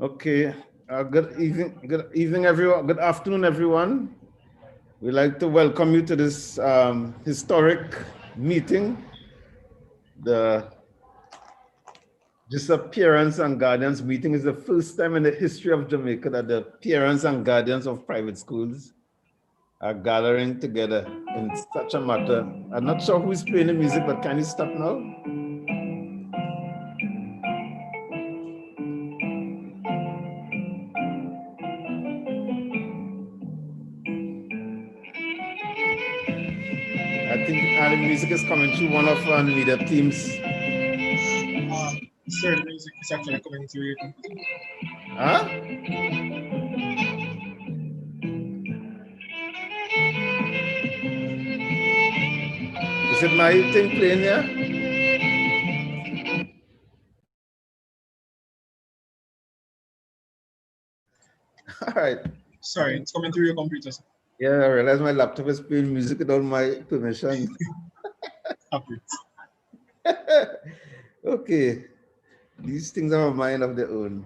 Okay. Good evening, everyone. Good afternoon, everyone. We'd like to welcome you to this historic meeting, the JISA Parents and Guardians meeting. Is the first time in the history of Jamaica that the parents and guardians of private schools are gathering together in such a matter. I'm not sure who's playing the music, but can you stop now? I think the music is coming through one of our media teams. Sir, the music is actually coming through your computer. Huh? Is it my thing playing here? All right. Sorry, it's coming through your computer. Sir. Yeah, I realized my laptop is playing music without my permission. Okay. These things have a mind of their own.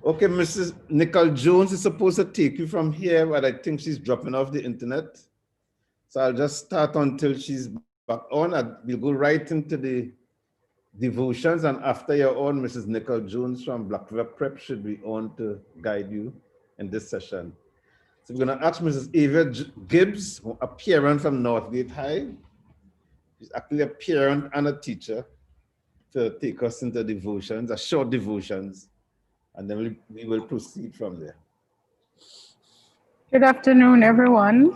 Okay, Mrs. Nicole Jones is supposed to take you from here, but I think she's dropping off the internet. So I'll just start until she's back on. We'll go right into the devotions, and after you're on, Mrs. Nicole Jones from Black River Prep should be on to guide you in this session. So we're going to ask Mrs. Ava Gibbs, a parent from Northgate High. She's actually a parent and a teacher, to take us into devotions, a short devotions, and then we will proceed from there. Good afternoon, everyone.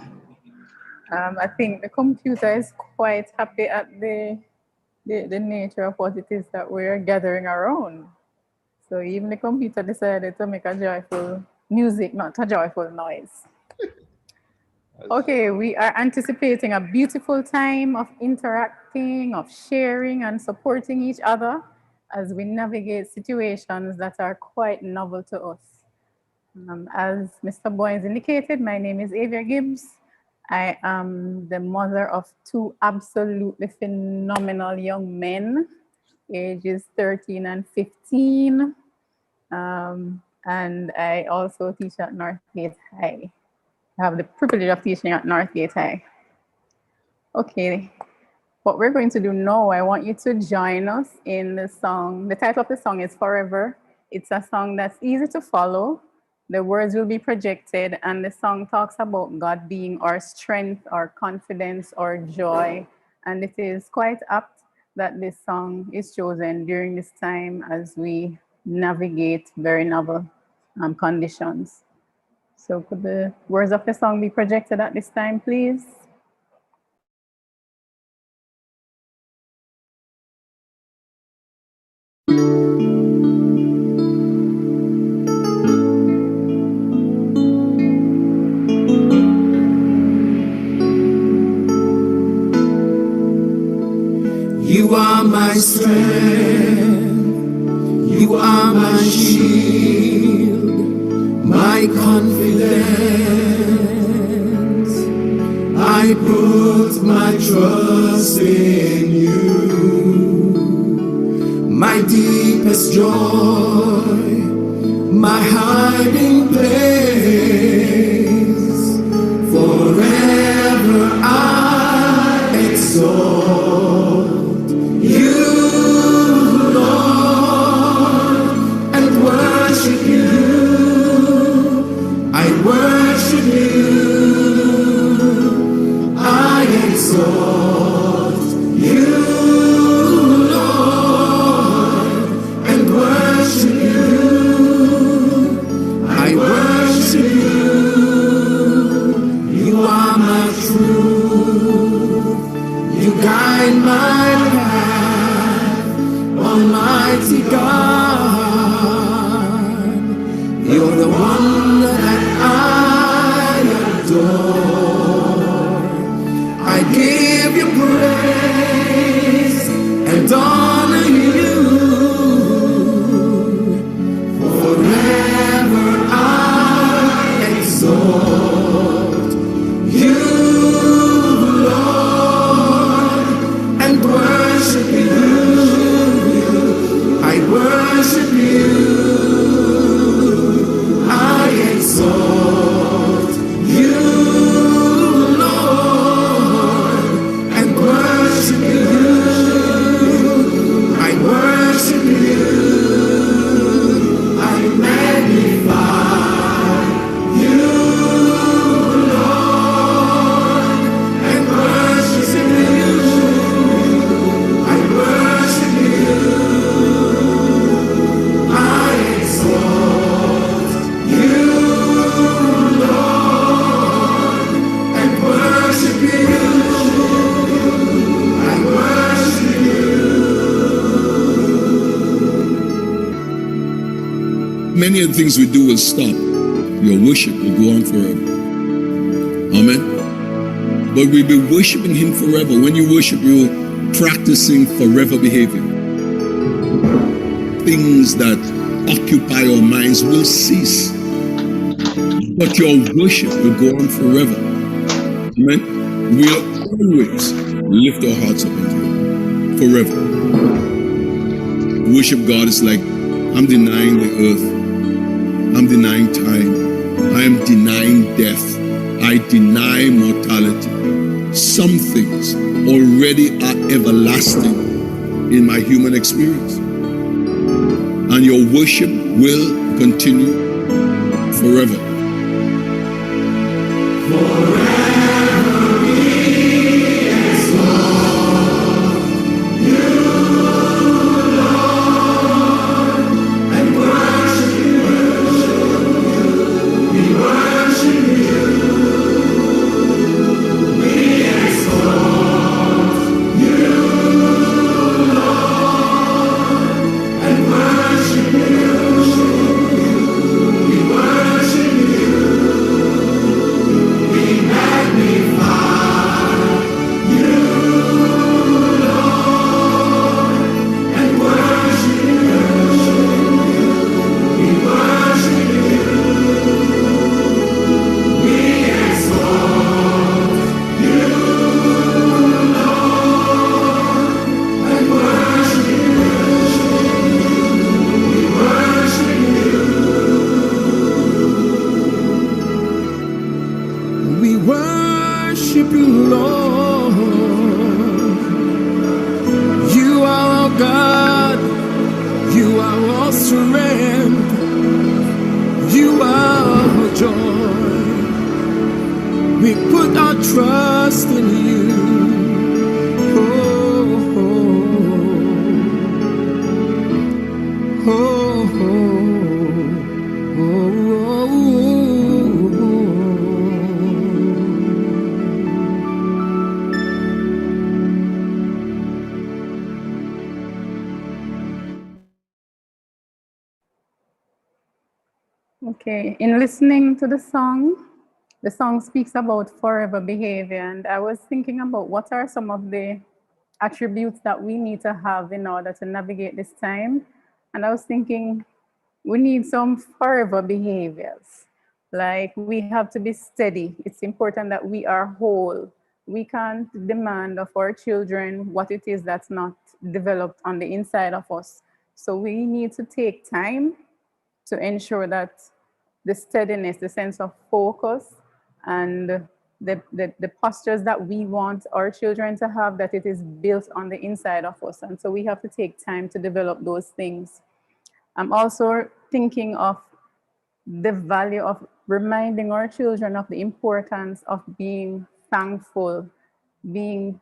I think the computer is quite happy at the nature of what it is that we're gathering around. So even the computer decided to make a joyful music, not a joyful noise. Okay, we are anticipating a beautiful time of interacting, of sharing and supporting each other as we navigate situations that are quite novel to us. As Mr. Boynes indicated, my name is Avia Gibbs. I am the mother of two absolutely phenomenal young men, ages 13 and 15. And I also teach at Northgate High. I have the privilege of teaching at Northgate High. Okay, what we're going to do now, I want you to join us in the song. The title of the song is Forever. It's a song that's easy to follow. The words will be projected, and the song talks about God being our strength, our confidence, our joy. And it is quite apt that this song is chosen during this time as we navigate very novel conditions. So could the words of the song be projected at this time, please? You are my strength, you are my shield, my confidence. I put my trust in you, my deepest joy, my hiding place. Forever I exalt you, Lord, and worship you. I worship you. I exalt you, Lord, and worship you. I worship you. You are my truth. You guide my path, Almighty God. You're the one that I adore. I give you praise and honor you. Forever I exalt you, Lord, and worship you. I worship you. Many of the things we do will stop. Your worship will go on forever. Amen. But we'll be worshiping Him forever. When you worship, you're practicing forever behavior. Things that occupy our minds will cease. But your worship will go on forever. Amen. We'll always lift our hearts up unto Him forever. Worship God is like, I'm denying the earth. I'm denying time. I am denying death. I deny mortality. Some things already are everlasting in my human experience. And your worship will continue forever. We worship you, Lord. You are our God. You are our strength. You are our joy. We put our trust in you. Oh, oh, oh, oh, oh, oh, oh. Okay, in listening to the song speaks about forever behavior, and I was thinking about what are some of the attributes that we need to have in order to navigate this time. And I was thinking we need some forever behaviors. Like we have to be steady. It's important that we are whole. We can't demand of our children what it is that's not developed on the inside of us. So we need to take time to ensure that the steadiness, the sense of focus, and the postures that we want our children to have, that it is built on the inside of us. And so we have to take time to develop those things. I'm also thinking of the value of reminding our children of the importance of being thankful, being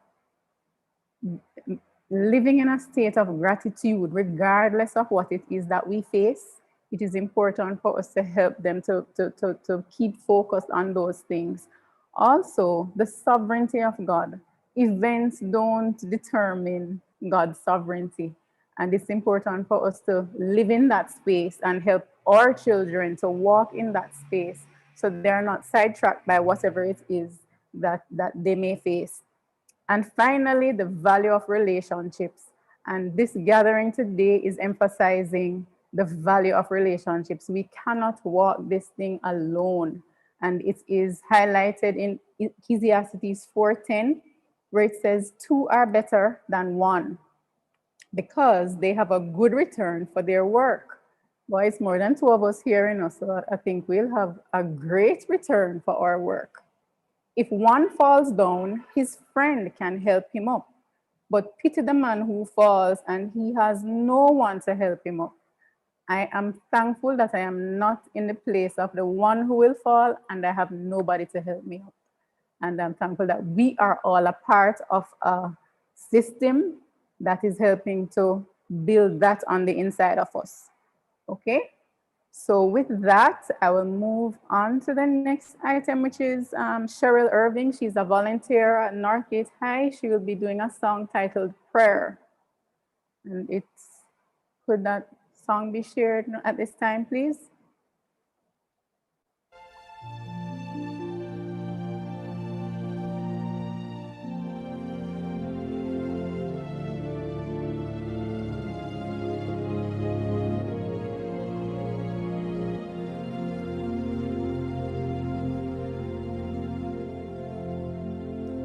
living in a state of gratitude, regardless of what it is that we face. It is important for us to help them to keep focused on those things. Also, the sovereignty of God. Events don't determine God's sovereignty. And it's important for us to live in that space and help our children to walk in that space so they're not sidetracked by whatever it is that they may face. And finally, the value of relationships. And this gathering today is emphasizing the value of relationships. We cannot walk this thing alone. And it is highlighted in Ecclesiastes 4:10, where it says, two are better than one because they have a good return for their work. Well, it's more than two of us here, so I think we'll have a great return for our work. If one falls down, his friend can help him up. But pity the man who falls and he has no one to help him up. I am thankful that I am not in the place of the one who will fall and I have nobody to help me up. And I'm thankful that we are all a part of a system that is helping to build that on the inside of us. Okay? So with that, I will move on to the next item, which is Cheryl Irving. She's a volunteer at Northgate High. She will be doing a song titled Prayer. And it's, could that song be shared at this time, please?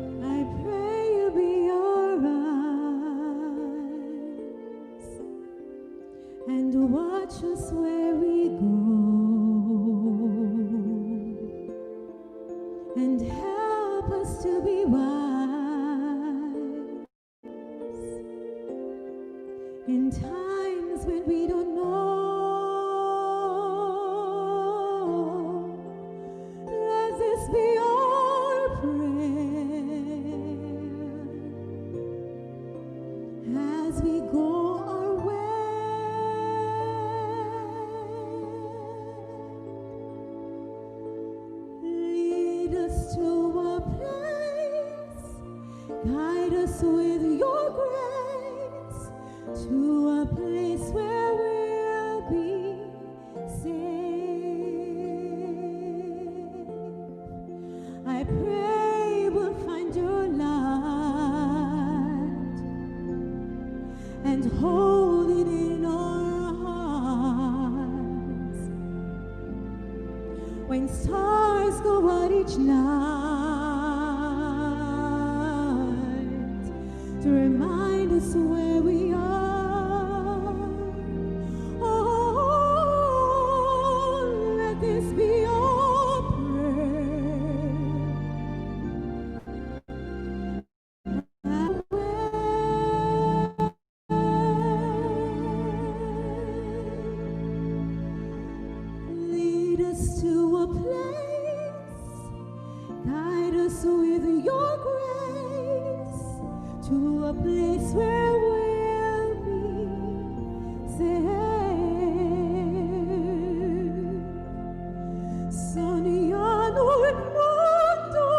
I pray you be our eyes and watch us where we go, and help us to be wise in times when we don't know. Let this be our prayer as we go our way. Lead us to a place, guide us with your grace, to a place where we'll be safe. I pray we'll find your light and hold it in our hearts. When stars go out each night to remind us where we are. Oh, let this be our Lead us to a place, guide us with your grace, to a place where we'll be safe. Soniano il mondo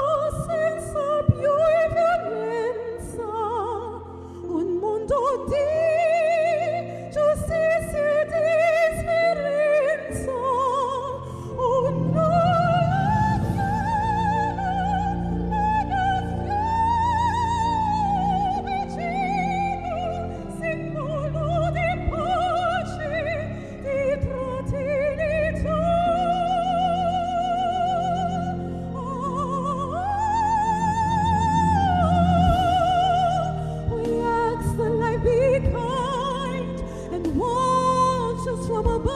senza più violenza, un mondo di giustizia e di speranza, un simbolo di pace, di fraternità. We ask that life be kind and watch us from above.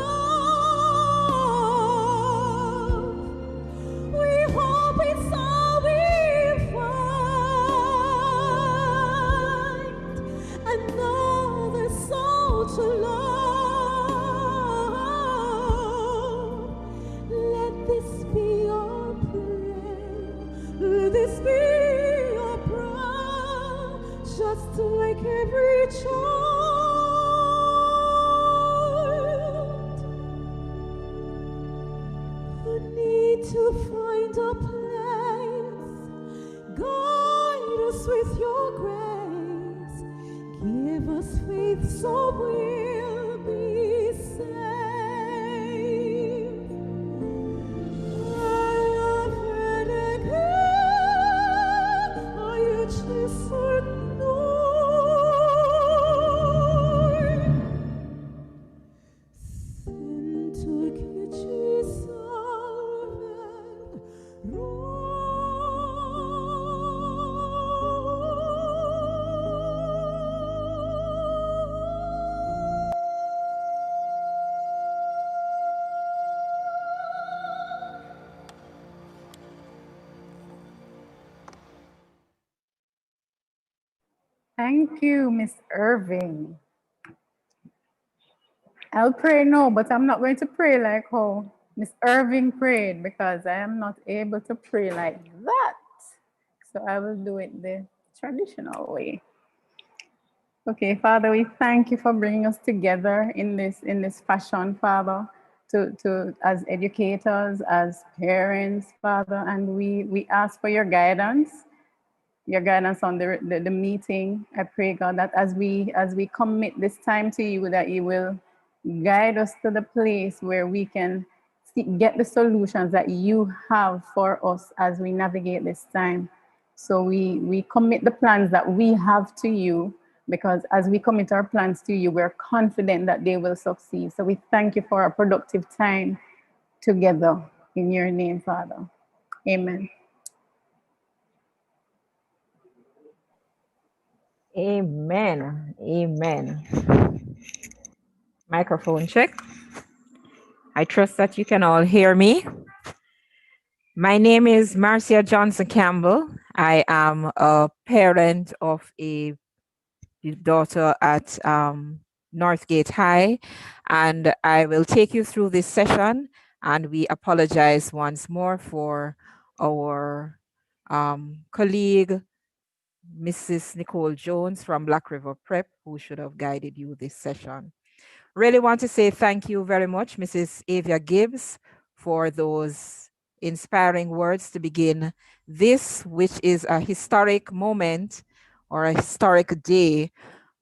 We hope it's all we find, another soul to love. Let this be our prayer. Let this be our prayer, just like every child who need to find a place. Guide us with your grace. Give us faith so we'll be safe. Alla fede aiuci su noi. Sento che ci Thank you, Miss Irving. I'll pray now, but I'm not going to pray like how Miss Irving prayed because I am not able to pray like that. So I will do it the traditional way. Okay, Father, we thank you for bringing us together in this fashion, Father, to as educators, as parents, Father, and we ask for your guidance on the meeting. I pray, God, that as we commit this time to you, that you will Guide us to the place where we can get the solutions that you have for us as we navigate this time. So we commit the plans that we have to you, because as we commit our plans to you, we're confident that they will succeed. So we thank you for a productive time together in your name, Father. Amen. Amen. Amen. Microphone check. I trust that you can all hear me. My name is Marcia Johnson Campbell. I am a parent of a daughter at Northgate High, and I will take you through this session. And we apologize once more for our colleague, Mrs. Nicole Jones from Black River Prep, who should have guided you this session. Really want to say thank you very much, Mrs. Avia Gibbs, for those inspiring words to begin this, which is a historic moment or a historic day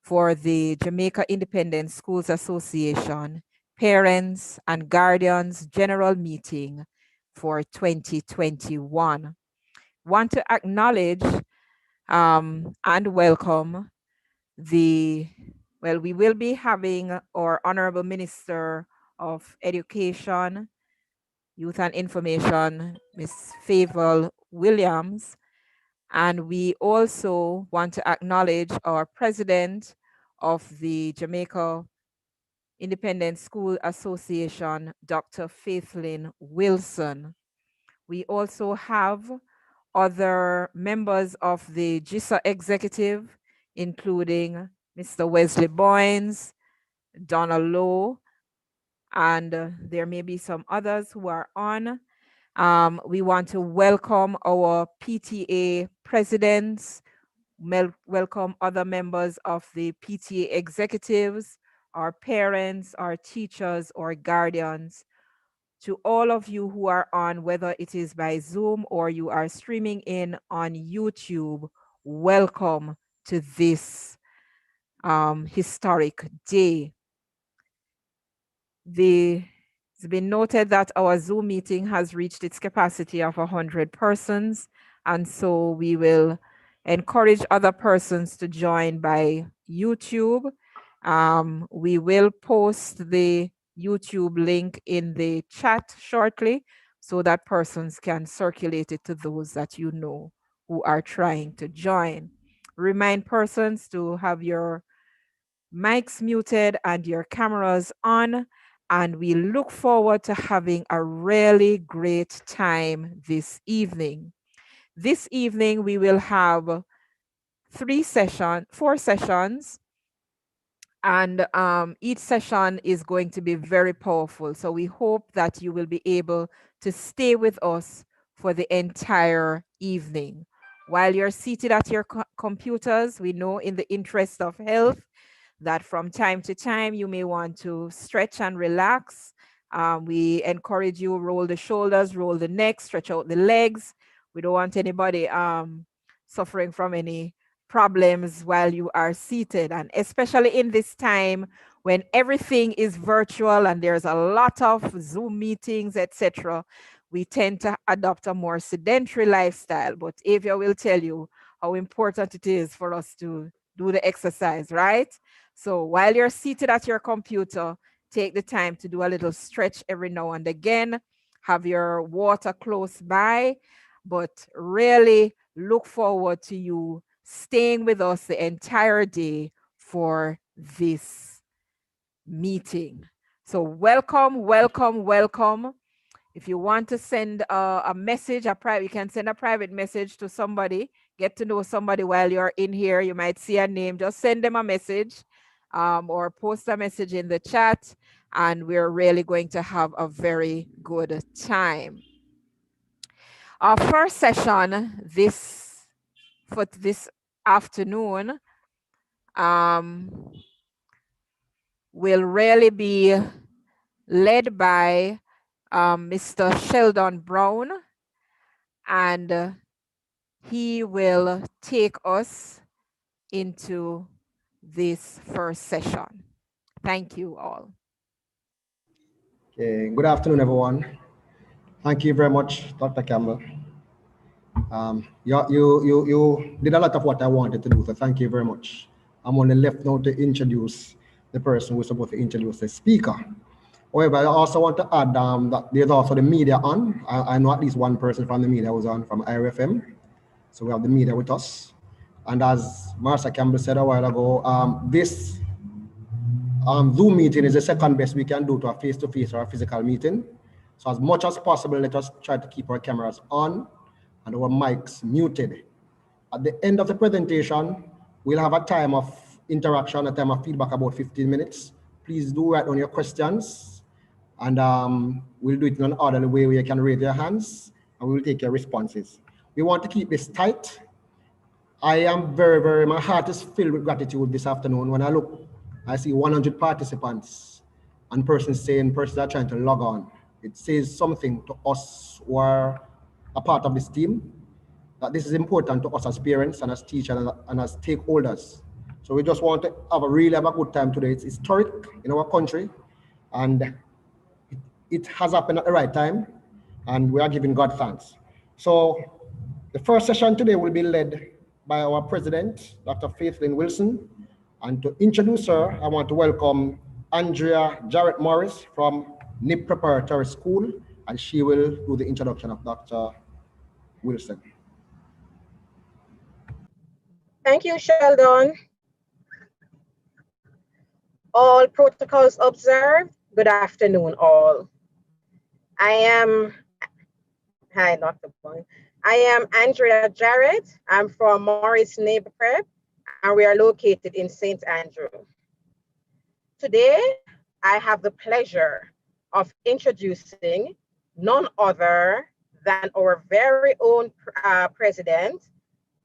for the Jamaica Independent Schools Association Parents and Guardians General Meeting for 2021. Want to acknowledge and welcome we will be having our Honorable Minister of Education, Youth and Information, Ms. Favor Williams. And we also want to acknowledge our President of the Jamaica Independent School Association, Dr. Faithlyn Wilson. We also have other members of the JISA executive, including Mr. Wesley Boynes, Donna Lowe, and there may be some others who are on. We want to welcome our PTA presidents, welcome other members of the PTA executives, our parents, our teachers, our guardians. To all of you who are on, whether it is by Zoom or you are streaming in on YouTube, welcome to this historic day. It's been noted that our Zoom meeting has reached its capacity of 100 persons, and so we will encourage other persons to join by YouTube. We will post the YouTube link in the chat shortly so that persons can circulate it to those that you know who are trying to join. Remind persons to have your mics muted and your cameras on, and we look forward to having a really great time this evening. This evening, we will have 4 sessions, and each session is going to be very powerful. So we hope that you will be able to stay with us for the entire evening. While you're seated at your computers, we know in the interest of health that from time to time you may want to stretch and relax. We encourage you roll the shoulders, roll the neck, stretch out the legs. We don't want anybody suffering from any problems while you are seated, and especially in this time when everything is virtual and there's a lot of Zoom meetings, etc. We tend to adopt a more sedentary lifestyle, but Avia will tell you how important it is for us to do the exercise, right? So while you're seated at your computer, take the time to do a little stretch every now and again. Have your water close by, but really look forward to you staying with us the entire day for this meeting. So welcome, welcome, welcome. If you want to send a message, you can send a private message to somebody, get to know somebody while you're in here. You might see a name, just send them a message or post a message in the chat, and we're really going to have a very good time. Our first session for this afternoon will really be led by Mr. Sheldon Brown, and he will take us into this first session. Thank you all. Okay, good afternoon, everyone. Thank you very much, Dr. Campbell. You did a lot of what I wanted to do, so thank you very much. I'm only left now to introduce the person who's supposed to introduce the speaker. However, I also want to add that there's also the media on. I know at least one person from the media was on from IRFM. So we have the media with us. And as Marsha Campbell said a while ago, this Zoom meeting is the second best we can do to a face-to-face or a physical meeting. So as much as possible, let us try to keep our cameras on and our mics muted. At the end of the presentation, we'll have a time of interaction, a time of feedback, about 15 minutes. Please do write down your questions, and we'll do it in an orderly way where you can raise your hands, and we'll take your responses. We want to keep this tight. I am my heart is filled with gratitude this afternoon. When I look, I see 100 participants and persons are trying to log on. It says something to us who are a part of this team, that this is important to us as parents and as teachers and as stakeholders. So we just want to really have a good time today. It's historic in our country, and it has happened at the right time, and we are giving God thanks. So the first session today will be led by our president, Dr. Faithlyn Wilson. And to introduce her, I want to welcome Andrea Jarrett Morris from NIP Preparatory School, and she will do the introduction of Dr. Wilson. Thank you, Sheldon. All protocols observed. Good afternoon, all. Hi, Dr. Boy. I am Andrea Jarrett. I'm from Morris Neighbor Prep, and we are located in St. Andrew. Today, I have the pleasure of introducing none other than our very own president,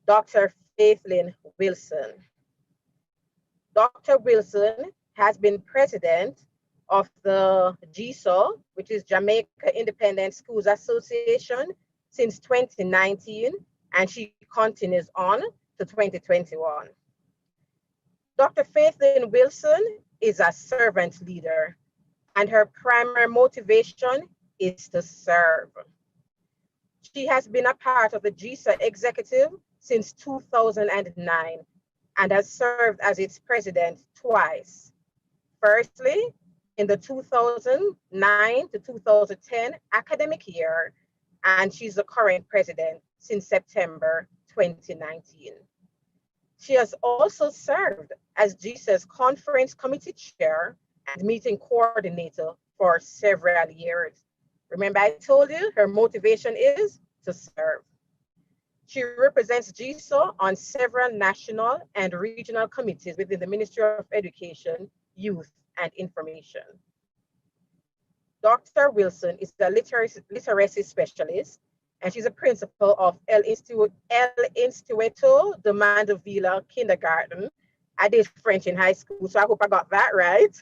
Dr. Faithlyn Wilson. Dr. Wilson has been president of the JISA, which is Jamaica Independent Schools Association, since 2019, and she continues on to 2021. Dr. Faithlyn Wilson is a servant leader, and her primary motivation is to serve. She has been a part of the JISA executive since 2009 and has served as its president twice. Firstly, in the 2009 to 2010 academic year, and she's the current president since September 2019. She has also served as JISA's conference committee chair and meeting coordinator for several years. Remember, I told you her motivation is to serve. She represents JISA on several national and regional committees within the Ministry of Education, Youth, and Information. Dr. Wilson is a literacy specialist, and she's a principal of El Instituto de Mandevilla Kindergarten. I did French in high school, so I hope I got that right.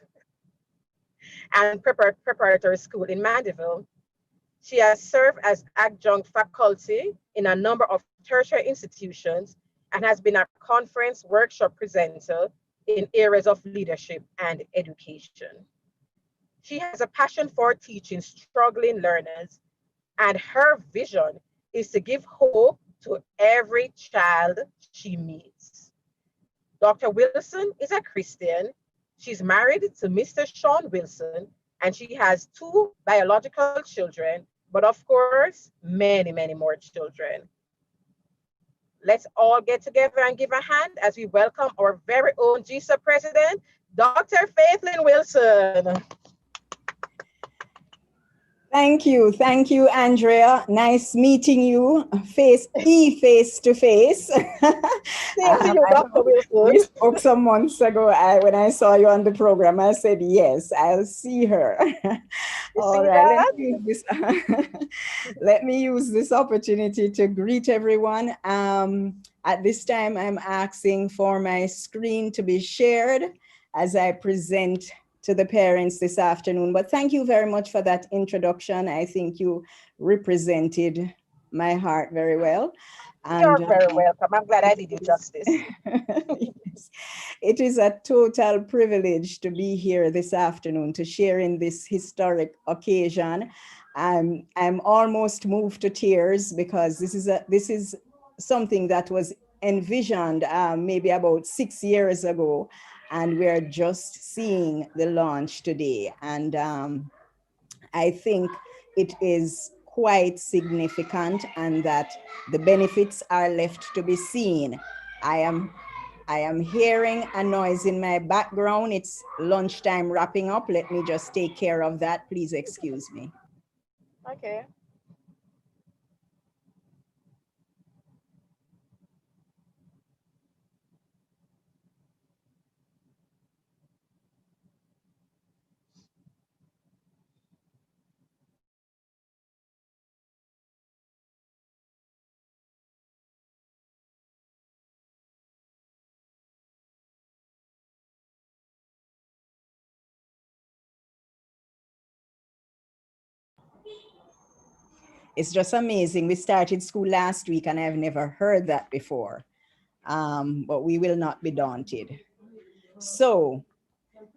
And preparatory school in Mandeville. She has served as adjunct faculty in a number of tertiary institutions and has been a conference workshop presenter in areas of leadership and education. She has a passion for teaching struggling learners, and her vision is to give hope to every child she meets. Dr. Wilson is a Christian. She's married to Mr. Sean Wilson, and she has 2 biological children, but of course, many, many more children. Let's all get together and give a hand as we welcome our very own JISA president, Dr. Faithlyn Wilson. Thank you, Andrea. Nice meeting you face to face. Same to you, Dr. Wilson. We spoke some months ago. When I saw you on the program, I said, yes, I'll see her. All right, let me use this opportunity to greet everyone. At this time, I'm asking for my screen to be shared as I present to the parents this afternoon. But thank you very much for that introduction. I think you represented my heart very well. You're very welcome. I'm glad I did you justice. Yes. It is a total privilege to be here this afternoon to share in this historic occasion. I'm almost moved to tears because this is something that was envisioned maybe about 6 years ago, and we're just seeing the launch today. And I think it is quite significant, and that the benefits are left to be seen. I am hearing a noise in my background. It's lunchtime wrapping up. Let me just take care of that. Please excuse me. Okay. It's just amazing. We started school last week and I've never heard that before. But we will not be daunted. So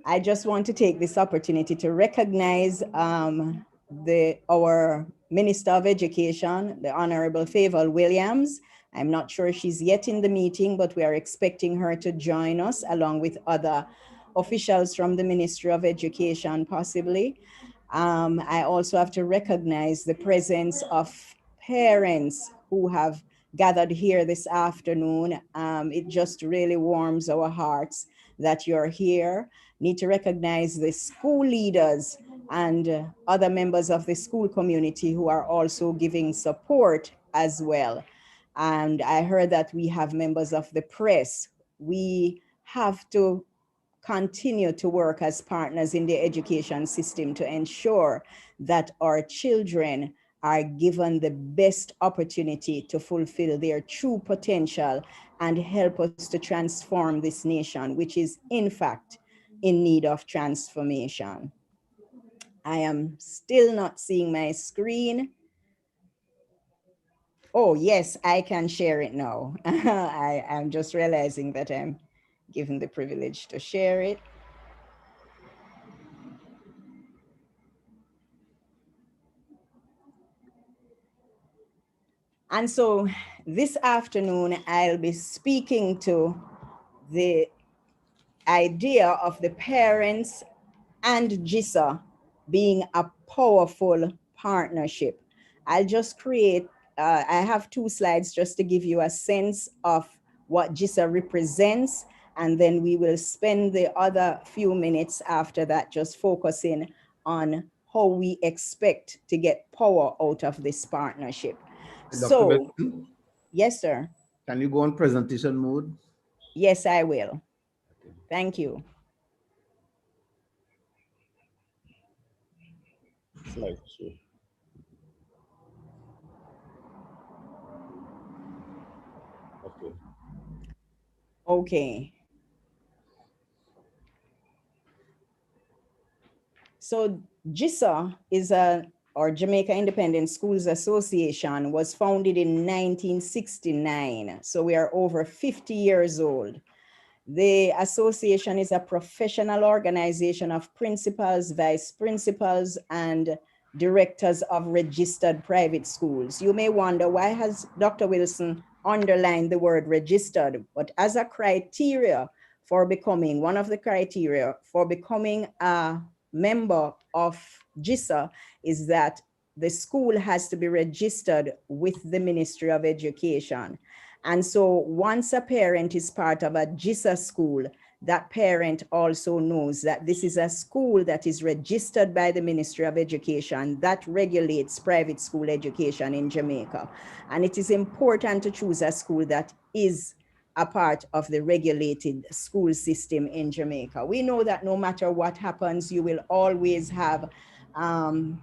I just want to take this opportunity to recognize our Minister of Education, the Honorable Favour Williams. I'm not sure she's yet in the meeting, but we are expecting her to join us along with other officials from the Ministry of Education, possibly. I also have to recognize the presence of parents who have gathered here this afternoon. It just really warms our hearts that you're here. Need to recognize the school leaders and other members of the school community who are also giving support as well. And I heard that we have members of the press. We have to continue to work as partners in the education system to ensure that our children are given the best opportunity to fulfill their true potential and help us to transform this nation, which is in fact in need of transformation. I am still not seeing my screen. Oh, yes, I can share it now. I'm just realizing that I'm given the privilege to share it. And so this afternoon, I'll be speaking to the idea of the parents and JISA being a powerful partnership. I'll just I have 2 slides just to give you a sense of what JISA represents, and then we will spend the other few minutes after that just focusing on how we expect to get power out of this partnership. Dr. So, Benson, yes, sir. can you go on presentation mode? Yes, I will. Thank you. Slide show. Okay. Okay. So JISA is or Jamaica Independent Schools Association was founded in 1969. So we are over 50 years old. The association is a professional organization of principals, vice principals, and directors of registered private schools. You may wonder, why has Dr. Wilson underlined the word registered? But as a criteria for becoming, one of the criteria for becoming a member of JISA is that the school has to be registered with the Ministry of Education. And so once a parent is part of a JISA school, that parent also knows that this is a school that is registered by the Ministry of Education that regulates private school education in Jamaica. And it is important to choose a school that is a part of the regulated school system in Jamaica. We know that no matter what happens, you will always have the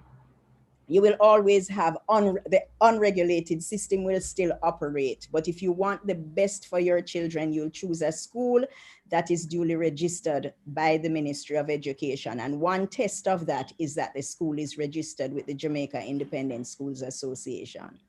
unregulated system will still operate. But if you want the best for your children, you'll choose a school that is duly registered by the Ministry of Education. And one test of that is that the school is registered with the Jamaica Independent Schools Association.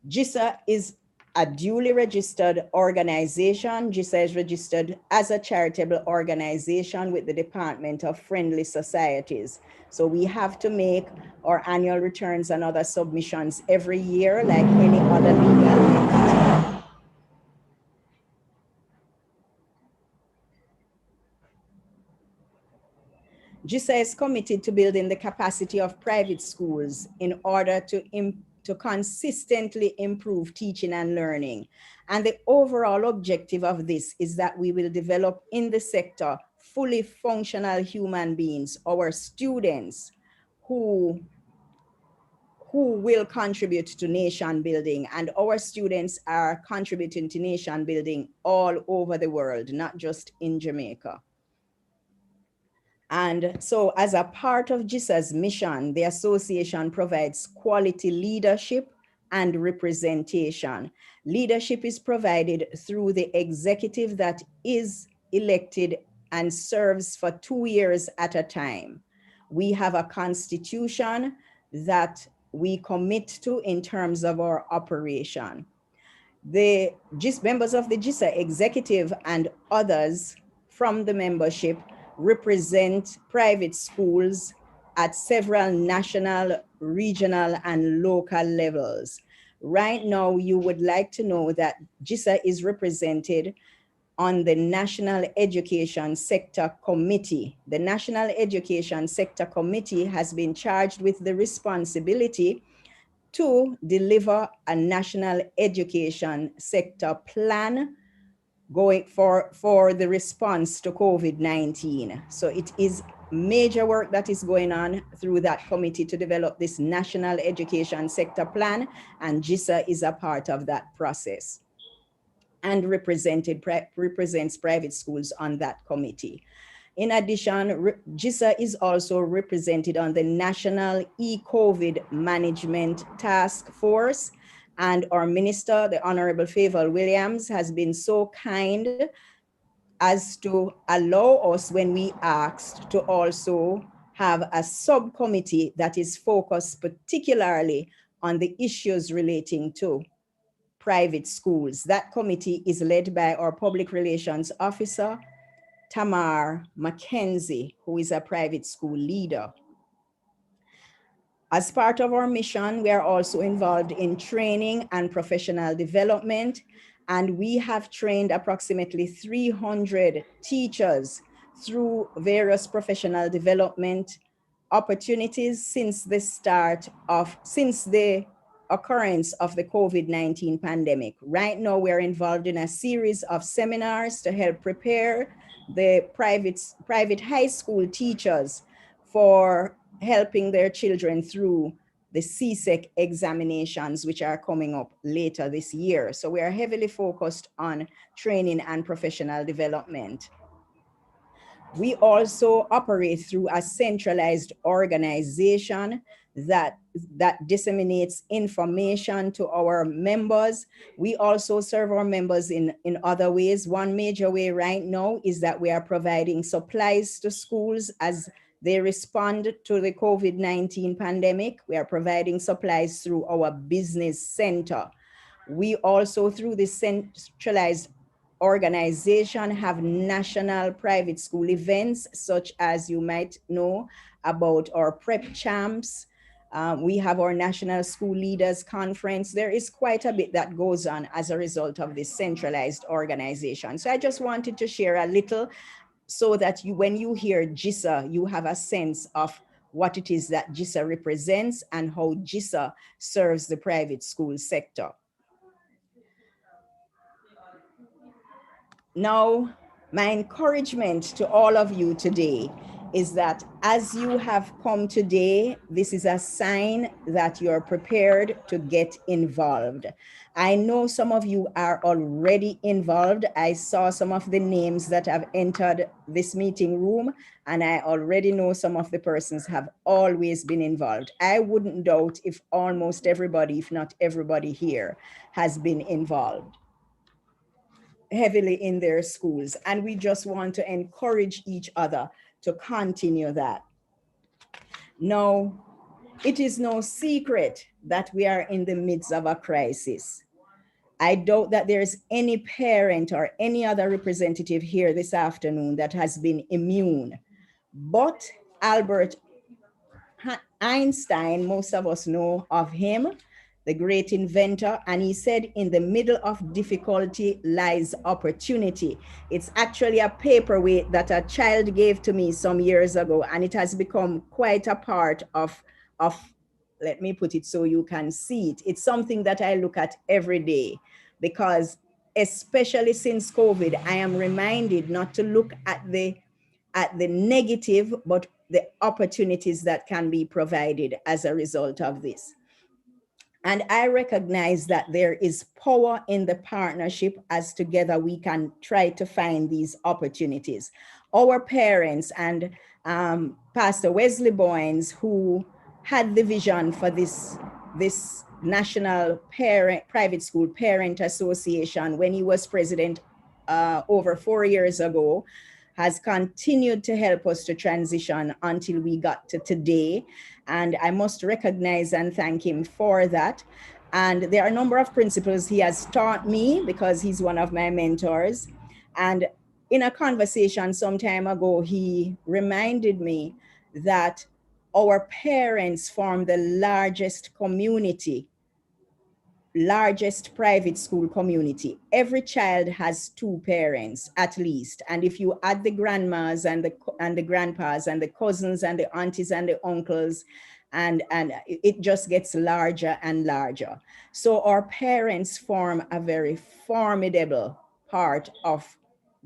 JISA is a duly registered organization. JISA is registered as a charitable organization with the Department of Friendly Societies. So we have to make our annual returns and other submissions every year like any other legal entity. JISA is committed to building the capacity of private schools in order to consistently improve teaching and learning. And the overall objective of this is that we will develop in the sector fully functional human beings, our students who will contribute to nation building. And our students are contributing to nation building all over the world, not just in Jamaica. And so as a part of JISA's mission, the association provides quality leadership and representation. Leadership is provided through the executive that is elected and serves for 2 years at a time. We have a constitution that we commit to in terms of our operation. The members of the JISA executive and others from the membership represent private schools at several national, regional, and local levels. Right now, you would like to know that JISA is represented on the National Education Sector Committee. The National Education Sector Committee has been charged with the responsibility to deliver a national education sector plan going for the response to COVID-19. So it is major work that is going on through that committee to develop this national education sector plan, and JISA is a part of that process and represents private schools on that committee. In addition, JISA is also represented on the National E-COVID Management Task Force, and our minister, the Honorable Favour Williams, has been so kind as to allow us, when we asked, to also have a subcommittee that is focused particularly on the issues relating to private schools. That committee is led by our public relations officer, Tamar Mackenzie, who is a private school leader. As part of our mission, we are also involved in training and professional development, and we have trained approximately 300 teachers through various professional development opportunities since the occurrence of the COVID-19 pandemic. Right now, we're involved in a series of seminars to help prepare the private high school teachers for helping their children through the CSEC examinations, which are coming up later this year. So we are heavily focused on training and professional development. We also operate through a centralized organization that disseminates information to our members. We also serve our members in other ways. One major way right now is that we are providing supplies to schools as they respond to the COVID-19 pandemic. We are providing supplies through our business center. We also, through the centralized organization, have national private school events, such as you might know about our prep champs. We have our National School Leaders Conference. There is quite a bit that goes on as a result of this centralized organization. So I just wanted to share a little so that when you hear JISA, you have a sense of what it is that JISA represents and how JISA serves the private school sector. Now, my encouragement to all of you today is that as you have come today, this is a sign that you're prepared to get involved. I know some of you are already involved. I saw some of the names that have entered this meeting room, and I already know some of the persons have always been involved. I wouldn't doubt if almost everybody, if not everybody here, has been involved heavily in their schools. And we just want to encourage each other to continue that. Now, It is no secret that we are in the midst of a crisis. I doubt that there's any parent or any other representative here this afternoon that has been immune. But Albert Einstein, most of us know of him, the great inventor, and he said, in the middle of difficulty lies opportunity. It's actually a paperweight that a child gave to me some years ago, and it has become quite a part of let me put it so you can see it. It's something that I look at every day, because especially since COVID, I am reminded not to look at the negative, but the opportunities that can be provided as a result of this. And I recognize that there is power in the partnership, as together we can try to find these opportunities. Our parents and Pastor Wesley Boynes, who had the vision for this National Private School Parent Association when he was president over 4 years ago, has continued to help us to transition until we got to today. And I must recognize and thank him for that. And there are a number of principles he has taught me, because he's one of my mentors. And in a conversation some time ago, he reminded me that our parents form the largest private school community. Every child has 2 parents at least. And if you add the grandmas and the grandpas and the cousins and the aunties and the uncles, and it just gets larger and larger. So our parents form a very formidable part of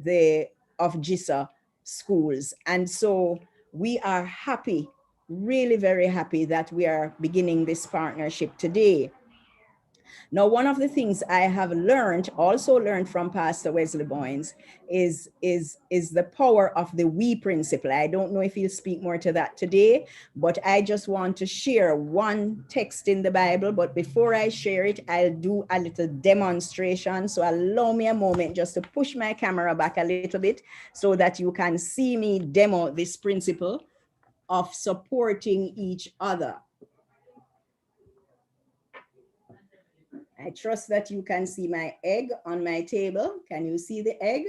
JISA schools. And so we are happy, really very happy, that we are beginning this partnership today. Now, one of the things I have also learned from Pastor Wesley Boynes is the power of the we principle. I don't know if he'll speak more to that today, but I just want to share one text in the Bible. But before I share it, I'll do a little demonstration. So allow me a moment just to push my camera back a little bit so that you can see me demo this principle of supporting each other. I trust that you can see my egg on my table. Can you see the egg?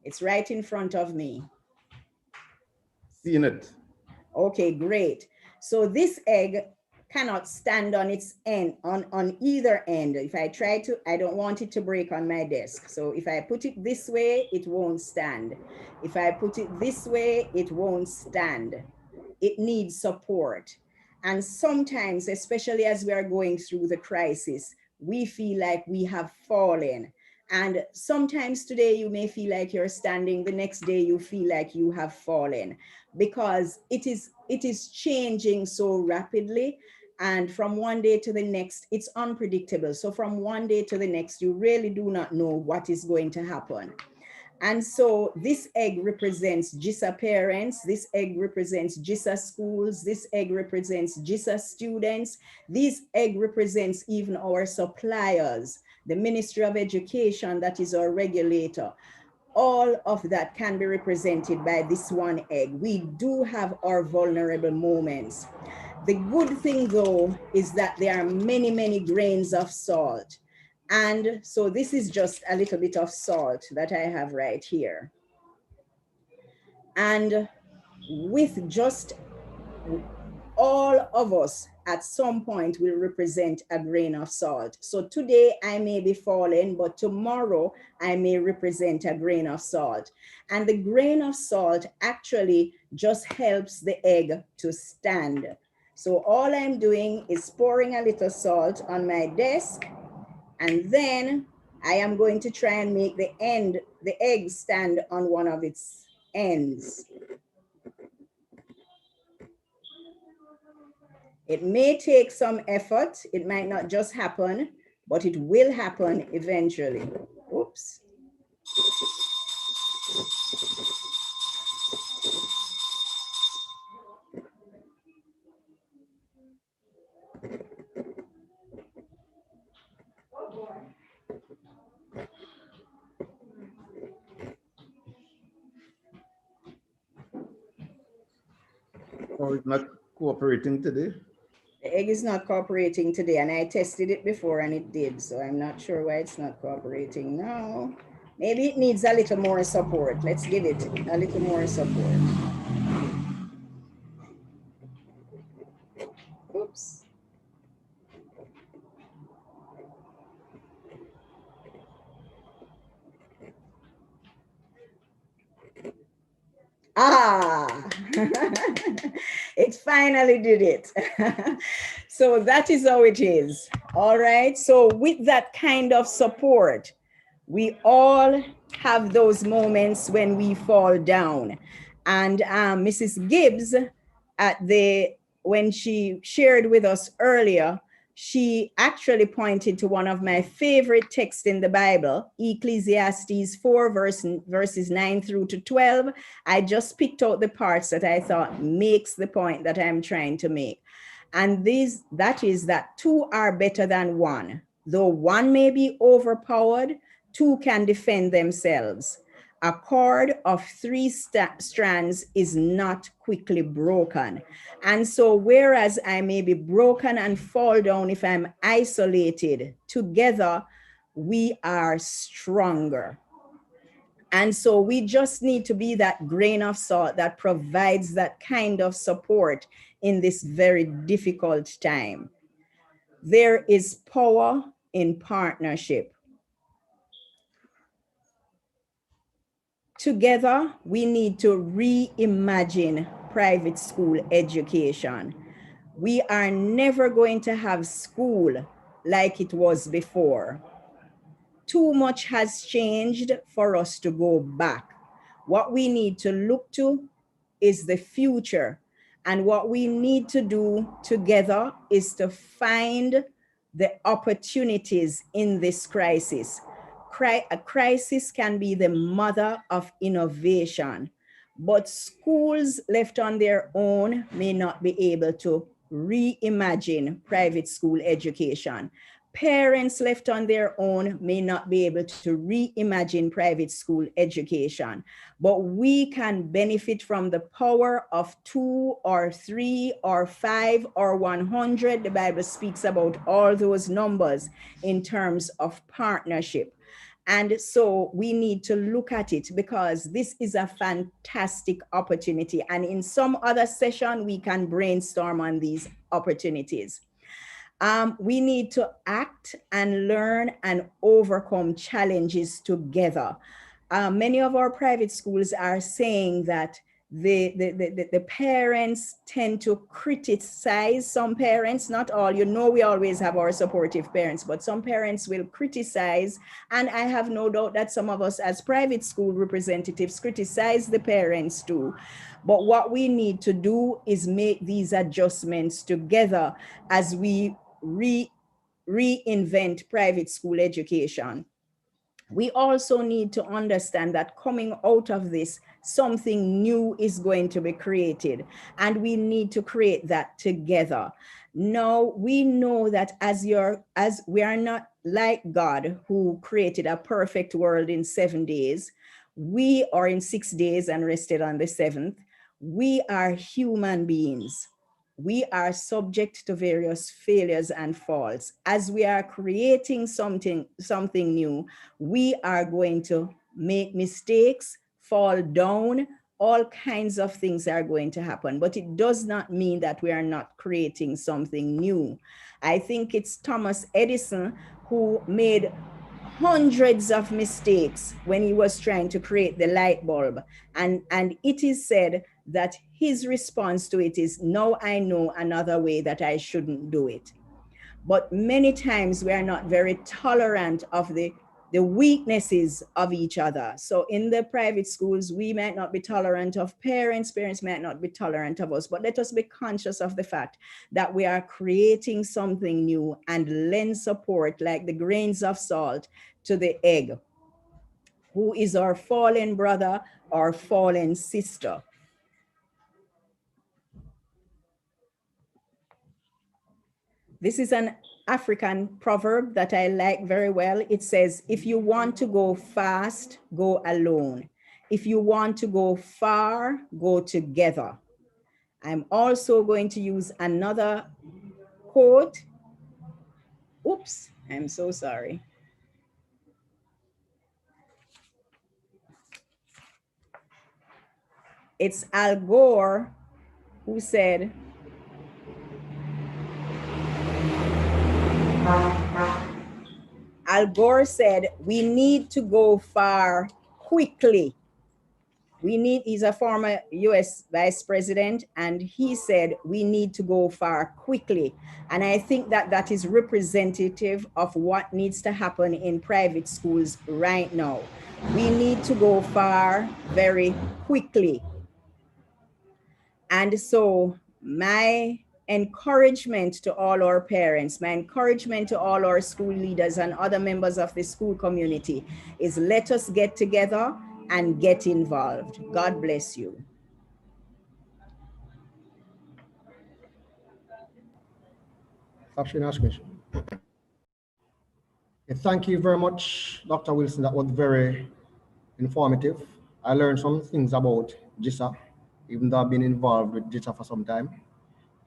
It's right in front of me. Seeing it. Okay, great. So this egg cannot stand on its end, on either end. If I try to, I don't want it to break on my desk. So if I put it this way, it won't stand. If I put it this way, it won't stand. It needs support. And sometimes, especially as we are going through the crisis, we feel like we have fallen. And sometimes today you may feel like you're standing, the next day you feel like you have fallen, because it is changing so rapidly. And from one day to the next, it's unpredictable. So from one day to the next, you really do not know what is going to happen. And so this egg represents JISA parents, this egg represents JISA schools, this egg represents JISA students, this egg represents even our suppliers, the Ministry of Education, that is our regulator. All of that can be represented by this one egg. We do have our vulnerable moments. The good thing though is that there are many, many grains of salt. And so this is just a little bit of salt that I have right here. And with just all of us at some point will represent a grain of salt. So today I may be falling, but tomorrow I may represent a grain of salt. And the grain of salt actually just helps the egg to stand. So all I'm doing is pouring a little salt on my desk, and then I am going to try and make the egg stand on one of its ends. It may take some effort. It might not just happen, but it will happen eventually. Oops. Or it's not cooperating today? The egg is not cooperating today, and I tested it before and it did. So I'm not sure why it's not cooperating now. Maybe it needs a little more support. Let's give it a little more support. Oops. Ah, it finally did it. So that is how it is. All right. So with that kind of support, we all have those moments when we fall down. And Mrs. Gibbs, when she shared with us earlier, she actually pointed to one of my favorite texts in the Bible, Ecclesiastes 4, verses 9 through to 12. I just picked out the parts that I thought makes the point that I'm trying to make. And that is that two are better than one. Though one may be overpowered, two can defend themselves. A cord of three strands is not quickly broken. And so whereas I may be broken and fall down if I'm isolated, together we are stronger. And so we just need to be that grain of salt that provides that kind of support in this very difficult time. There is power in partnership. Together, we need to reimagine private school education. We are never going to have school like it was before. Too much has changed for us to go back. What we need to look to is the future. And what we need to do together is to find the opportunities in this crisis. A crisis can be the mother of innovation, but schools left on their own may not be able to reimagine private school education. Parents left on their own may not be able to reimagine private school education, but we can benefit from the power of 2 or 3 or 5 or 100. The Bible speaks about all those numbers in terms of partnership. And so we need to look at it because this is a fantastic opportunity. And in some other session, we can brainstorm on these opportunities. We need to act and learn and overcome challenges together. Many of our private schools are saying that the parents tend to criticize. Some parents, not all, we always have our supportive parents, but some parents will criticize. And I have no doubt that some of us as private school representatives criticize the parents too. But what we need to do is make these adjustments together as we reinvent private school education. We also need to understand that coming out of this, something new is going to be created, and we need to create that together. Now, we know that as we are not like God, who created a perfect world in 7 days, we are in 6 days and rested on the 7th. We are human beings. We are subject to various failures and faults. As we are creating something new, we are going to make mistakes, fall down, all kinds of things are going to happen, but it does not mean that we are not creating something new. I think it's Thomas Edison who made hundreds of mistakes when he was trying to create the light bulb. And it is said that his response to it is, now I know another way that I shouldn't do it. But many times we are not very tolerant of the weaknesses of each other. So in the private schools, we might not be tolerant of parents might not be tolerant of us, but let us be conscious of the fact that we are creating something new and lend support like the grains of salt to the egg, who is our fallen brother or fallen sister. This is an African proverb that I like very well. It says, if you want to go fast, go alone. If you want to go far, go together. I'm also going to use another quote. Oops, I'm so sorry. It's Al Gore who said, Al Gore said, we need to go far quickly. He's a former US vice president, and he said, we need to go far quickly. And I think that that is representative of what needs to happen in private schools right now. We need to go far very quickly. And so my encouragement to all our parents, my encouragement to all our school leaders and other members of the school community is let us get together and get involved. God bless you. Thank you very much, Dr. Wilson. That was very informative. I learned some things about JISA, even though I've been involved with JISA for some time.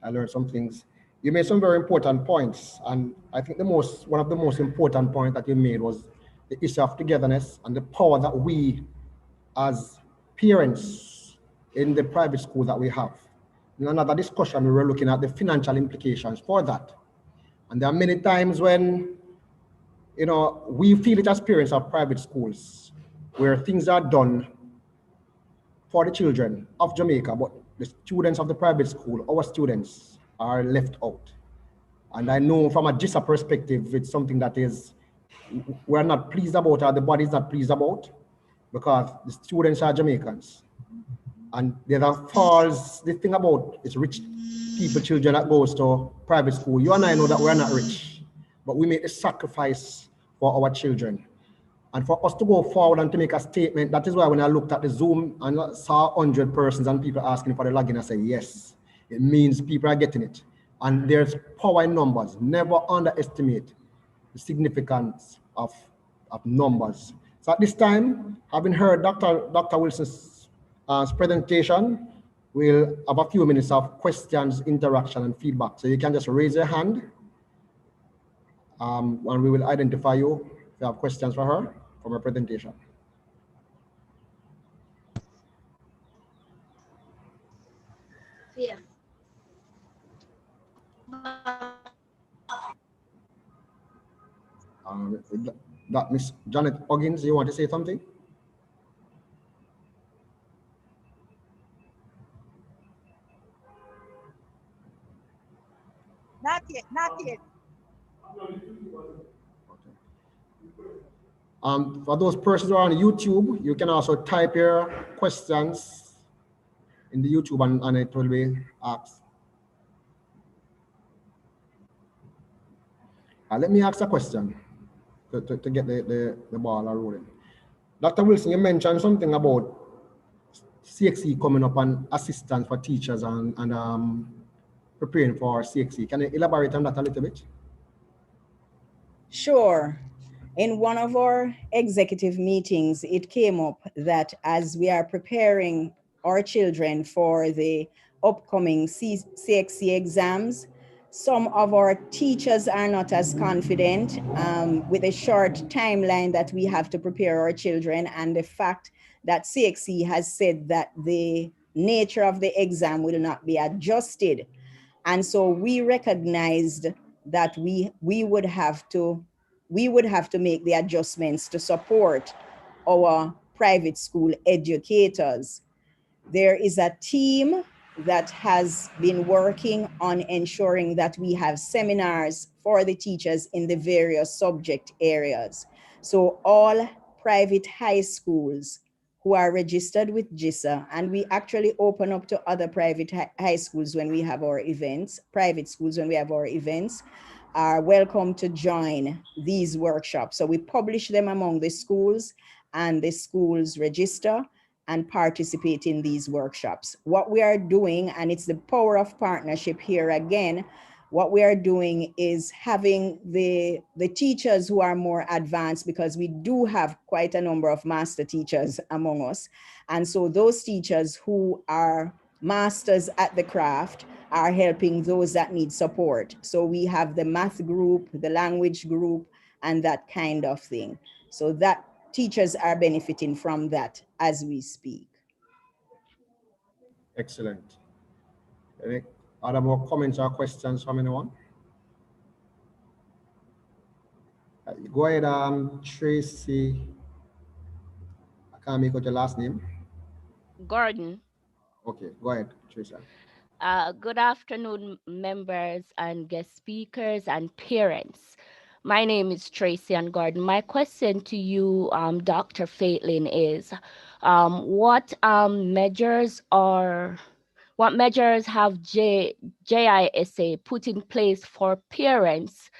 I learned some things. You made some very important points, and I think one of the most important points that you made was the issue of togetherness and the power that we as parents in the private school that we have. In another discussion, we were looking at the financial implications for that. And there are many times when, we feel it as parents of private schools where things are done for the children of Jamaica, but the students of the private school, our students, are left out. And I know from a JISA perspective, it's something that we're not pleased about, or the body's not pleased about, because the students are Jamaicans. And there are falls, the thing about it's rich people, children that goes to private school. You and I know that we're not rich, but we make a sacrifice for our children. And for us to go forward and to make a statement, that is why when I looked at the Zoom and saw 100 persons and people asking for the login, I said, yes, it means people are getting it. And there's power in numbers. Never underestimate the significance of numbers. So at this time, having heard Dr. Wilson's presentation, we'll have a few minutes of questions, interaction, and feedback. So you can just raise your hand, and we will identify you if you have questions for her from her presentation. Yeah. That Miss Janet Huggins, you want to say something? Not yet, not yet. For those persons who are on YouTube, you can also type your questions in the YouTube and it will be asked. Let me ask a question to get the ball rolling. Dr. Wilson, you mentioned something about CXE coming up and assistance for teachers and preparing for CXE. Can you elaborate on that a little bit? Sure. In one of our executive meetings, it came up that as we are preparing our children for the upcoming CXE exams, some of our teachers are not as confident with a short timeline that we have to prepare our children, and the fact that CXE has said that the nature of the exam will not be adjusted. And so we recognized that we would have to make the adjustments to support our private school educators. There is a team that has been working on ensuring that we have seminars for the teachers in the various subject areas. So all private high schools who are registered with JISA, and we actually open up to other private high schools when we have our events, private schools when we have our events, are welcome to join these workshops. So we publish them among the schools, and the schools register and participate in these workshops. What we are doing, and it's the power of partnership here again, what we are doing is having the teachers who are more advanced, because we do have quite a number of master teachers among us. And so those teachers who are masters at the craft are helping those that need support. So we have the math group, the language group, and that kind of thing. So that teachers are benefiting from that as we speak. Excellent. Any other more comments or questions from anyone? Go ahead, Tracy. I can't make out your last name. Gordon. Okay, go ahead, Tracy. Good afternoon, members and guest speakers and parents. My name is Tracy and Gordon. My question to you, Dr. Faitlin, is what measures have JISA put in place for parents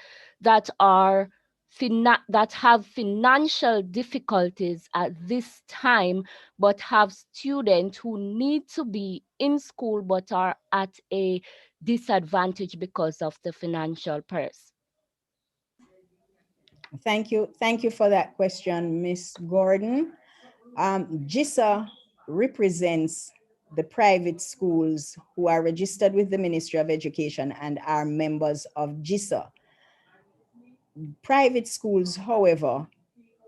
that have financial difficulties at this time, but have students who need to be in school but are at a disadvantage because of the financial purse? Thank you. Thank you for that question, Ms. Gordon. JISA represents the private schools who are registered with the Ministry of Education and are members of JISA. Private schools, however,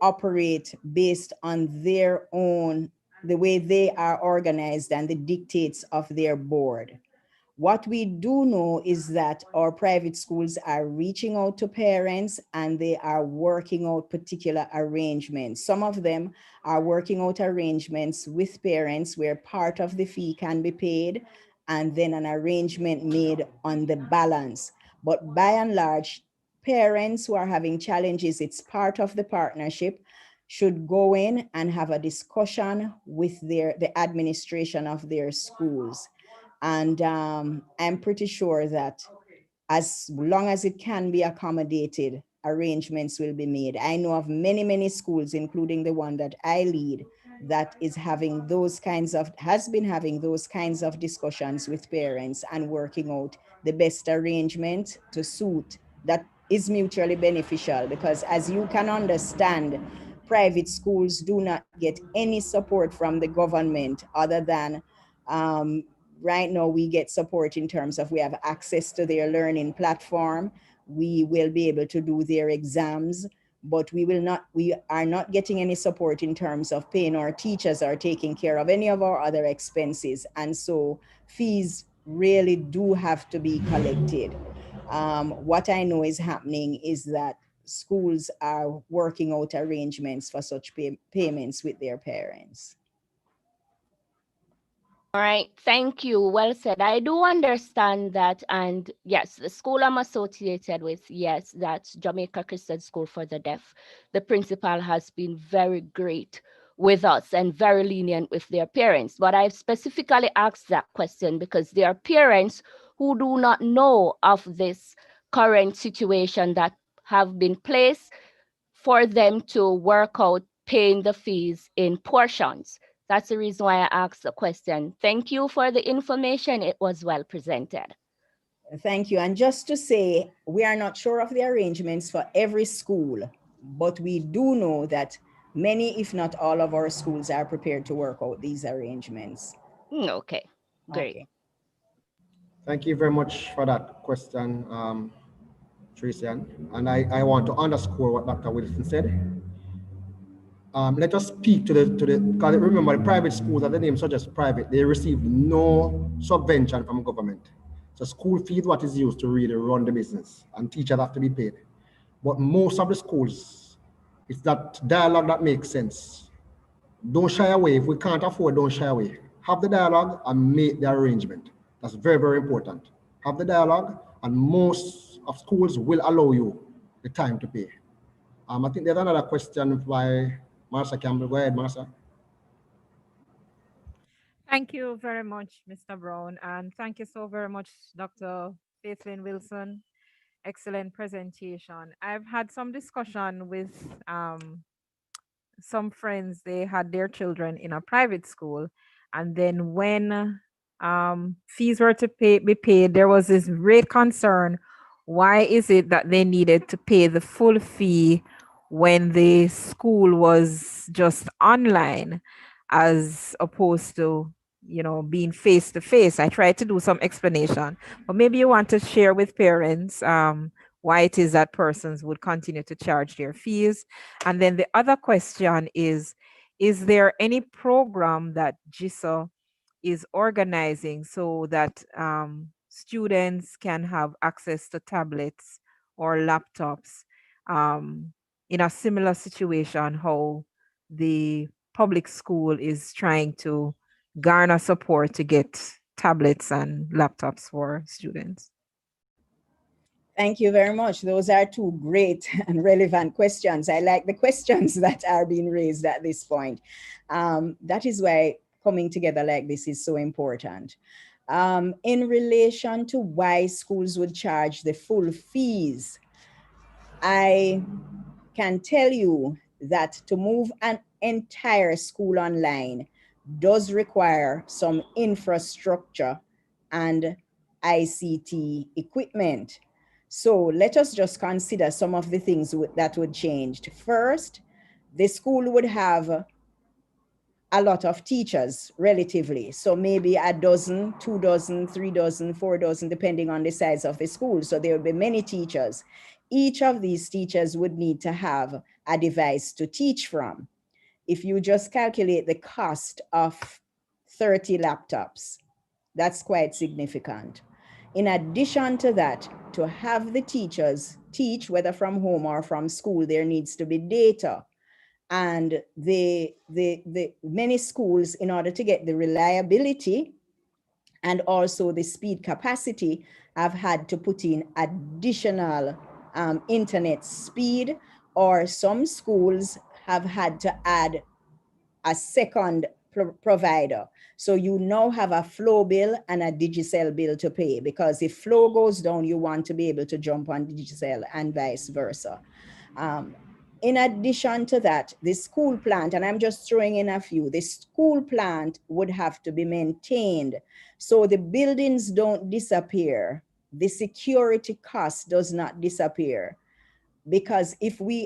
operate based on their own, the way they are organized and the dictates of their board. What we do know is that our private schools are reaching out to parents and they are working out particular arrangements. Some of them are working out arrangements with parents where part of the fee can be paid and then an arrangement made on the balance. But by and large, parents who are having challenges, it's part of the partnership, should go in and have a discussion with the administration of their schools. And I'm pretty sure that as long as it can be accommodated, arrangements will be made. I know of many, many schools, including the one that I lead, that is having those kinds of, has been having those kinds of discussions with parents and working out the best arrangement to suit that is mutually beneficial. Because as you can understand, private schools do not get any support from the government other than right now we get support in terms of we have access to their learning platform. We will be able to do their exams, but we are not getting any support in terms of paying our teachers or taking care of any of our other expenses. And so fees really do have to be collected. What I know is happening is that schools are working out arrangements for such payments with their parents. All right, thank you. Well said. I do understand that. And yes, the school I'm associated with, yes, that's Jamaica Christian School for the Deaf. The principal has been very great with us and very lenient with their parents. But I've specifically asked that question because there are parents who do not know of this current situation that have been placed for them to work out paying the fees in portions. That's the reason why I asked the question. Thank you for the information. It was well presented. Thank you. And just to say, we are not sure of the arrangements for every school, but we do know that many, if not all of our schools are prepared to work out these arrangements. Okay, great. Okay. Thank you very much for that question, Tracy. And I want to underscore what Dr. Wilson said. Let us speak to the, because remember the private schools, as the name suggests private, they receive no subvention from government. So school fee is what is used to really run the business and teachers have to be paid. But most of the schools, it's that dialogue that makes sense. Don't shy away. If we can't afford, don't shy away. Have the dialogue and make the arrangement. That's very, very important. Have the dialogue and most of schools will allow you the time to pay. I think there's another question by Marsha Campbell. Go ahead, Marsha. Thank you very much, Mr. Brown, and thank you so very much, Dr. Faithlin Wilson. Excellent presentation. I've had some discussion with some friends. They had their children in a private school, and then when fees were to be paid, there was this great concern. Why is it that they needed to pay the full fee when the school was just online as opposed to being face to face. I tried to do some explanation, but maybe you want to share with parents why it is that persons would continue to charge their fees. And then the other question is there any program that JISA is organizing so that students can have access to tablets or laptops in a similar situation how the public school is trying to garner support to get tablets and laptops for students? Thank you very much. Those are two great and relevant questions. I like the questions that are being raised at this point. That is why coming together like this is so important. In relation to why schools would charge the full fees, I can tell you that to move an entire school online does require some infrastructure and ICT equipment. So let us just consider some of the things that would change. First, the school would have a lot of teachers relatively. So maybe a dozen, 2 dozen, 3 dozen, 4 dozen, depending on the size of the school. So there would be many teachers. Each of these teachers would need to have a device to teach from. If you just calculate the cost of 30 laptops, that's quite significant. In addition to that, to have the teachers teach, whether from home or from school, there needs to be data. And the many schools, in order to get the reliability and also the speed capacity, have had to put in additional internet speed, or some schools have had to add a second provider. So you now have a flow bill and a Digicel bill to pay, because if flow goes down, you want to be able to jump on Digicel and vice versa. In addition to that, the school plant, and I'm just throwing in a few, the school plant would have to be maintained so the buildings don't disappear. The security cost does not disappear. Because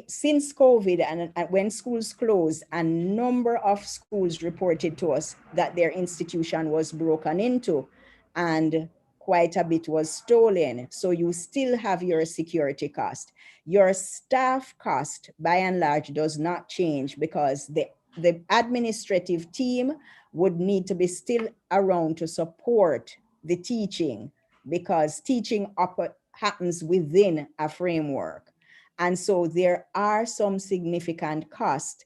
since COVID and when schools closed, a number of schools reported to us that their institution was broken into and quite a bit was stolen. So you still have your security cost. Your staff cost, by and large, does not change, because the administrative team would need to be still around to support the teaching, because teaching happens within a framework. And so there are some significant costs,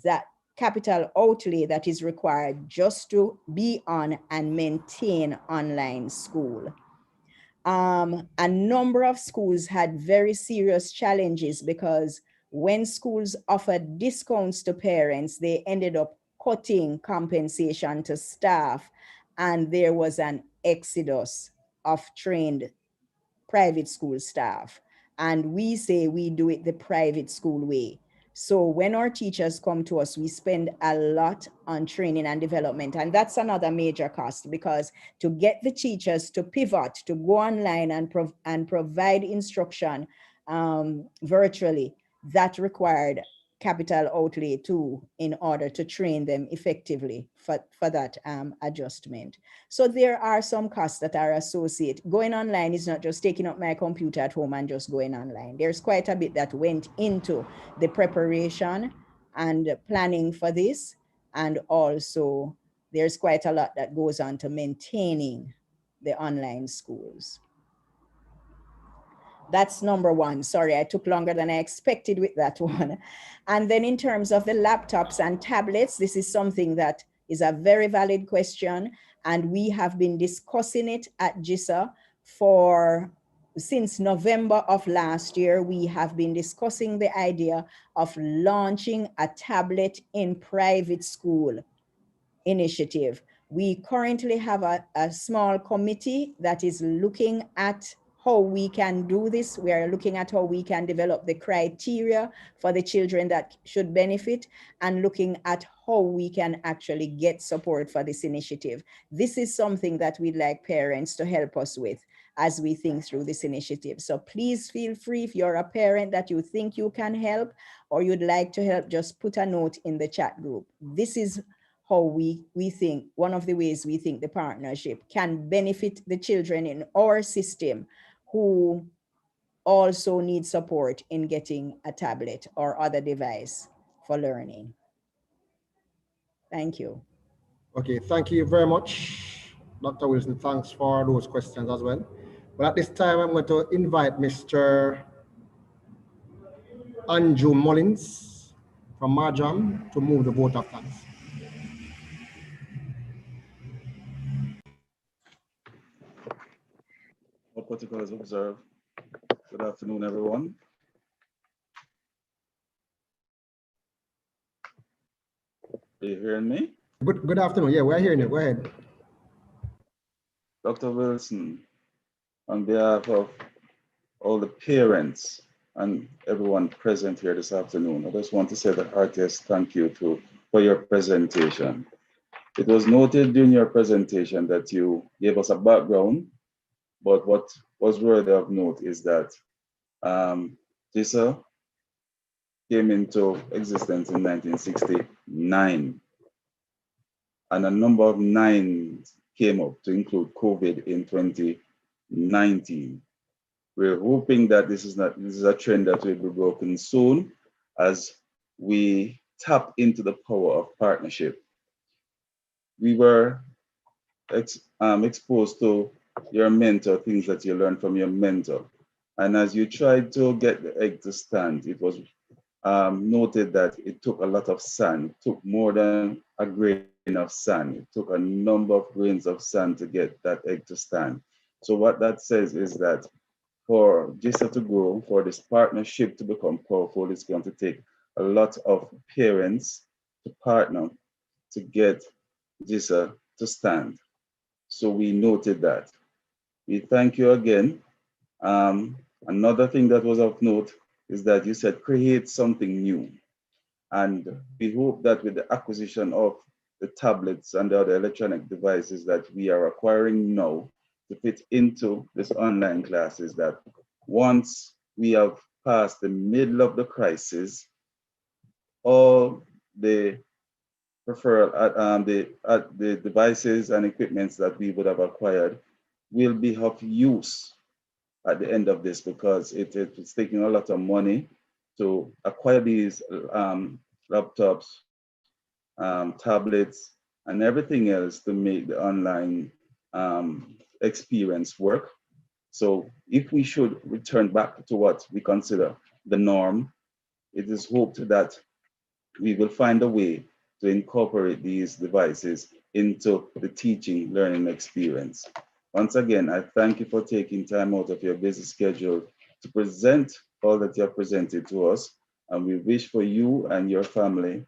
that capital outlay that is required just to be on and maintain online school. A number of schools had very serious challenges, because when schools offered discounts to parents, they ended up cutting compensation to staff, and there was an exodus of trained private school staff. And we say we do it the private school way. So when our teachers come to us, we spend a lot on training and development. And that's another major cost, because to get the teachers to pivot, to go online and provide instruction virtually, that required capital outlay too, in order to train them effectively for that adjustment. So there are some costs that are associated. Going online is not just taking up my computer at home and just going online. There's quite a bit that went into the preparation and planning for this. And also there's quite a lot that goes on to maintaining the online schools. That's number one. Sorry, I took longer than I expected with that one. And then in terms of the laptops and tablets, this is something that is a very valid question. And we have been discussing it at JISA since November of last year. We have been discussing the idea of launching a tablet in private school initiative. We currently have a small committee that is looking at how we can do this. We are looking at how we can develop the criteria for the children that should benefit, and looking at how we can actually get support for this initiative. This is something that we'd like parents to help us with as we think through this initiative. So please feel free, if you're a parent that you think you can help or you'd like to help, just put a note in the chat group. This is how we think, one of the ways we think the partnership can benefit the children in our system who also need support in getting a tablet or other device for learning. Thank you. Okay, thank you very much, Dr. Wilson. Thanks for those questions as well. But at this time, I'm going to invite Mr. Andrew Mullins from Marjam to move the vote of thanks. All protocols observed. Good afternoon, everyone. Are you hearing me? Good afternoon. Yeah, we're hearing you. Go ahead. Dr. Wilson, on behalf of all the parents and everyone present here this afternoon, I just want to say the heartiest thank you for your presentation. It was noted during your presentation that you gave us a background, but what was worthy of note is that JISA came into existence in 1969, and a number of nines came up to include COVID in 2019. We're hoping that this is a trend that will be broken soon as we tap into the power of partnership. We were exposed to your mentor, things that you learned from your mentor. And as you tried to get the egg to stand, it was noted that it took a lot of sand. It took more than a grain of sand. It took a number of grains of sand to get that egg to stand. So what that says is that for JISA to grow, for this partnership to become powerful, it's going to take a lot of parents to partner to get JISA to stand. So we noted that. We thank you again. Another thing that was of note is that you said create something new. And we hope that with the acquisition of the tablets and the other electronic devices that we are acquiring now to fit into this online classes, that once we have passed the middle of the crisis, all the the devices and equipments that we would have acquired will be of use at the end of this, because it's taking a lot of money to acquire these laptops, tablets, and everything else to make the online experience work. So if we should return back to what we consider the norm, it is hoped that we will find a way to incorporate these devices into the teaching learning experience. Once again, I thank you for taking time out of your busy schedule to present all that you have presented to us. And we wish for you and your family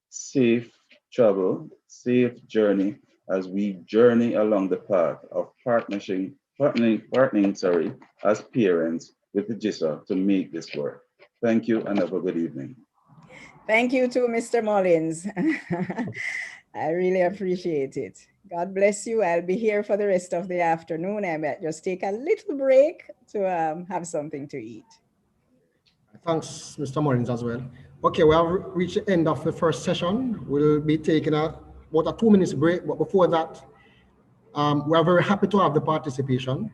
safe travel, safe journey as we journey along the path of partnering as parents with the JISA to make this work. Thank you and have a good evening. Thank you too, Mr. Mullins. I really appreciate it. God bless you. I'll be here for the rest of the afternoon. I might just take a little break to have something to eat. Thanks, Mr. Mullins, as well. Okay, we have reached the end of the first session. We'll be taking about a 2 minutes break, but before that, we are very happy to have the participation.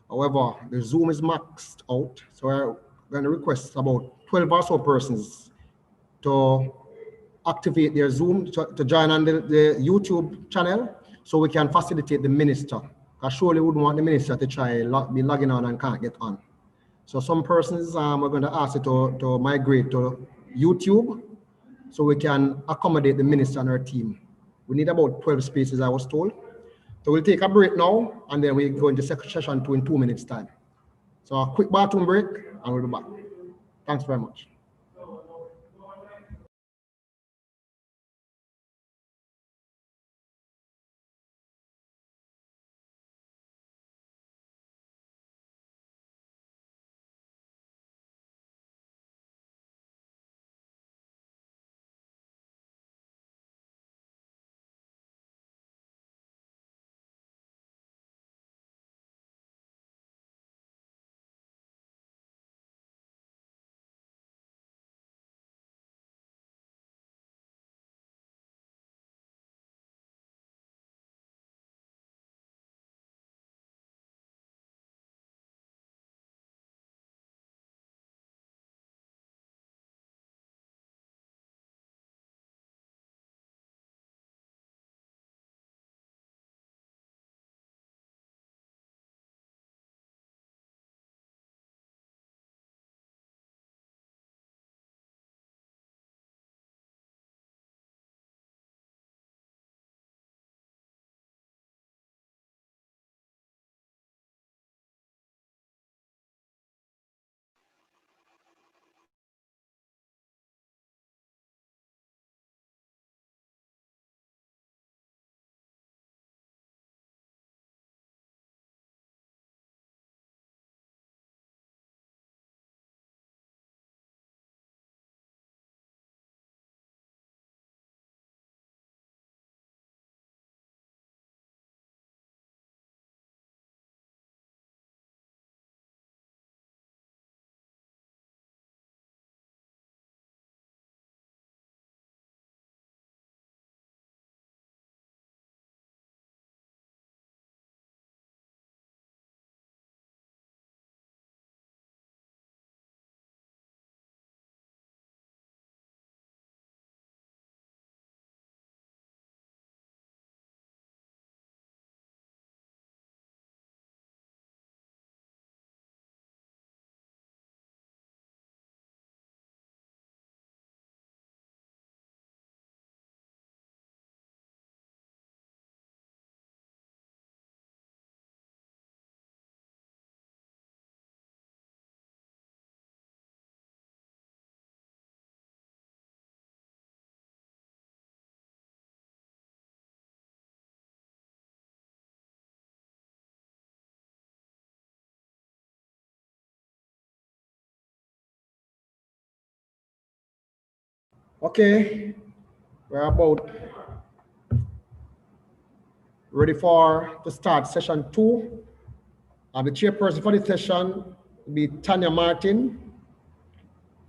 However, the Zoom is maxed out, so we're going to request about 12 or so persons to activate their Zoom to join on the YouTube channel so we can facilitate the minister. I surely wouldn't want the minister to try be logging on and can't get on. So some persons we're going to ask you to migrate to YouTube so we can accommodate the minister and her team. We need about 12 spaces, I was told. So we'll take a break now and then we go into session 2 in 2 minutes time. So a quick bathroom break and we'll be back. Thanks very much. Okay, we're about ready to start session 2. The chairperson for the session will be Tanya Martin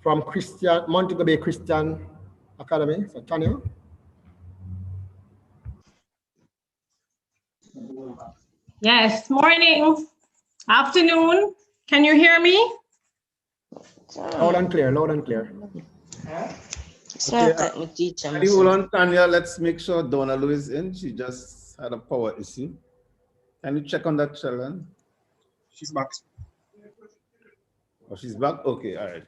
from Montego Bay Christian Academy. So Tanya. Yes, morning, afternoon. Can you hear me? Loud and clear, loud and clear. Okay, hold on, Tanya. Let's make sure Donna Lou is in. She just had a power issue. Can you check on that, Sheldon? She's back. Oh, she's back? Okay, all right.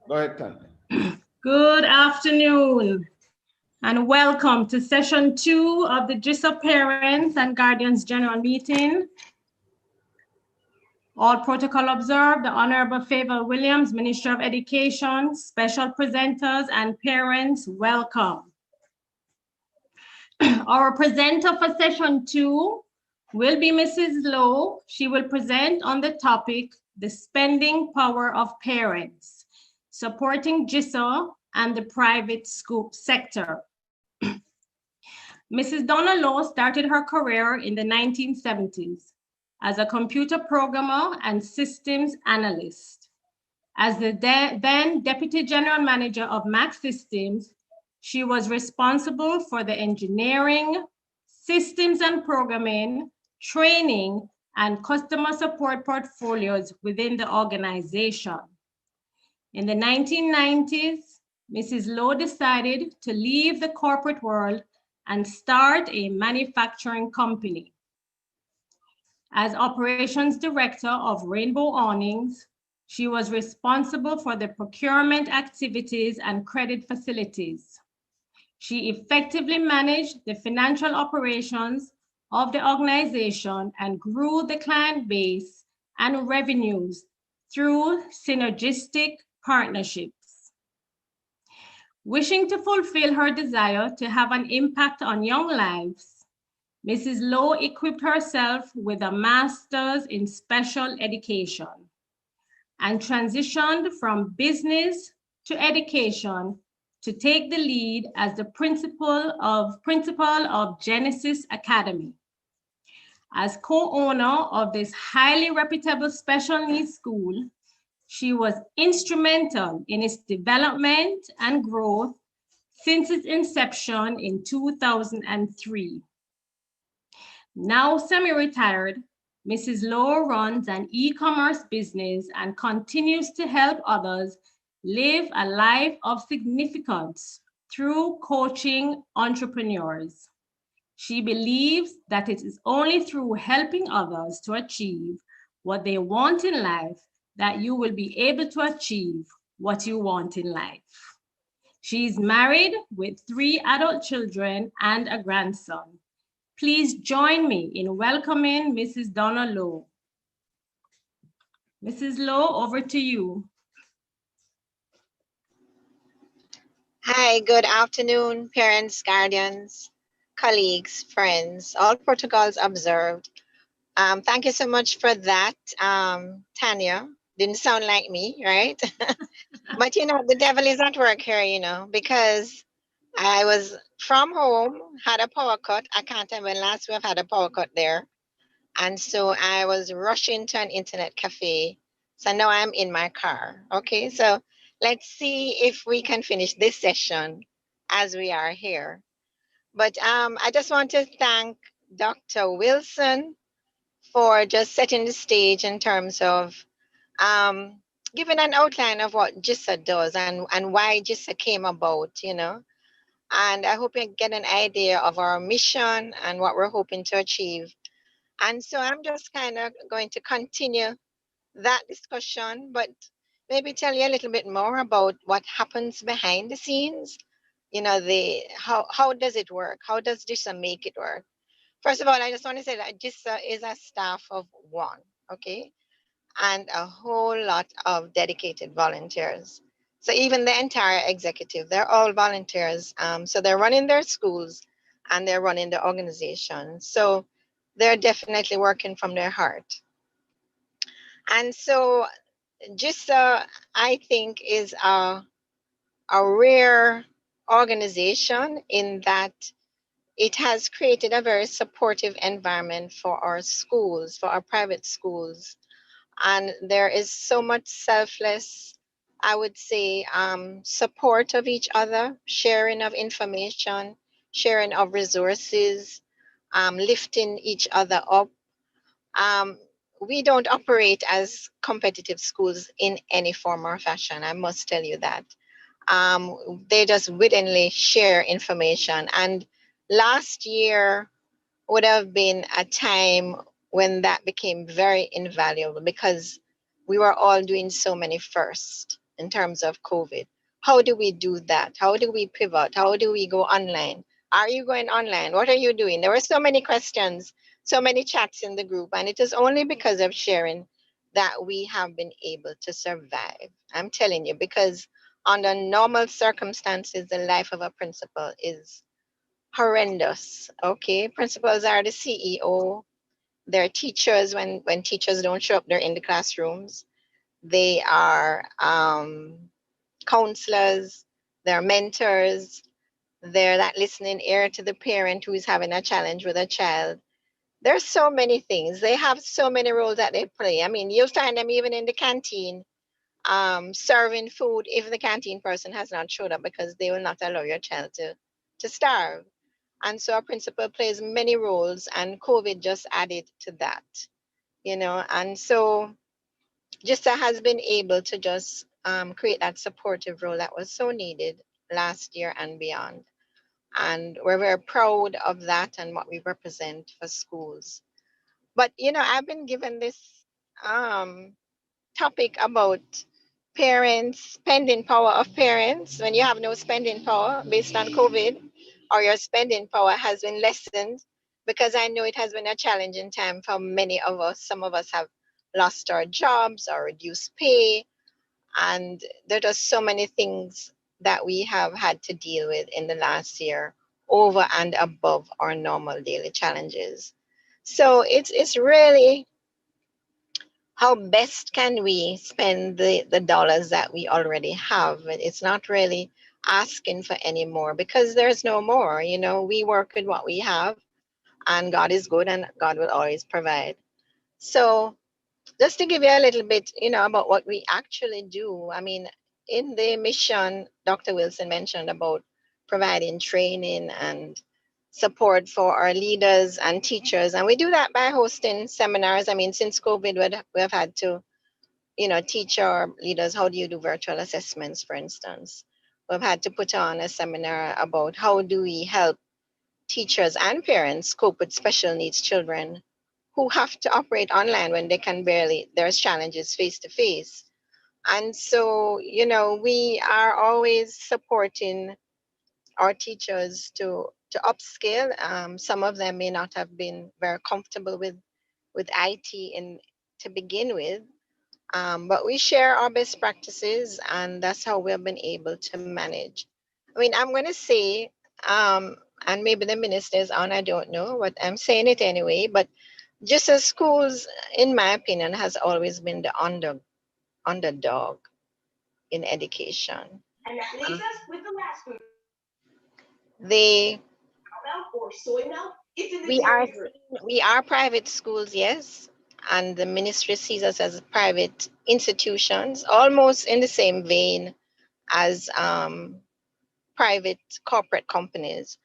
Go ahead, Tanya. Good afternoon and welcome to session 2 of the JISA Parents and Guardians General Meeting. All protocol observed. The Honorable Favour Williams, Minister of Education, special presenters and parents, welcome. Our presenter for session 2 will be Mrs. Lowe. She will present on the topic, the spending power of parents, supporting JISA and the private school sector. Mrs. Donna Lowe started her career in the 1970s as a computer programmer and systems analyst. As the then Deputy General Manager of Mac Systems, she was responsible for the engineering, systems and programming, training, and customer support portfolios within the organization. In the 1990s, Mrs. Lowe decided to leave the corporate world and start a manufacturing company. As operations director of Rainbow Awnings, she was responsible for the procurement activities and credit facilities. She effectively managed the financial operations of the organization and grew the client base and revenues through synergistic partnerships. Wishing to fulfill her desire to have an impact on young lives, Mrs. Lowe equipped herself with a master's in special education and transitioned from business to education to take the lead as the principal of Genesis Academy. As co-owner of this highly reputable special needs school, she was instrumental in its development and growth since its inception in 2003. Now semi-retired, Mrs. Lowe runs an e-commerce business and continues to help others live a life of significance through coaching entrepreneurs. She believes that it is only through helping others to achieve what they want in life that you will be able to achieve what you want in life. She is married with 3 adult children and a grandson. Please join me in welcoming Mrs. Donna Lowe. Mrs. Lowe, over to you. Hi, good afternoon, parents, guardians, colleagues, friends, all protocols observed. Thank you so much for that, Tanya. Didn't sound like me, right? But you know, the devil is at work here, you know, because I was from home, had a power cut. I can't tell when last we've had a power cut there. And so I was rushing to an internet cafe. So now I'm in my car. Okay, so let's see if we can finish this session as we are here. But I just want to thank Dr. Wilson for just setting the stage in terms of giving an outline of what JISA does and why JISA came about, you know. And I hope you get an idea of our mission and what we're hoping to achieve. And so I'm just kind of going to continue that discussion, but maybe tell you a little bit more about what happens behind the scenes. You know, how does it work? How does JISA make it work? First of all, I just want to say that JISA is a staff of 1, okay? And a whole lot of dedicated volunteers. So even the entire executive, they're all volunteers. So they're running their schools and they're running the organization. So they're definitely working from their heart. And so JISA, I think, is a rare organization in that it has created a very supportive environment for our schools, for our private schools. And there is so much selfless, I would say, support of each other, sharing of information, sharing of resources, lifting each other up. Um, we don't operate as competitive schools in any form or fashion. I must tell you that. They just willingly share information. And last year would have been a time when that became very invaluable because we were all doing so many first in terms of COVID. How do we do that? How do we pivot? How do we go online? Are you going online? What are you doing? There were so many questions, so many chats in the group, and it is only because of sharing that we have been able to survive. I'm telling you, because under normal circumstances, the life of a principal is horrendous. Okay, principals are the CEO. They're teachers. When teachers don't show up, they're in the classrooms. They are counselors. They're mentors. They're that listening ear to the parent who is having a challenge with a child. There's so many things. They have so many roles that they play. I mean, you'll find them even in the canteen, serving food if the canteen person has not showed up because they will not allow your child to starve. And so our principal plays many roles, and COVID just added to that, you know. And so JISA has been able to just create that supportive role that was so needed last year and beyond. And we're very proud of that and what we represent for schools. But, you know, I've been given this topic about parents, spending power of parents. When you have no spending power based on COVID, or your spending power has been lessened, because I know it has been a challenging time for many of us. Some of us have lost our jobs or reduced pay, and there are just so many things that we have had to deal with in the last year over and above our normal daily challenges. So it's really how best can we spend the dollars that we already have. It's not really asking for any more because there's no more. You know, we work with what we have, and God is good and God will always provide. So just to give you a little bit, you know, about what we actually do. I mean, in the mission, Dr. Wilson mentioned about providing training and support for our leaders and teachers. And we do that by hosting seminars. I mean, since COVID, we have had to, you know, teach our leaders how do you do virtual assessments, for instance. We've had to put on a seminar about how do we help teachers and parents cope with special needs children who have to operate online when they can barely, there's challenges face to face. And so, you know, we are always supporting our teachers to upscale. Some of them may not have been very comfortable with IT in to begin with, but we share our best practices, and that's how we've been able to manage. I mean, I'm going to say, and maybe the minister is on, I don't know, but I'm saying it anyway. But just as schools, in my opinion, has always been the underdog in education. And that leaves us with the last group. They Milk or soy milk. It's in the we are dairy group. we are private schools, yes, and the ministry sees us as private institutions, almost in the same vein as private corporate companies.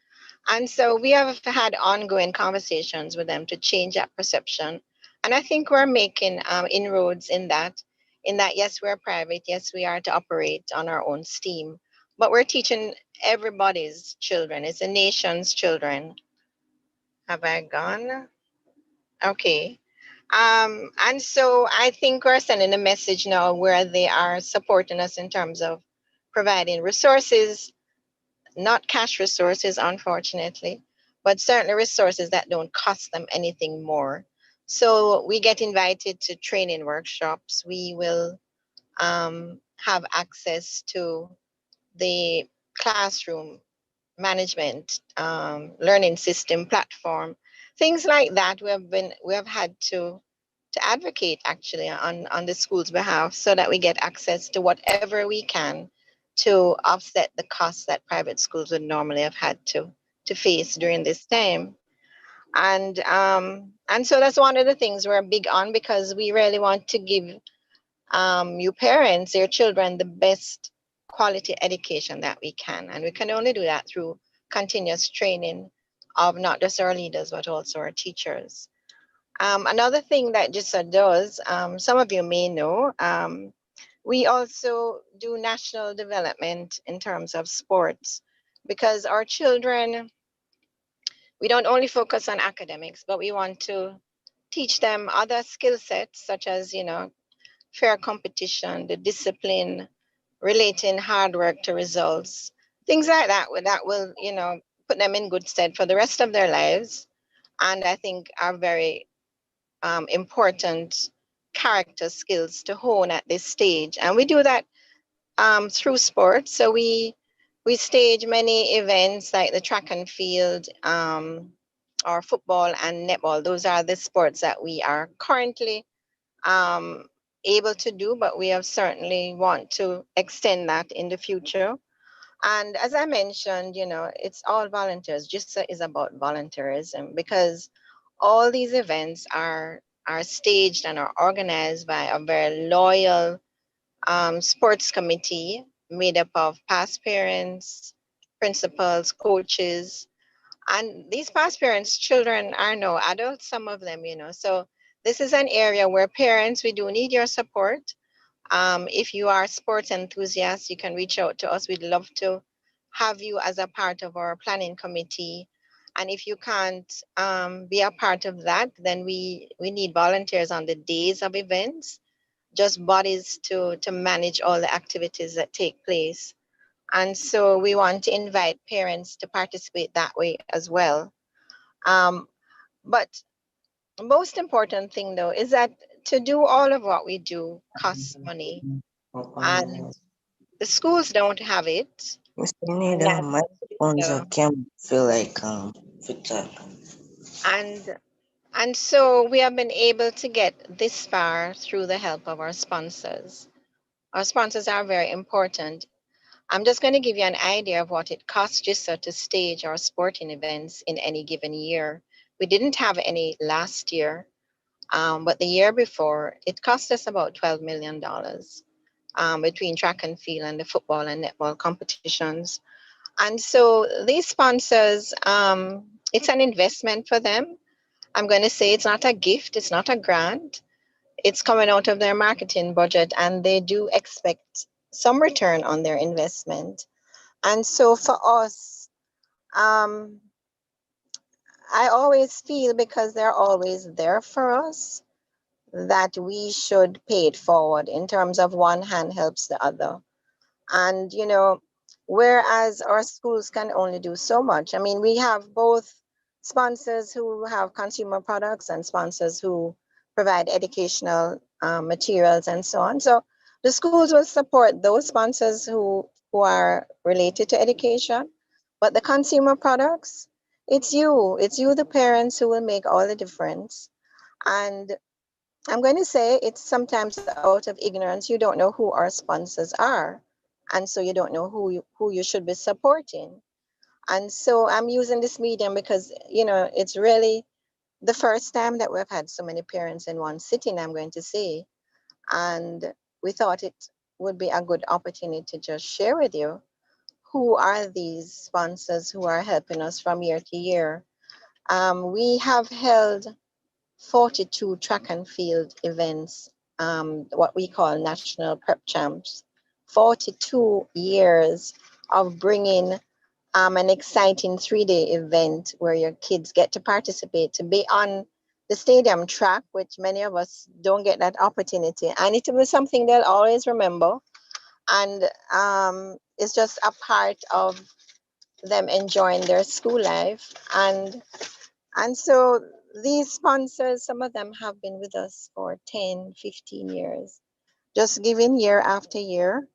And so we have had ongoing conversations with them to change that perception. And I think we're making inroads in that. In that, yes, we're private. Yes, we are to operate on our own steam. But we're teaching everybody's children. It's the nation's children. Have I gone? Okay. And so I think we're sending a message now where they are supporting us in terms of providing resources, not cash resources, unfortunately, but certainly resources that don't cost them anything more. So we get invited to training workshops. We will have access to the classroom management, learning system platform, things like that. We have had to advocate actually on the school's behalf so that we get access to whatever we can to offset the costs that private schools would normally have had to face during this time. And so that's one of the things we're big on, because we really want to give you parents, your children, the best quality education that we can. And we can only do that through continuous training of not just our leaders, but also our teachers. Another thing that JISA does, some of you may know, we also do national development in terms of sports, because our children, we don't only focus on academics, but we want to teach them other skill sets, such as, fair competition, the discipline, relating hard work to results, things like that will, put them in good stead for the rest of their lives. And I think are very important character skills to hone at this stage. And we do that through sports. So we stage many events like the track and field, or football and netball. Those are the sports that we are currently able to do, but we have certainly want to extend that in the future. And as I mentioned, it's all volunteers. JISA is about volunteerism, because all these events are staged and are organized by a very loyal sports committee made up of past parents, principals, coaches. And these past parents' children are now adults, some of them, So this is an area where parents, we do need your support. If you are sports enthusiasts, you can reach out to us. We'd love to have you as a part of our planning committee. And if you can't be a part of that, then we need volunteers on the days of events, just bodies to manage all the activities that take place. And so we want to invite parents to participate that way as well. But most important thing though is that to do all of what we do costs money, and the schools don't have it. And and so we have been able to get this far through the help of our sponsors. Our sponsors are very important. I'm just going to give you an idea of what it costs JISA to stage our sporting events in any given year. We didn't have any last year, but the year before, it cost us about $12 million between track and field and the football and netball competitions. And so these sponsors, it's an investment for them. I'm going to say it's not a gift, it's not a grant. It's coming out of their marketing budget, and they do expect some return on their investment. And so for us, I always feel, because they're always there for us, that we should pay it forward in terms of one hand helps the other. And, whereas our schools can only do so much, I mean, we have both sponsors who have consumer products and sponsors who provide educational materials and so on. So the schools will support those sponsors who are related to education, but the consumer products, it's you, the parents, who will make all the difference. And I'm going to say it's sometimes out of ignorance. You don't know who our sponsors are. And so you don't know who you should be supporting. And so I'm using this medium because, it's really the first time that we've had so many parents in one sitting, I'm going to say. And we thought it would be a good opportunity to just share with you who are these sponsors who are helping us from year to year. We have held 42 track and field events, what we call national prep champs. 42 years of bringing an exciting 3-day event where your kids get to participate, to be on the stadium track, which many of us don't get that opportunity. And it was something they'll always remember. And it's just a part of them enjoying their school life. And so these sponsors, some of them have been with us for 10, 15 years, just giving year after year.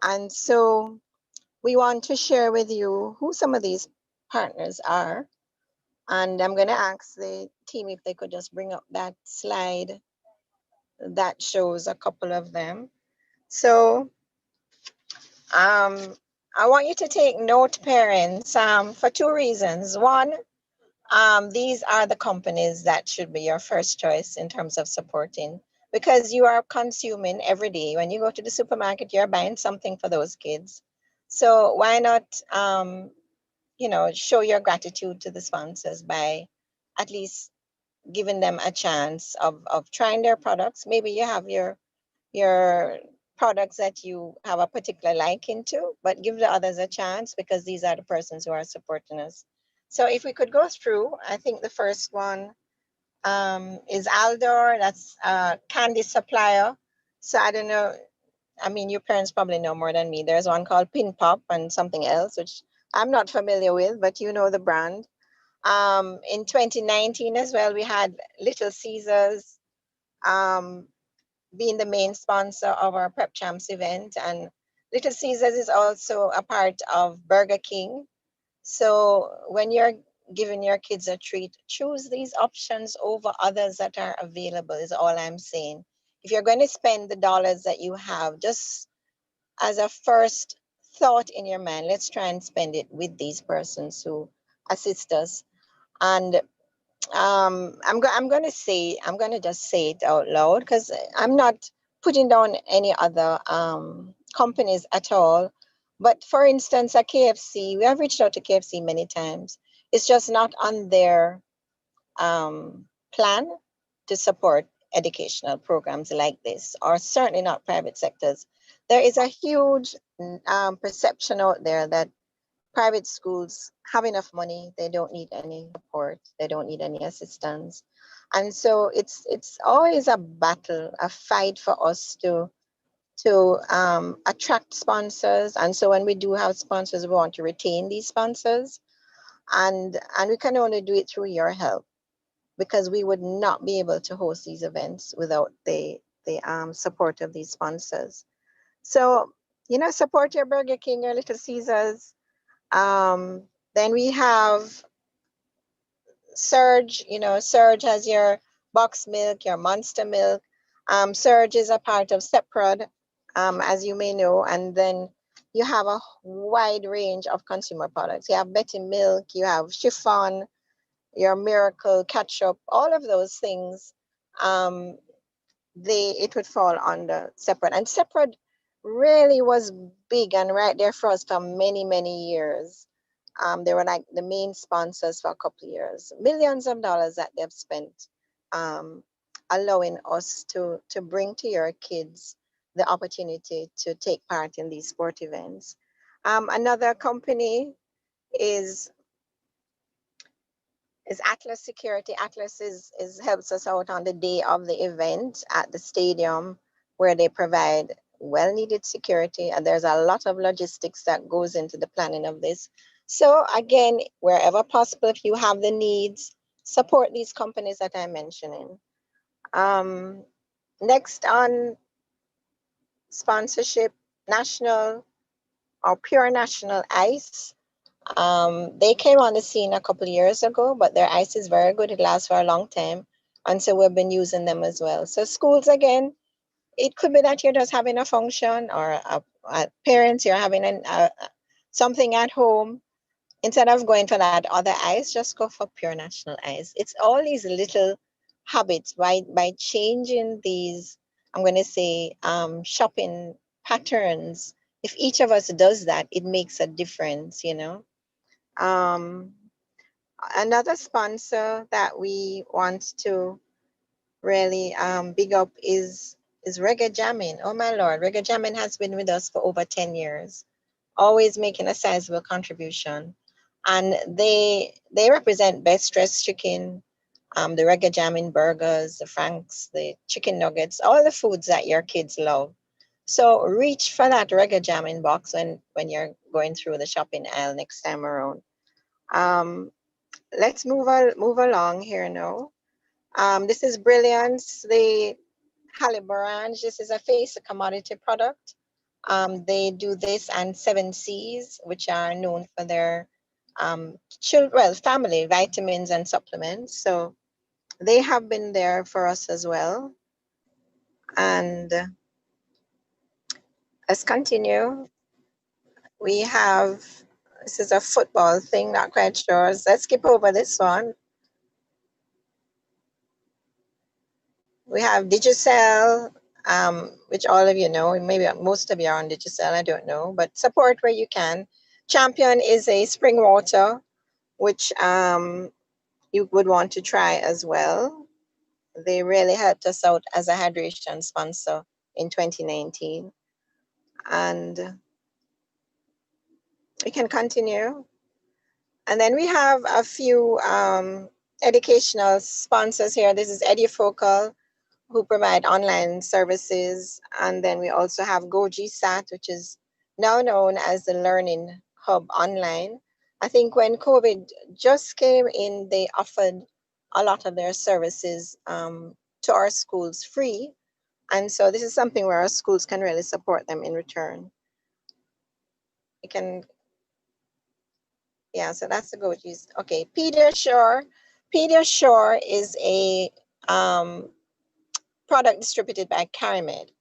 And so we want to share with you who some of these partners are. And I'm going to ask the team if they could just bring up that slide that shows a couple of them. So I want you to take note, parents, for two reasons. One, these are the companies that should be your first choice in terms of supporting, because you are consuming every day. When you go to the supermarket, you're buying something for those kids. So why not, show your gratitude to the sponsors by at least giving them a chance of trying their products. Maybe you have your products that you have a particular liking to, but give the others a chance because these are the persons who are supporting us. So if we could go through, I think the first one is Aldor, that's a candy supplier. So I don't know, I mean, your parents probably know more than me. There's one called Pin Pop and something else, which I'm not familiar with, but you know the brand. In 2019 as well, we had Little Caesars being the main sponsor of our Prep Champs event. And Little Caesars is also a part of Burger King. So when you're giving your kids a treat, choose these options over others that are available, is all I'm saying. If you're going to spend the dollars that you have, just as a first thought in your mind, let's try and spend it with these persons who assist us. And I'm going to just say it out loud because I'm not putting down any other companies at all. But for instance, at KFC, we have reached out to KFC many times. It's just not on their plan to support educational programs like this, or certainly not private sectors. There is a huge perception out there that private schools have enough money, they don't need any support, they don't need any assistance. And so it's always a battle, a fight for us to attract sponsors. And so when we do have sponsors, we want to retain these sponsors, and we can only do it through your help, because we would not be able to host these events without the support of these sponsors. So, support your Burger King, your Little Caesars. Then we have Surge. Surge has your box milk, your Monster milk. Surge is a part of Stepprod, as you may know. And then you have a wide range of consumer products. You have Betty Milk, you have Chiffon, your Miracle Ketchup, all of those things. It would fall under Stepprod. And Stepprod really was big and right there for us for many, many years. They were like the main sponsors for a couple of years. Millions of dollars that they've spent allowing us to bring to your kids the opportunity to take part in these sport events. Another company is Atlas Security. Atlas helps us out on the day of the event at the stadium, where they provide well-needed security, and there's a lot of logistics that goes into the planning of this. So again, wherever possible, if you have the needs, support these companies that I'm mentioning. Next on sponsorship, National or Pure National Ice. They came on the scene a couple of years ago, but their ice is very good. It lasts for a long time. And so we've been using them as well. So schools, again, it could be that you're just having a function, or parents, you're having something at home. Instead of going for that other ice, just go for Pure National Ice. It's all these little habits by changing these, I'm going to say, shopping patterns. If each of us does that, it makes a difference, Another sponsor that we want to really big up is Reggae Jamming. Oh my Lord, Reggae Jamming has been with us for over 10 years, always making a sizable contribution. And they represent Best Dressed Chicken, the Reggae Jamming burgers, the Franks, the chicken nuggets, all the foods that your kids love. So reach for that Reggae Jamming box when you're going through the shopping aisle next time around. Let's move along here now. This is Brilliance, the Halibarange. This is a face, a commodity product. They do this and 7 C's, which are known for their family vitamins and supplements. So they have been there for us as well. And let's continue. We have, this is a football thing, not quite sure. Let's skip over this one. We have Digicel, which all of you know, maybe most of you are on Digicel, I don't know, but support where you can. Champion is a spring water, which you would want to try as well. They really helped us out as a hydration sponsor in 2019. And we can continue. And then we have a few educational sponsors here. This is EduFocal, who provide online services. And then we also have GoGSAT, which is now known as the Learning Hub Online. I think when COVID just came in, they offered a lot of their services to our schools free. And so this is something where our schools can really support them in return. You can, yeah, so that's the GoGs. Okay, Pediasure. Pediasure is a product distributed by Carimed.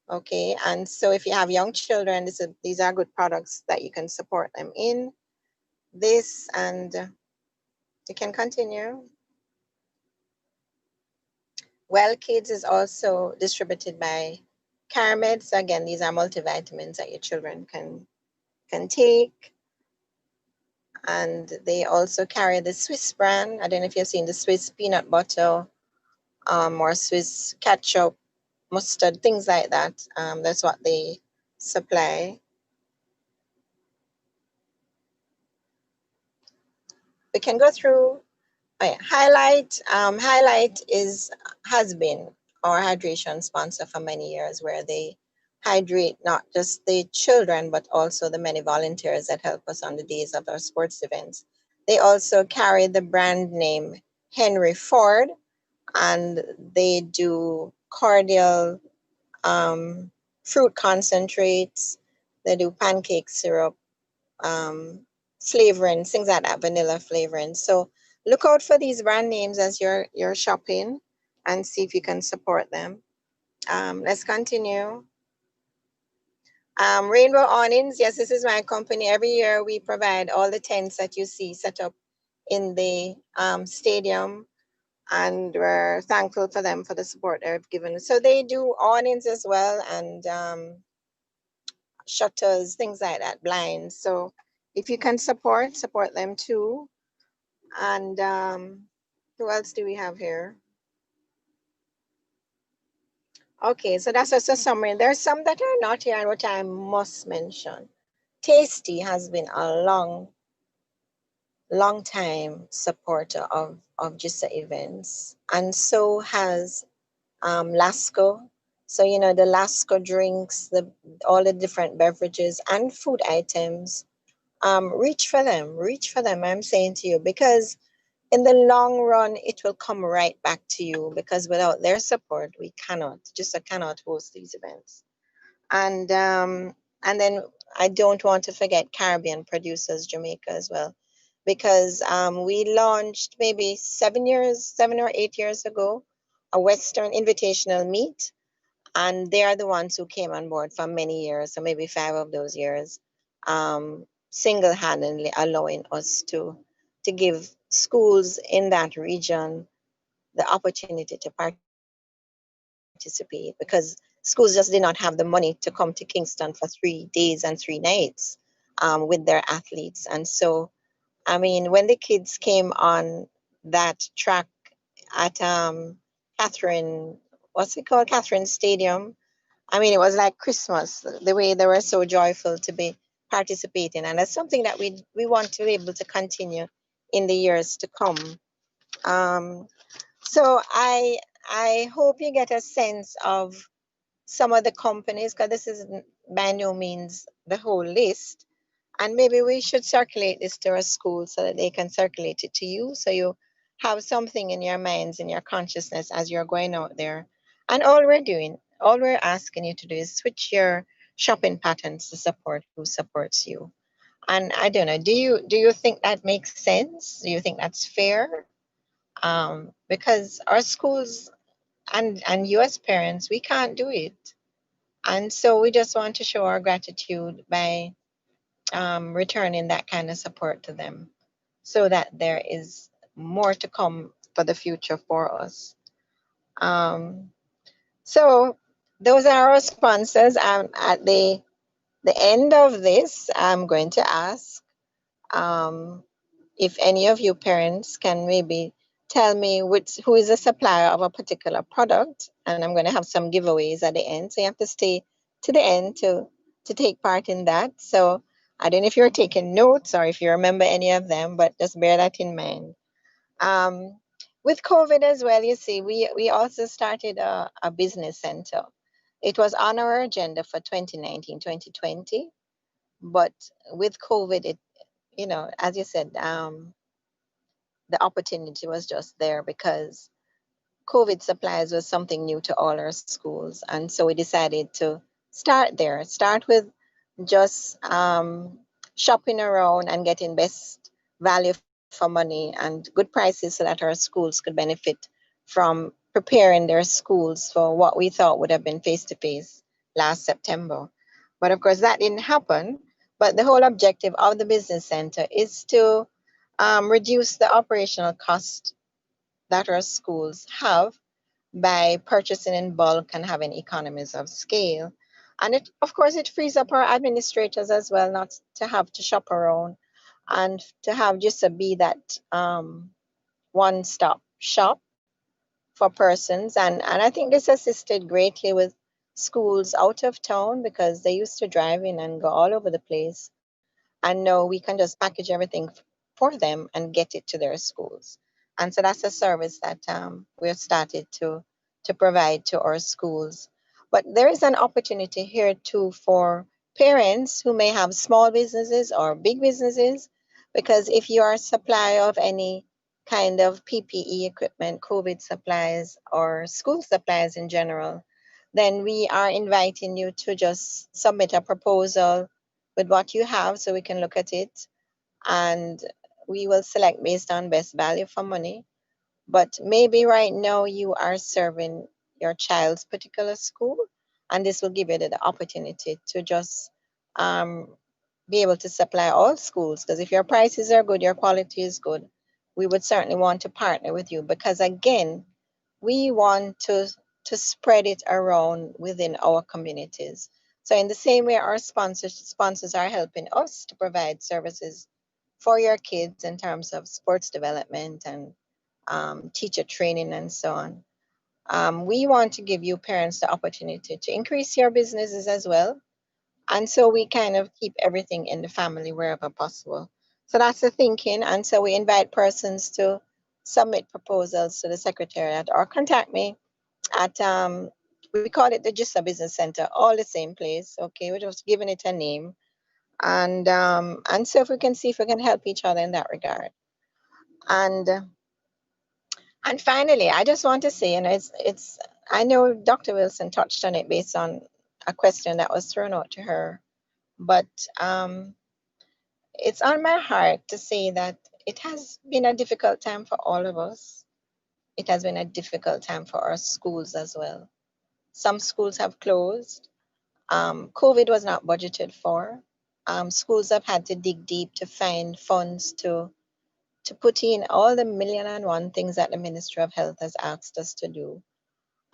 Okay, and so if you have young children, these are good products that you can support them in. This, and you can continue. Well Kids is also distributed by Carimed. So again, these are multivitamins that your children can take. And they also carry the Swiss brand. I don't know if you've seen the Swiss peanut butter or Swiss ketchup, mustard, things like that. That's what they supply. We can go through. Oh, yeah. Highlight. Highlight has been our hydration sponsor for many years, where they hydrate not just the children, but also the many volunteers that help us on the days of our sports events. They also carry the brand name Henry Ford, and they do cordial fruit concentrates. They do pancake syrup, flavoring, things like that, vanilla flavoring. So look out for these brand names as you're shopping and see if you can support them. Let's continue. Rainbow Awnings. Yes, this is my company. Every year we provide all the tents that you see set up in the stadium, and we're thankful for them for the support they've given. So they do awnings as well, and shutters, things like that, blinds. So if you can support them too. And who else do we have here? Okay, so that's just a summary. There's some that are not here and which I must mention. Tasty has been a long time supporter of JISA events, and so has Lasco. So, you know, the Lasco drinks, all the different beverages and food items. Reach for them, I'm saying to you, because in the long run, it will come right back to you, because without their support, we just cannot host these events. And then I don't want to forget Caribbean Producers Jamaica as well, because we launched maybe 7 or 8 years ago, a Western invitational meet, and they are the ones who came on board for many years, so maybe 5 of those years, single-handedly allowing us to give schools in that region the opportunity to participate, because schools just did not have the money to come to Kingston for 3 days and 3 nights with their athletes. And so, I mean, when the kids came on that track at Catherine Stadium, I mean, it was like Christmas, the way they were so joyful to be participating. And that's something that we want to be able to continue in the years to come. So I hope you get a sense of some of the companies, because this is by no means the whole list. And maybe we should circulate this to our school so that they can circulate it to you, so you have something in your minds, in your consciousness as you're going out there. And all we're asking you to do is switch your shopping patterns to support who supports you. And I don't know, do you think that makes sense? Do you think that's fair? Because our schools and you as parents, we can't do it. And so we just want to show our gratitude by returning that kind of support to them so that there is more to come for the future for us. So those are our sponsors. At the end of this, I'm going to ask if any of you parents can maybe tell me who is a supplier of a particular product, and I'm going to have some giveaways at the end. So you have to stay to the end to take part in that. So I don't know if you're taking notes or if you remember any of them, but just bear that in mind. With COVID as well, you see, we also started a business center. It was on our agenda for 2019, 2020, but with COVID, as you said, the opportunity was just there because COVID supplies was something new to all our schools. And so we decided to start there, start with just shopping around and getting best value for money and good prices so that our schools could benefit from preparing their schools for what we thought would have been face-to-face last September. But of course, that didn't happen. But the whole objective of the business center is to reduce the operational cost that our schools have by purchasing in bulk and having economies of scale. And of course, it frees up our administrators as well, not to have to shop around and to have JISA be that one-stop shop for persons. And I think this assisted greatly with schools out of town because they used to drive in and go all over the place. And now we can just package everything for them and get it to their schools. And so that's a service that we've started to provide to our schools. But there is an opportunity here too for parents who may have small businesses or big businesses, because if you are a supplier of any kind of PPE equipment, COVID supplies, or school supplies in general, then we are inviting you to just submit a proposal with what you have so we can look at it, and we will select based on best value for money. But maybe right now you are serving your child's particular school, and this will give you the opportunity to just be able to supply all schools. Because if your prices are good, your quality is good, we would certainly want to partner with you, because again, we want to spread it around within our communities. So in the same way our sponsors are helping us to provide services for your kids in terms of sports development and teacher training and so on. We want to give you parents the opportunity to increase your businesses as well. And so we kind of keep everything in the family wherever possible. So that's the thinking. And so we invite persons to submit proposals to the secretariat or contact me at, we call it the JISA Business Center, all the same place. Okay, we're just giving it a name. And so if we can see if we can help each other in that regard. And finally, I just want to say, and it's I know Dr. Wilson touched on it based on a question that was thrown out to her, but it's on my heart to say that it has been a difficult time for all of us. It has been a difficult time for our schools as well. Some schools have closed. COVID was not budgeted for. Schools have had to dig deep to find funds to put in all the 1,000,001 things that the Ministry of Health has asked us to do.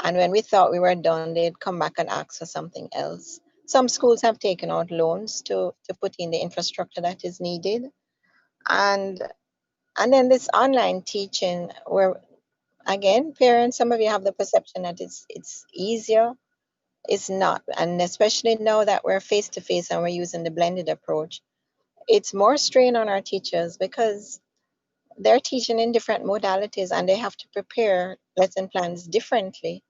And when we thought we were done, they'd come back and ask for something else. Some schools have taken out loans to put in the infrastructure that is needed. And then this online teaching where, again, parents, some of you have the perception that it's easier. It's not. And especially now that we're face-to-face and we're using the blended approach, it's more strain on our teachers because they're teaching in different modalities and they have to prepare lesson plans differently.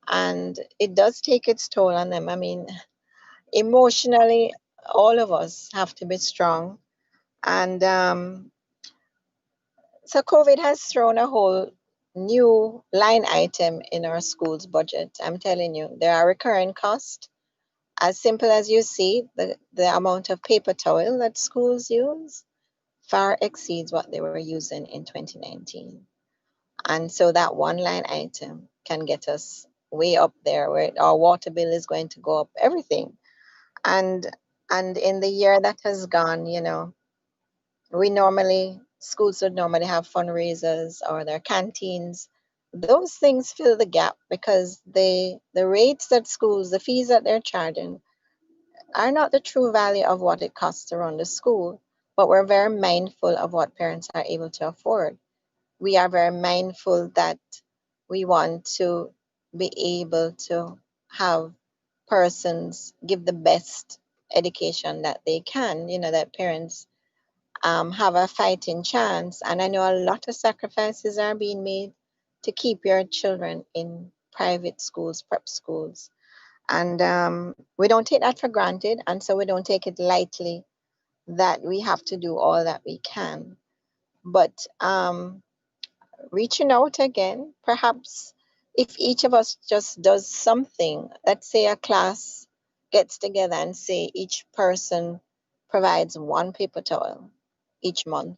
And it does take its toll on them. I mean, emotionally, all of us have to be strong. And so COVID has thrown a whole new line item in our school's budget. I'm telling you, there are recurring costs. As simple as you see, the amount of paper towel that schools use far exceeds what they were using in 2019. And so that one line item can get us way up there where our water bill is going to go up, everything. And And in the year that has gone, you know, schools would normally have fundraisers or their canteens. Those things fill the gap because the rates that schools, the fees that they're charging are not the true value of what it costs to run the school, but we're very mindful of what parents are able to afford. We are very mindful that we want to be able to have persons give the best education that they can, you know, that parents have a fighting chance. And I know a lot of sacrifices are being made to keep your children in private schools, prep schools. And we don't take that for granted. And so we don't take it lightly that we have to do all that we can. But reaching out again, perhaps if each of us just does something, let's say a class gets together and say each person provides one paper towel each month.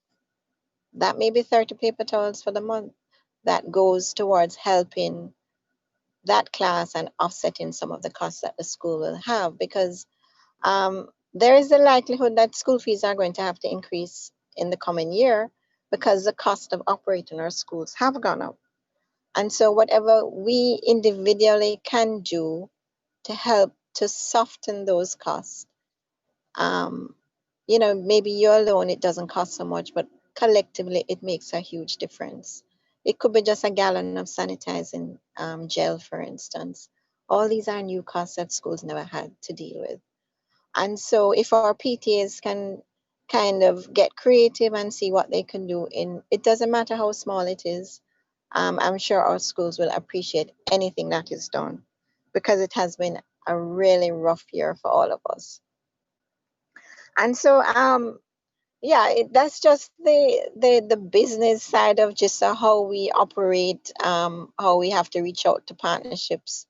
That may be 30 paper towels for the month. That goes towards helping that class and offsetting some of the costs that the school will have, because there is a likelihood that school fees are going to have to increase in the coming year because the cost of operating our schools have gone up. And so whatever we individually can do to help to soften those costs, you know, maybe you alone, it doesn't cost so much, but collectively it makes a huge difference. It could be just a gallon of sanitizing gel, for instance. All these are new costs that schools never had to deal with. And so if our PTAs can kind of get creative and see what they can do it doesn't matter how small it is, I'm sure our schools will appreciate anything that is done, because it has been a really rough year for all of us. And so, yeah, that's just the business side of JISA, how we operate, how we have to reach out to partnerships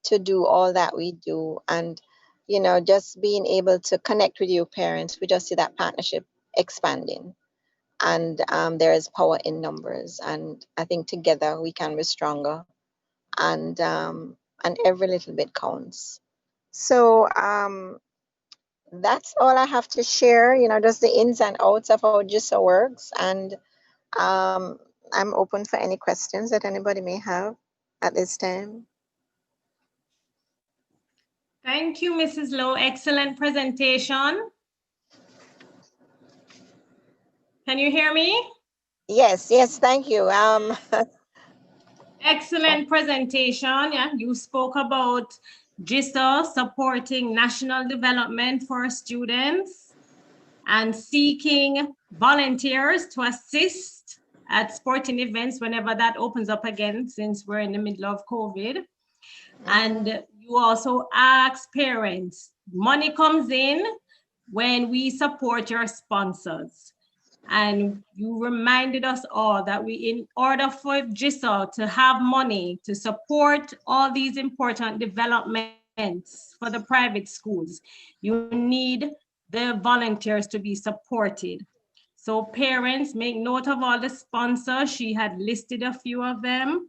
to do all that we do. And, you know, just being able to connect with you parents, we just see that partnership expanding. And there is power in numbers. And I think together we can be stronger. And every little bit counts. So, that's all I have to share, you know, just the ins and outs of how JISA works. And I'm open for any questions that anybody may have at this time. Thank you, Mrs. Lowe. Excellent presentation. Can you hear me? Yes, thank you. Excellent presentation. Yeah, you spoke about JISA supporting national development for students and seeking volunteers to assist at sporting events whenever that opens up again, since we're in the middle of COVID. And you also ask parents, money comes in when we support your sponsors. And you reminded us all that in order for JISA to have money to support all these important developments for the private schools, you need the volunteers to be supported. So parents, make note of all the sponsors. She had listed a few of them.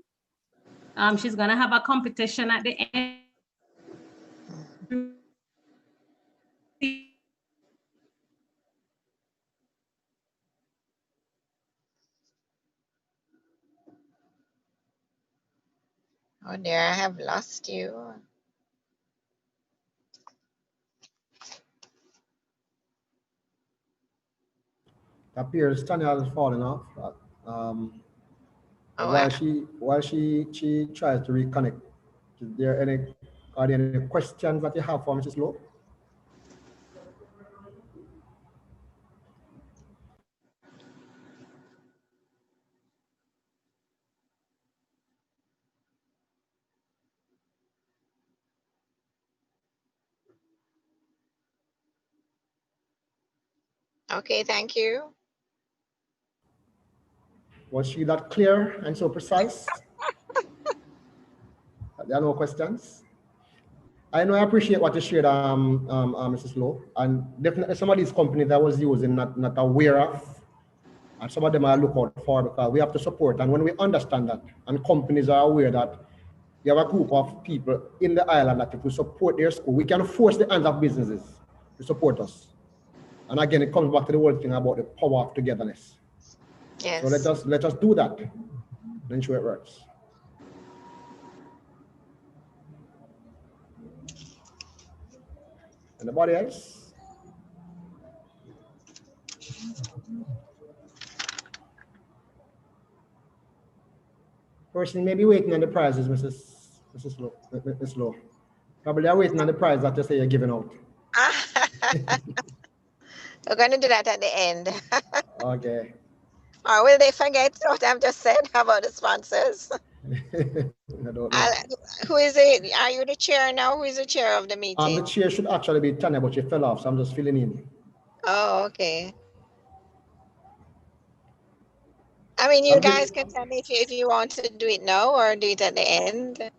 She's gonna have a competition at the end. Oh dear, I have lost you. It appears Tanya has fallen off. While she tries to reconnect, are there any questions that you have for Mrs. Lowe? Okay, thank you. Was she that clear and so precise? There are no questions. I know I appreciate what you shared, Mrs. Lowe, and definitely some of these companies I was using not aware of, and some of them I look out for, because we have to support. And when we understand that, and companies are aware that you have a group of people in the island that if we support their school, we can force the hands of businesses to support us. And again, it comes back to the whole thing about the power of togetherness. Yes. So let us do that and ensure it works. Anybody else? Person may be waiting on the prizes, Mrs. Lowe. Probably are waiting on the prize that you say you're giving out. We're going to do that at the end. Okay. Or will they forget what I've just said about the sponsors? I don't know. Who is it? Are you the chair now? Who is the chair of the meeting? The chair should actually be Tanya, but she fell off, so I'm just filling in. Oh, okay. I mean, you guys can tell me if you want to do it now or do it at the end.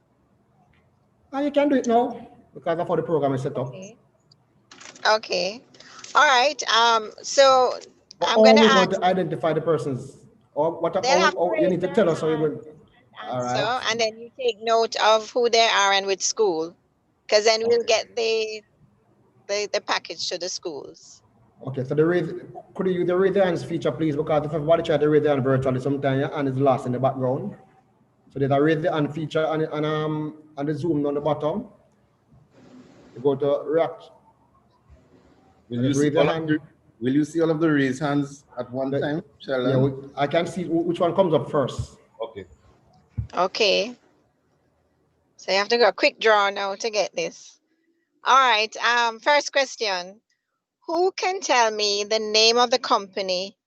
You can do it now because of how the program is set up. Okay. All right. So I'm going going to to identify the persons, or what? You need to tell us how you're going. All right. So, and then you take note of who they are and which school, because then we'll get the package to the schools. Okay, so could you use the raise the hands feature, please? Because if everybody try to raise the hand virtually, sometimes your hand is lost in the background. So there's a raise the hand feature and the Zoom on the bottom. You go to react. Will you see all of the raised hands at one time, Sheldon? Yeah, I can see which one comes up first. Okay. Okay. So you have to go a quick draw now to get this. All right. First question. Who can tell me the name of the company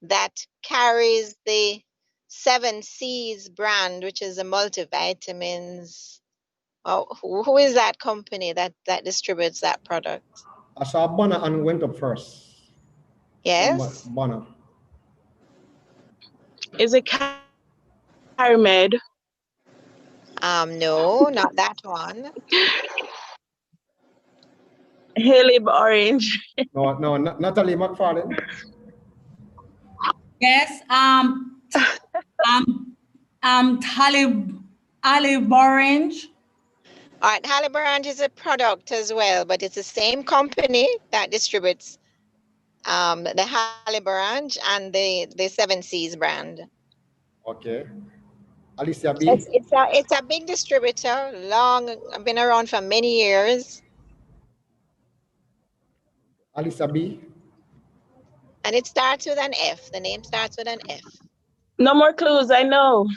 that carries the 7C's brand, which is a multivitamins? Oh, who is that company that distributes that product? I saw Bonner and went up first. Yes. Bonner. Is it Carimed? No, not that one. Halib Orange. No, Natalie McFarlane. Yes, Olive Orange. All right, Olive Orange is a product as well, but it's the same company that distributes the Olive Orange and the 7C's brand. Okay. Alicia B. It's a big distributor, been around for many years. Alicia B. And it starts with an F. The name starts with an F. No more clues, I know.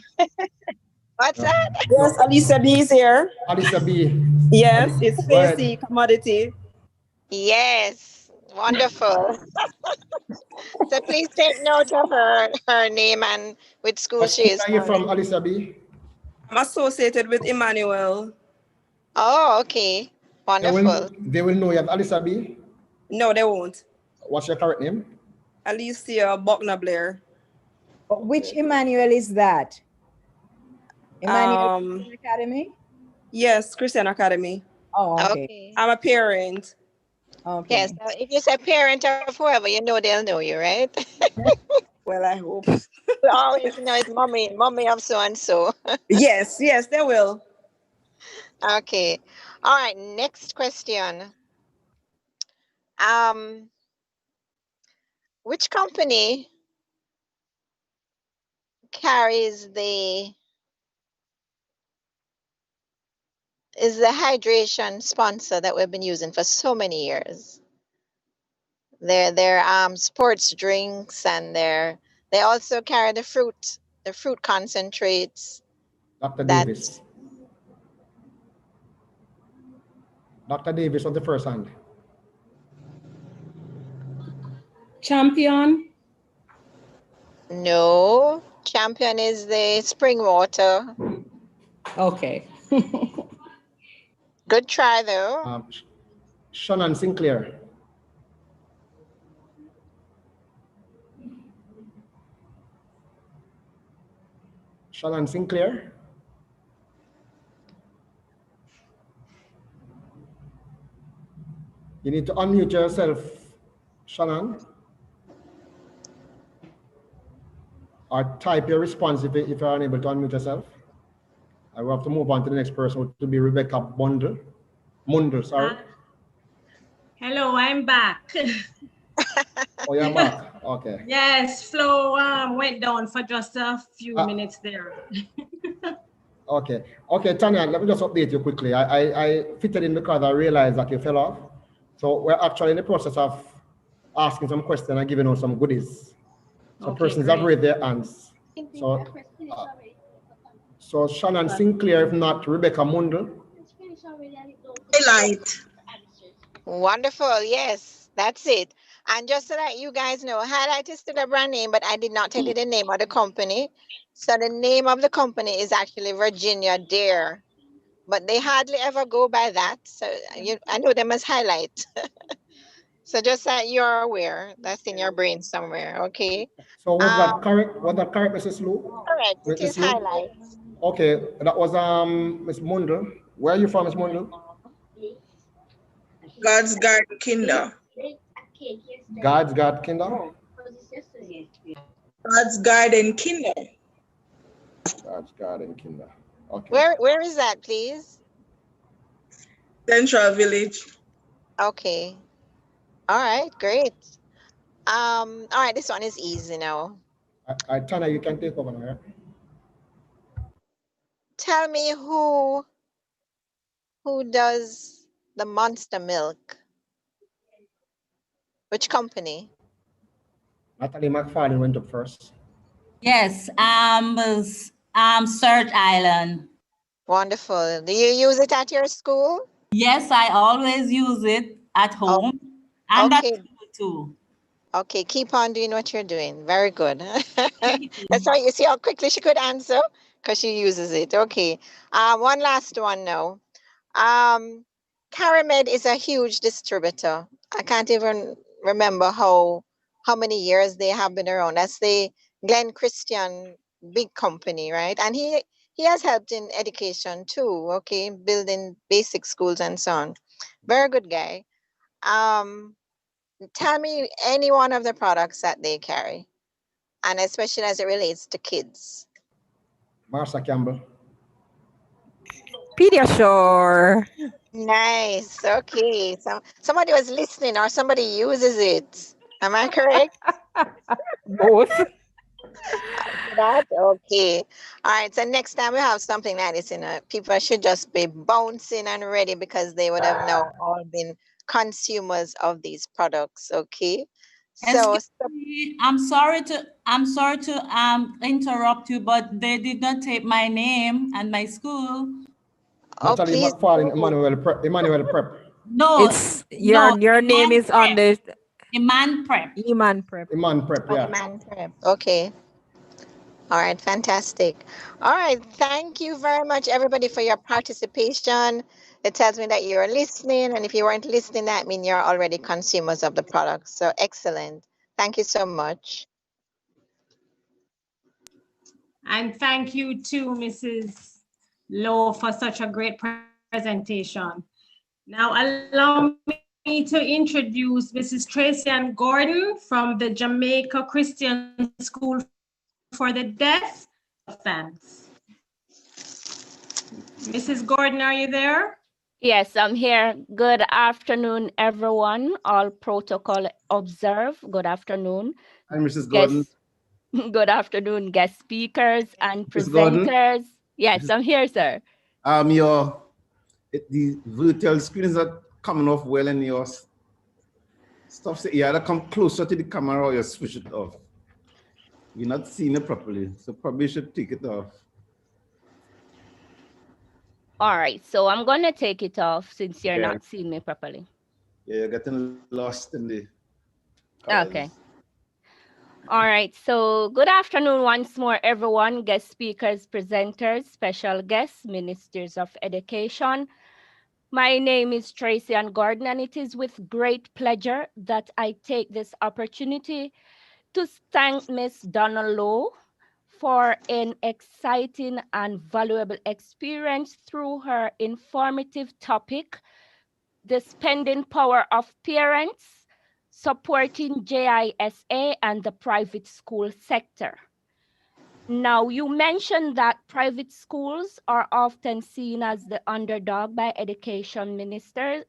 What's that? Yes, Alicia B is here. Alicia B. Yes, it's Facey Commodity. Yes, wonderful. So please take note of her name and which school she is. Where are you from, Alicia B? I'm associated with Emmanuel. Oh, okay. Wonderful. They will know you have Alicia B? No, they won't. What's your correct name? Alicia Buckner Blair. Which Emmanuel is that? Emmanuel Christian Academy? Yes, Christian Academy. Oh, okay. I'm a parent. Okay. Yes, so if you say parent of whoever, you know they'll know you, right? Well, I hope. We always know it's mommy of so and so. Yes, they will. Okay. All right, next question. Which company carries is the hydration sponsor that we've been using for so many years? They're sports drinks, and they also carry the fruit concentrates. Dr. Davis. Dr. Davis on the first hand. Champion? No, Champion is the spring water. Okay. Good try though. Shannon Sinclair. Shannon Sinclair. You need to unmute yourself, Shannon. Or type your response if you're unable to unmute yourself. I will have to move on to the next person, which will be Rebecca Mundle, sorry. Hello, I'm back. Oh, you're back. Okay. Yes, flow went down for just a few minutes there. Okay. Okay, Tanya, let me just update you quickly. I fitted in because I realized that you fell off. So we're actually in the process of asking some questions and giving out some goodies. So Okay, persons have great. raised their hands. So Shannon Sinclair, if not Rebecca Mundle. Highlight. Wonderful. Yes, that's it. And just so that you guys know, Highlight is still a brand name, but I did not tell you the name of the company. So the name of the company is actually Virginia Dare, but they hardly ever go by that. So I know them as Highlight. So just so that you're aware, that's in your brain somewhere. Okay. So was that correct? Was that correct, Mrs. Lou? Correct. It Mrs. is Lou? Highlight. Okay, that was Miss Mundle. Where are you from, Miss Mundle? God's Garden Kingdom. God's God Kingdom. God's Garden Kingdom. God's Garden Kingdom. Okay. Where is that, please? Central Village. Okay. All right, great. All right, this one is easy now. Tana, you can take over now. Tell me who does the Monster Milk? Which company? Natalie McFarlane went up first. Yes, Search Island. Wonderful. Do you use it at your school? Yes, I always use it at home and at Okay. school too. Okay, keep on doing what you're doing. Very good. That's why you see how quickly she could answer because she uses it. Okay. One last one now. Caramed is a huge distributor. I can't even remember how many years they have been around. That's the Glen Christian big company, right? And he has helped in education too, okay, building basic schools and so on. Very good guy. Tell me any one of the products that they carry, and especially as it relates to kids. Marsha Campbell. Pediasure. Nice. Okay. So somebody was listening or somebody uses it. Am I correct? Both. That? Okay. All right. So next time we have something like this, people should just be bouncing and ready because they would have now all been consumers of these products. Okay. So Excuse me, I'm sorry to interrupt you, but they did not take my name and my school. Natalie please McFarlane, Emmanuel Prep. No, It's your name is on the Iman Prep. Iman Prep. Iman Prep, yeah. Iman Prep. Okay. All right, fantastic. All right, thank you very much, everybody, for your participation. It tells me that you're listening, and if you weren't listening, that means you're already consumers of the product. So excellent. Thank you so much. And thank you to Mrs. Lowe for such a great presentation. Now allow me to introduce Mrs. Tracy Ann Gordon from the Jamaica Christian School for the Deaf. Thanks. Mrs. Gordon, are you there? Yes, I'm here. Good afternoon, everyone. All protocol observed. Good afternoon. Hi, Mrs. Gordon. Good afternoon, guest speakers and Ms. Gordon? presenters. Yes, I'm here, sir. The virtual screen is not coming off well in your stuff. So you either come closer to the camera or you switch it off. You're not seeing it properly, so probably should take it off. All right, so I'm going to take it off since you're Yeah. not seeing me properly. Yeah, you're getting lost in the Okay. All right, so good afternoon once more, everyone, guest speakers, presenters, special guests, ministers of education. My name is Tracy Ann Gordon, and it is with great pleasure that I take this opportunity to thank Ms. Donna Lowe for an exciting and valuable experience through her informative topic, the spending power of parents, supporting JISA and the private school sector. Now, you mentioned that private schools are often seen as the underdog by education ministers,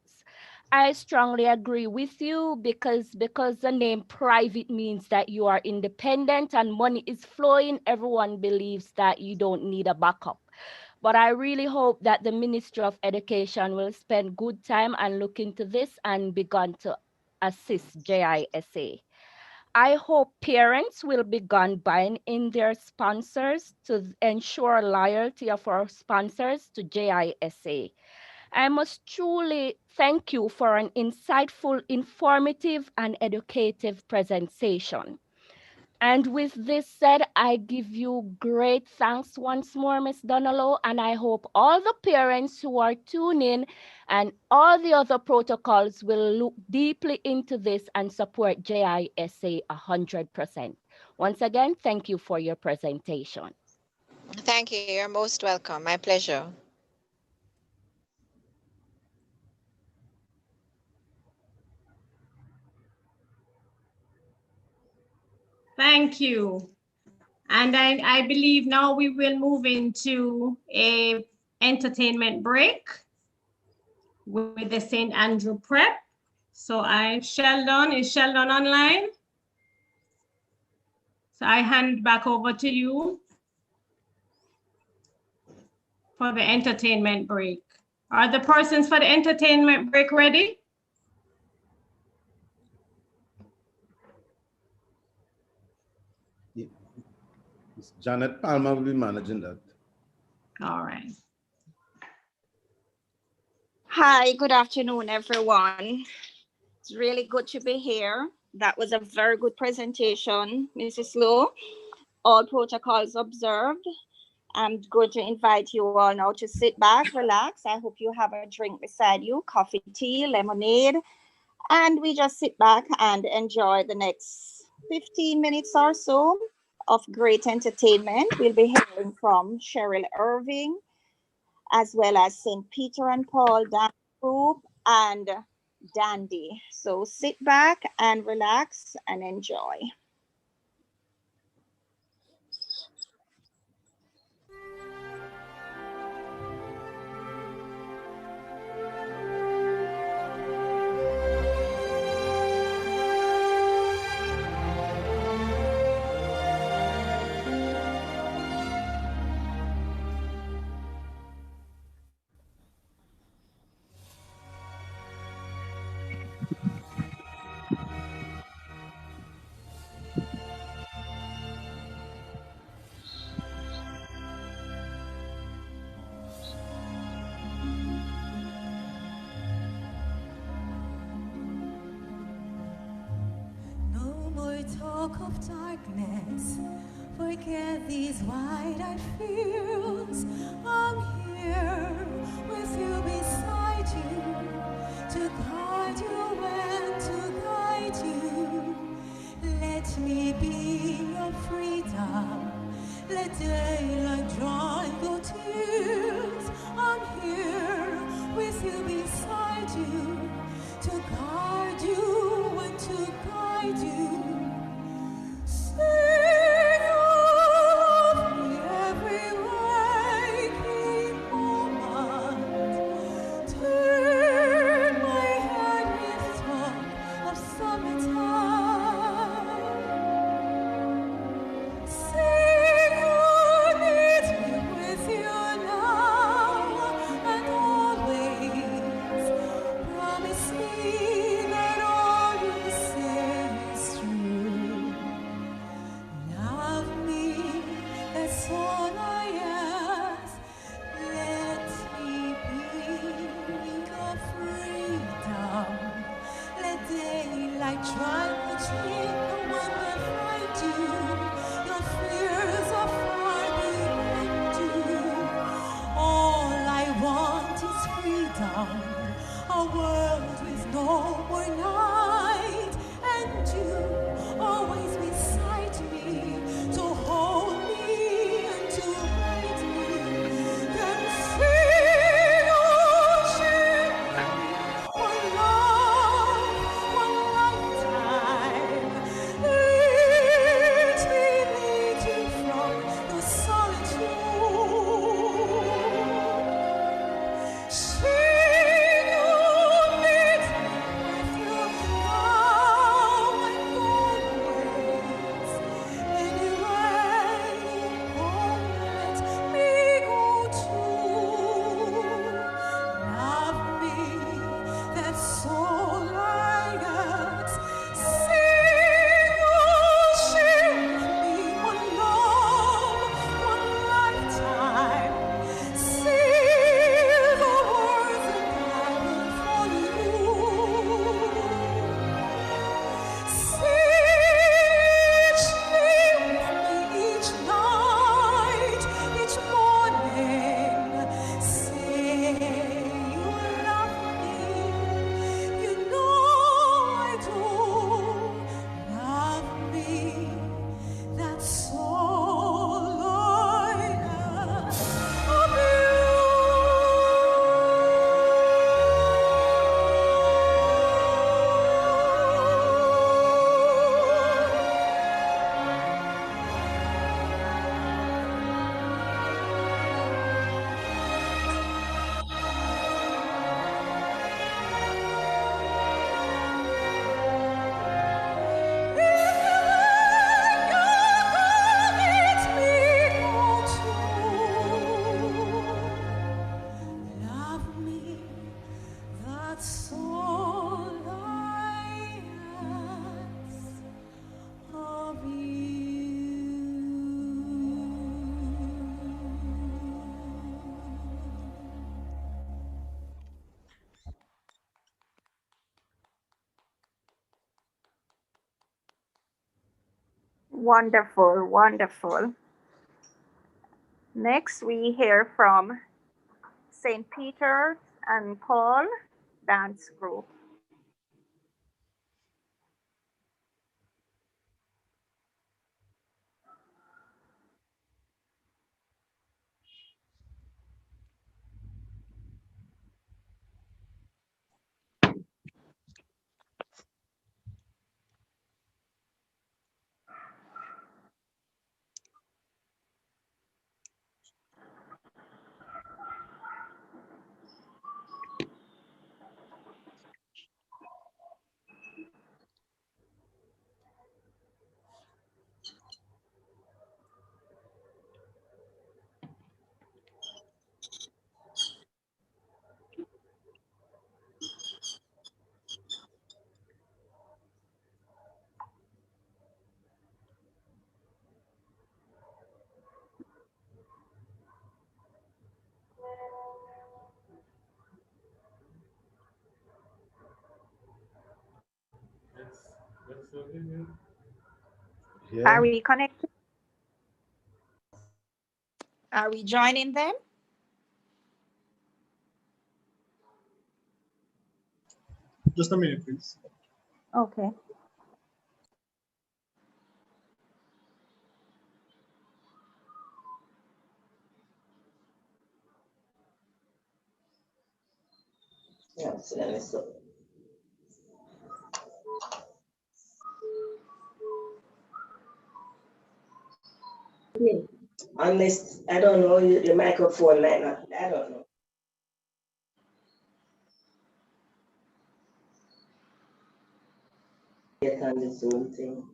I strongly agree with you because the name private means that you are independent and money is flowing. Everyone believes that you don't need a backup. But I really hope that the Ministry of Education will spend good time and look into this and begin to assist JISA. I hope parents will begin buying in their sponsors to ensure loyalty of our sponsors to JISA. I must truly thank you for an insightful, informative, and educative presentation. And with this said, I give you great thanks once more, Ms. Donalo, and I hope all the parents who are tuning and all the other protocols will look deeply into this and support JISA 100%. Once again, thank you for your presentation. Thank you. You're most welcome. My pleasure. Thank you. And I believe now we will move into a entertainment break with the St. Andrew Prep. So is Sheldon online? So I hand back over to you for the entertainment break. Are the persons for the entertainment break ready? Yeah. Janet Palmer will be managing that. All right. Hi, good afternoon, everyone. It's really good to be here. That was a very good presentation, Mrs. Lowe. All protocols observed. I'm going to invite you all now to sit back, relax. I hope you have a drink beside you, coffee, tea, lemonade, and we just sit back and enjoy the next 15 minutes or so of great entertainment. We'll be hearing from Cheryl Irving, as well as St. Peter and Paul Dance Group and Dandy. So sit back and relax and enjoy. No more talk of darkness. Forget these wide-eyed fears. I'm here with you, beside you, to guard you and to guide you. Let me be your freedom. Let daylight dry your tears. I'm here with you, beside you, to guard you and to guide you. Sing of me every waking moment. Turn my head with talk of summertime. Sing you need me with you now and always. Promise me that all you say is true. Love me, that's all I ask. Let me be your freedom. Let daylight try to cheat the one that find you. Your fears are far behind you. All I want is freedom. A world with no more night, and you always beside me to hold me and to guide me. Then sing, oh, sing one love, one lifetime. Let me lead you from the solitude. Sing, you need Wonderful, wonderful. Next, we hear from St. Peter and Paul Dance Group. Yeah. Are we connected? Are we joining them? Just a minute, please. Okay. Unless, I don't know, the microphone might not, I don't know. Get on the Zoom thing.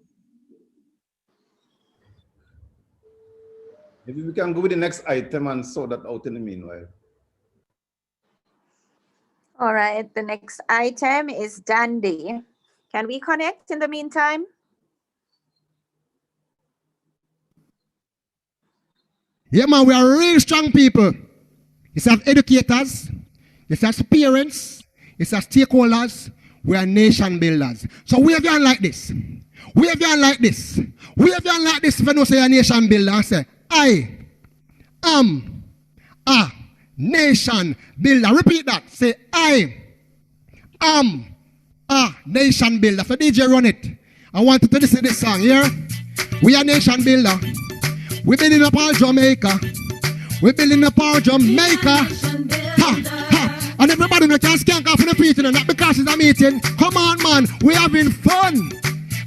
Maybe we can go with the next item and sort that out in the meanwhile. All right, the next item is Dandy. Can we connect in the meantime? Yeah, man, we are real strong people. It's as educators, it's as parents, it's as stakeholders, we are nation builders. So wave your hand like this. Wave your hand like this. Wave your hand like this if you know say a nation builder and say, I am a nation builder. Repeat that. Say, I am a nation builder. So DJ, run it. I want you to listen to this song here. We are nation builder. We're building up our Jamaica. We're building up our Jamaica. Ha, ha. And everybody can skank off in the feet, not because it's a meeting. Come on, man. We're having fun.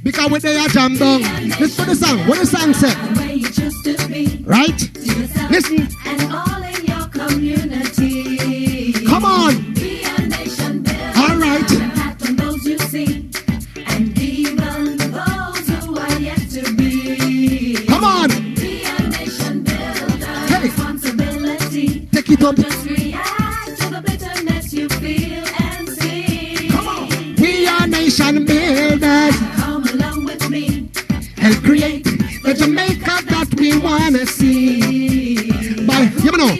Because we're there jam down. Listen to the song. What the song say? Right? Listen. And all in your community. Come on. Be a nation builder. All right. Impact on those you see. And even those who are yet to be. Come on. Be a nation builder. Hey. Responsibility. Take it up. Just react to the bitterness you feel and see. Come on. We are nation builders. Come along with me. And create the Jamaica that we wanna see. But you know,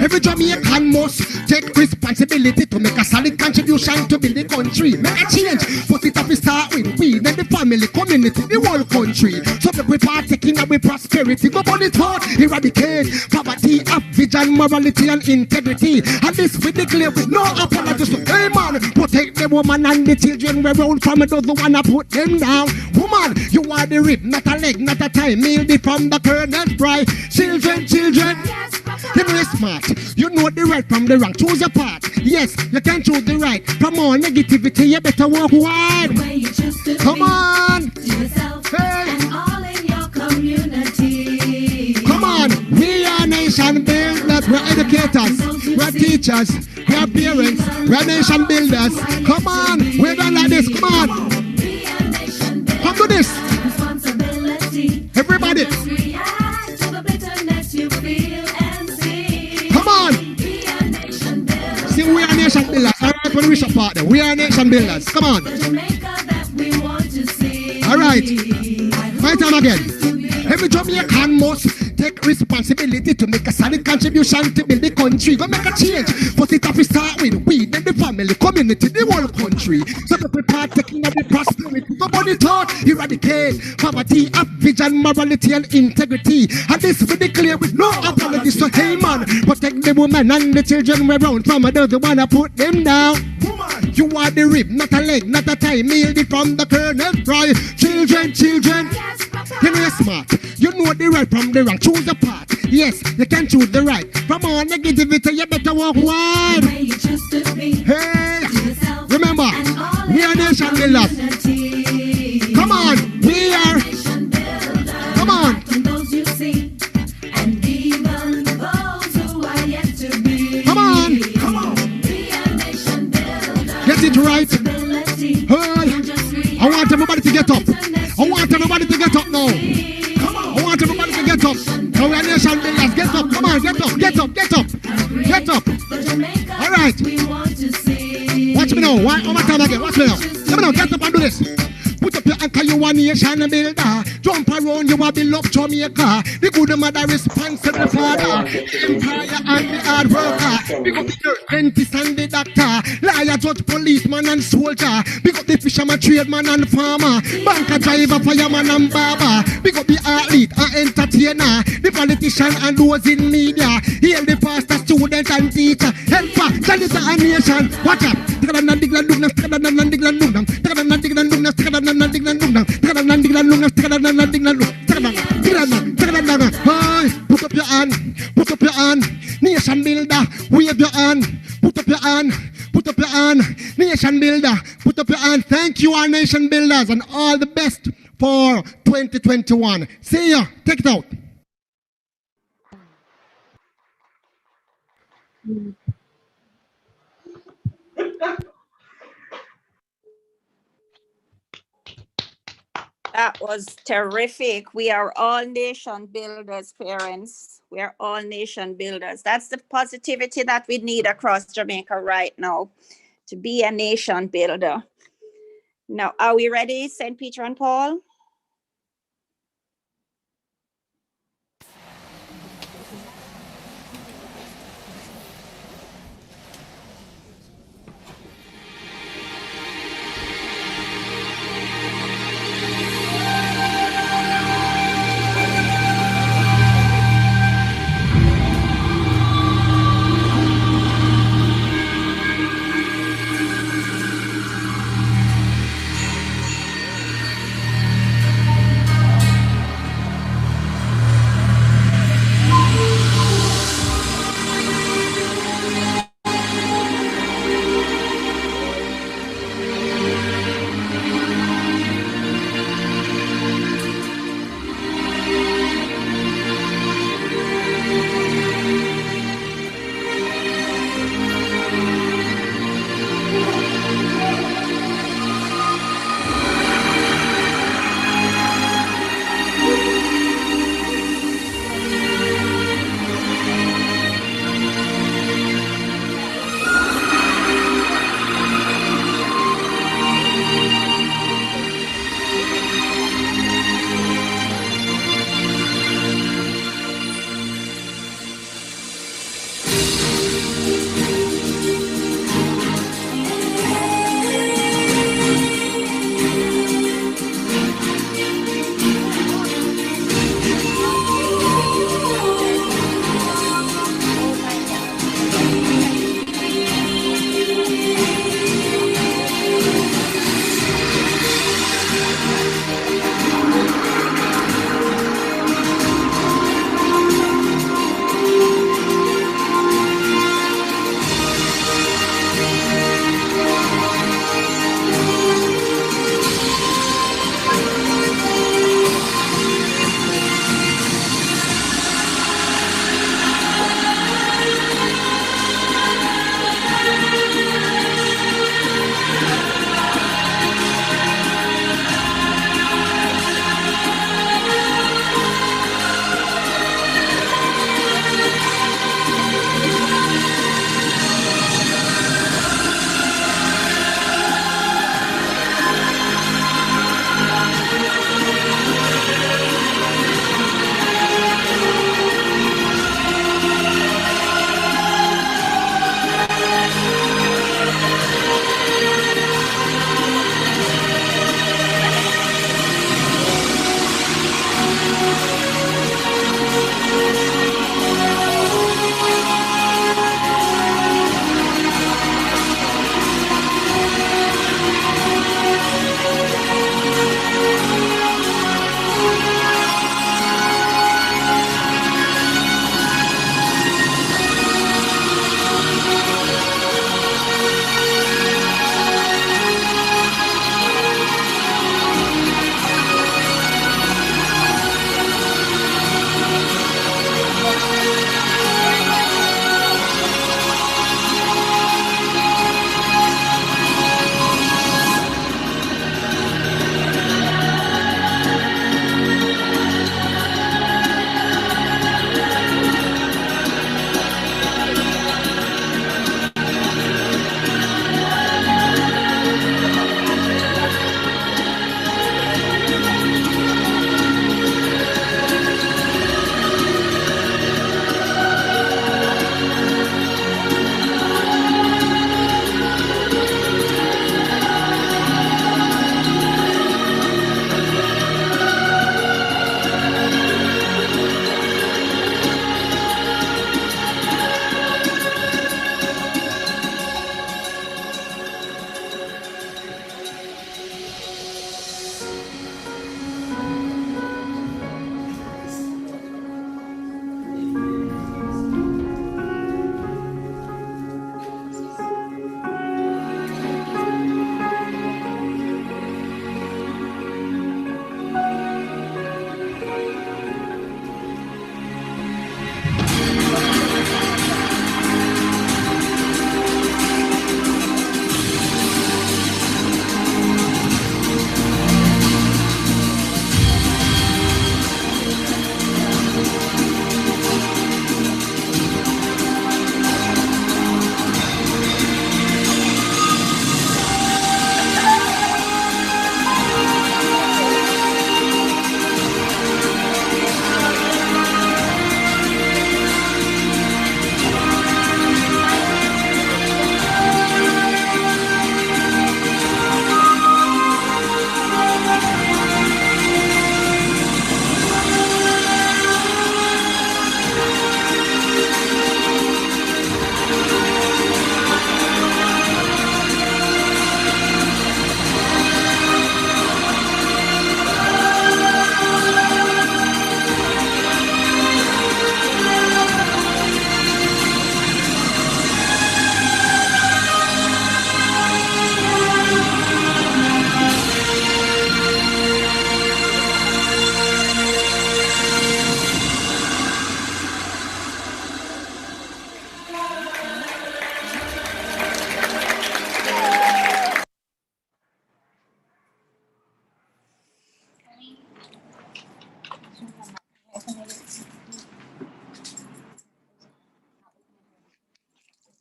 every Jamaican must take responsibility to make a solid contribution to build the country. Make a change, but it have to start with we, then the family, community, the whole country. So that we partake in our prosperity, go on it hard, eradicate poverty, have vision, morality and integrity. And this we declare with no apologies. Hey man, protect the woman and the children we roll from. It doesn't wanna put them down. Woman, you are the rib, not a leg, not a tie. Meal the from the kernel's bride. Children, children. You know smart. You know the right from the wrong. Choose your part. Yes, you can choose the right. Come on, negativity, you better walk wide. Come on. Hey. And all in your community. Come on. We are nation builders. We're educators. We're teachers. We're parents. We're nation builders. Come on. We're done like this. Come on. Come to this. Everybody. Come on. See, we are nation builders. All right, when we shop out there, we are nation builders. Come on. All right. My time again. Every Jamaican must take responsibility to make a solid contribution to build the country. Go make a change. But it have to start with we, then the family, community, the whole country. So people partaking of the prosperity. Nobody thought eradicate poverty, up vision, morality, and integrity. And this will be clear with no apology. So hey man, protect the woman and the children we're around from. I don't wanna put them down. You are the rib, not a leg, not a tie. Meal it from the kernel fry. Children, children, you know you're smart. You know the right from the wrong. Choose a path. Yes, you can choose the right. From all negativity, you better walk wide. Hey, remember, we are nation builders. Come on, we are. Come on. Come on. Get it right. Hey, I want everybody to get up. I want everybody to get up now. I want everybody to get up. Now we are nation builders. Get up. Come on, get up. Get up. Get up. Get up. All right. Watch me now. One more time again. Watch me now. Come on, get up and do this. Put up your anchor, you a nation builder. Jump around, you a build up Jamaica. The good mother responsible father. Empire and the hard worker. Big up the nurse, dentist and the doctor. Liar, judge, policeman and soldier. Big up the fisherman, tradesman and farmer. Banker, driver, fireman and barber. Big up the athlete and entertainer. The politician and those in media. Hail the pastor, student and teacher. Helper, janitor and nation. Watch out. Put up your hand, put up your hand, nation builder, wave your hand, put up your hand, put up your hand, nation builder, put up your hand. Thank you, our nation builders, and all the best for 2021. See ya, take it out. That was terrific. We are all nation builders, parents. We are all nation builders. That's the positivity that we need across Jamaica right now, to be a nation builder. Now, are we ready, St. Peter and Paul?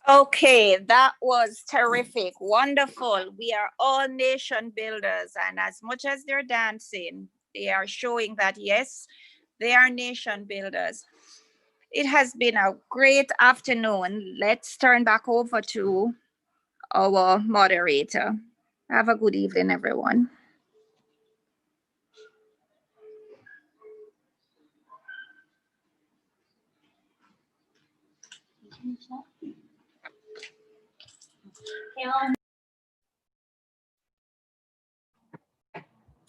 Okay, that was terrific. Wonderful. We are all nation builders. And as much as they're dancing, they are showing that, yes, they are nation builders. It has been a great afternoon. Let's turn back over to our moderator. Have a good evening, everyone.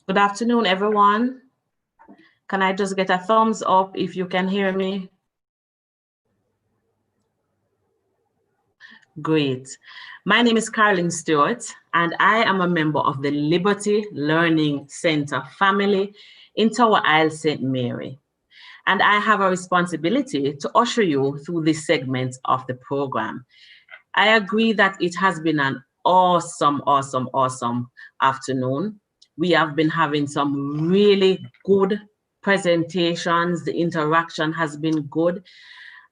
Good afternoon, everyone. Can I just get a thumbs up if you can hear me? Great. My name is Carolyn Stewart, and I am a member of the Liberty Learning Center family in Tower Isle, St. Mary. And I have a responsibility to usher you through this segment of the program. I agree that it has been an awesome afternoon. We have been having some really good presentations. The interaction has been good.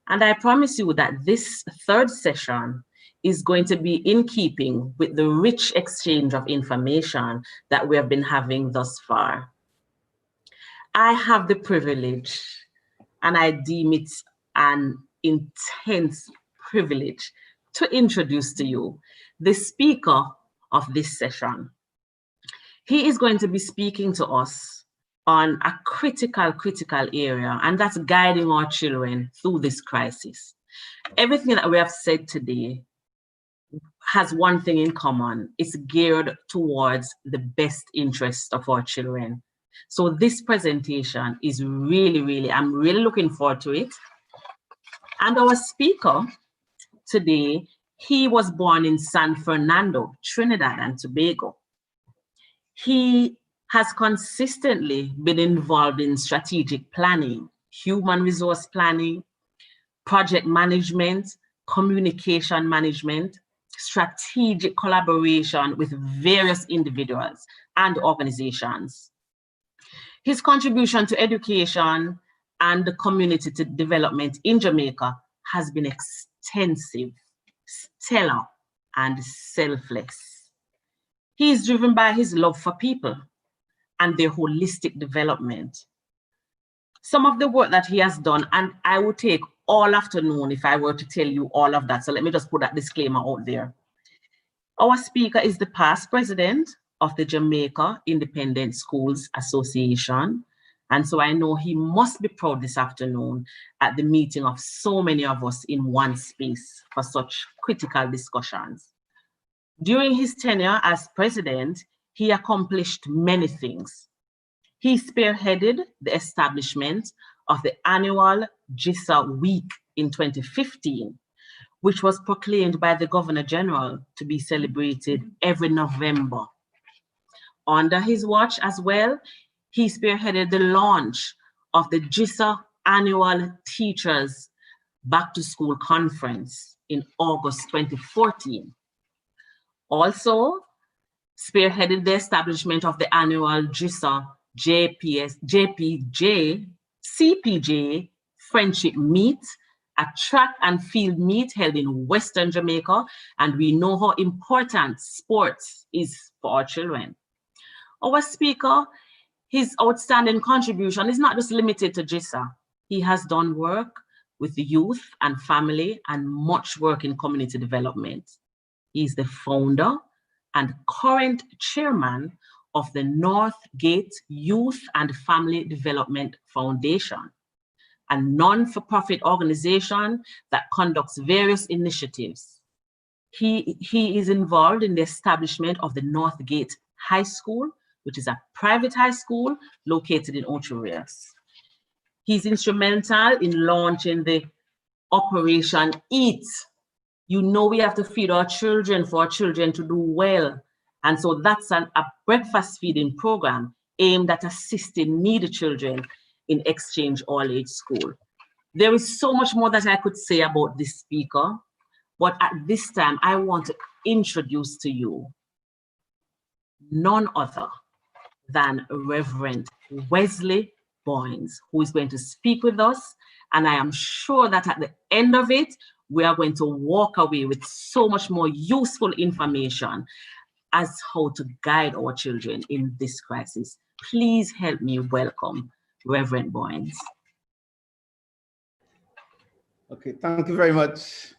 And I promise you that this third session is going to be in keeping with the rich exchange of information that we have been having thus far. I have the privilege, and I deem it an intense privilege, to introduce to you the speaker of this session. He is going to be speaking to us on a critical area, and that's guiding our children through this crisis. Everything that we have said today has one thing in common. It's geared towards the best interest of our children. So this presentation is really, I'm really looking forward to it. And our speaker today, he was born in San Fernando, Trinidad and Tobago. He has consistently been involved in strategic planning, human resource planning, project management, communication management, strategic collaboration with various individuals and organizations. His contribution to education and the community development in Jamaica has been extensive, stellar, and selfless. He is driven by his love for people and their holistic development. Some of the work that he has done, and I would take all afternoon if I were to tell you all of that, so let me just put that disclaimer out there. Our speaker is the past president of the Jamaica Independent Schools Association, and so I know he must be proud this afternoon at the meeting of so many of us in one space for such critical discussions. During his tenure as president, he accomplished many things. He spearheaded the establishment of the annual JISA Week in 2015, which was proclaimed by the Governor General to be celebrated every November. Under his watch as well, he spearheaded the launch of the JISA Annual Teachers Back to School Conference in August 2014. Also, spearheaded the establishment of the annual JISA CPJ Friendship Meet, a track and field meet held in Western Jamaica, and we know how important sports is for our children. Our speaker, his outstanding contribution is not just limited to JISA. He has done work with the youth and family and much work in community development. He's the founder and current chairman of the Northgate Youth and Family Development Foundation, a non-for-profit organization that conducts various initiatives. He is involved in the establishment of the Northgate High School, which is a private high school located in Ocho Rios. He's instrumental in launching the Operation Eat. You know we have to feed our children for our children to do well. And so that's a breakfast feeding program aimed at assisting needy children in Exchange All-Age School. There is so much more that I could say about this speaker, but at this time, I want to introduce to you none other than Reverend Wesley Boynes, who is going to speak with us. And I am sure that at the end of it, we are going to walk away with so much more useful information as how to guide our children in this crisis. Please help me welcome Reverend Boyens. Okay, thank you very much,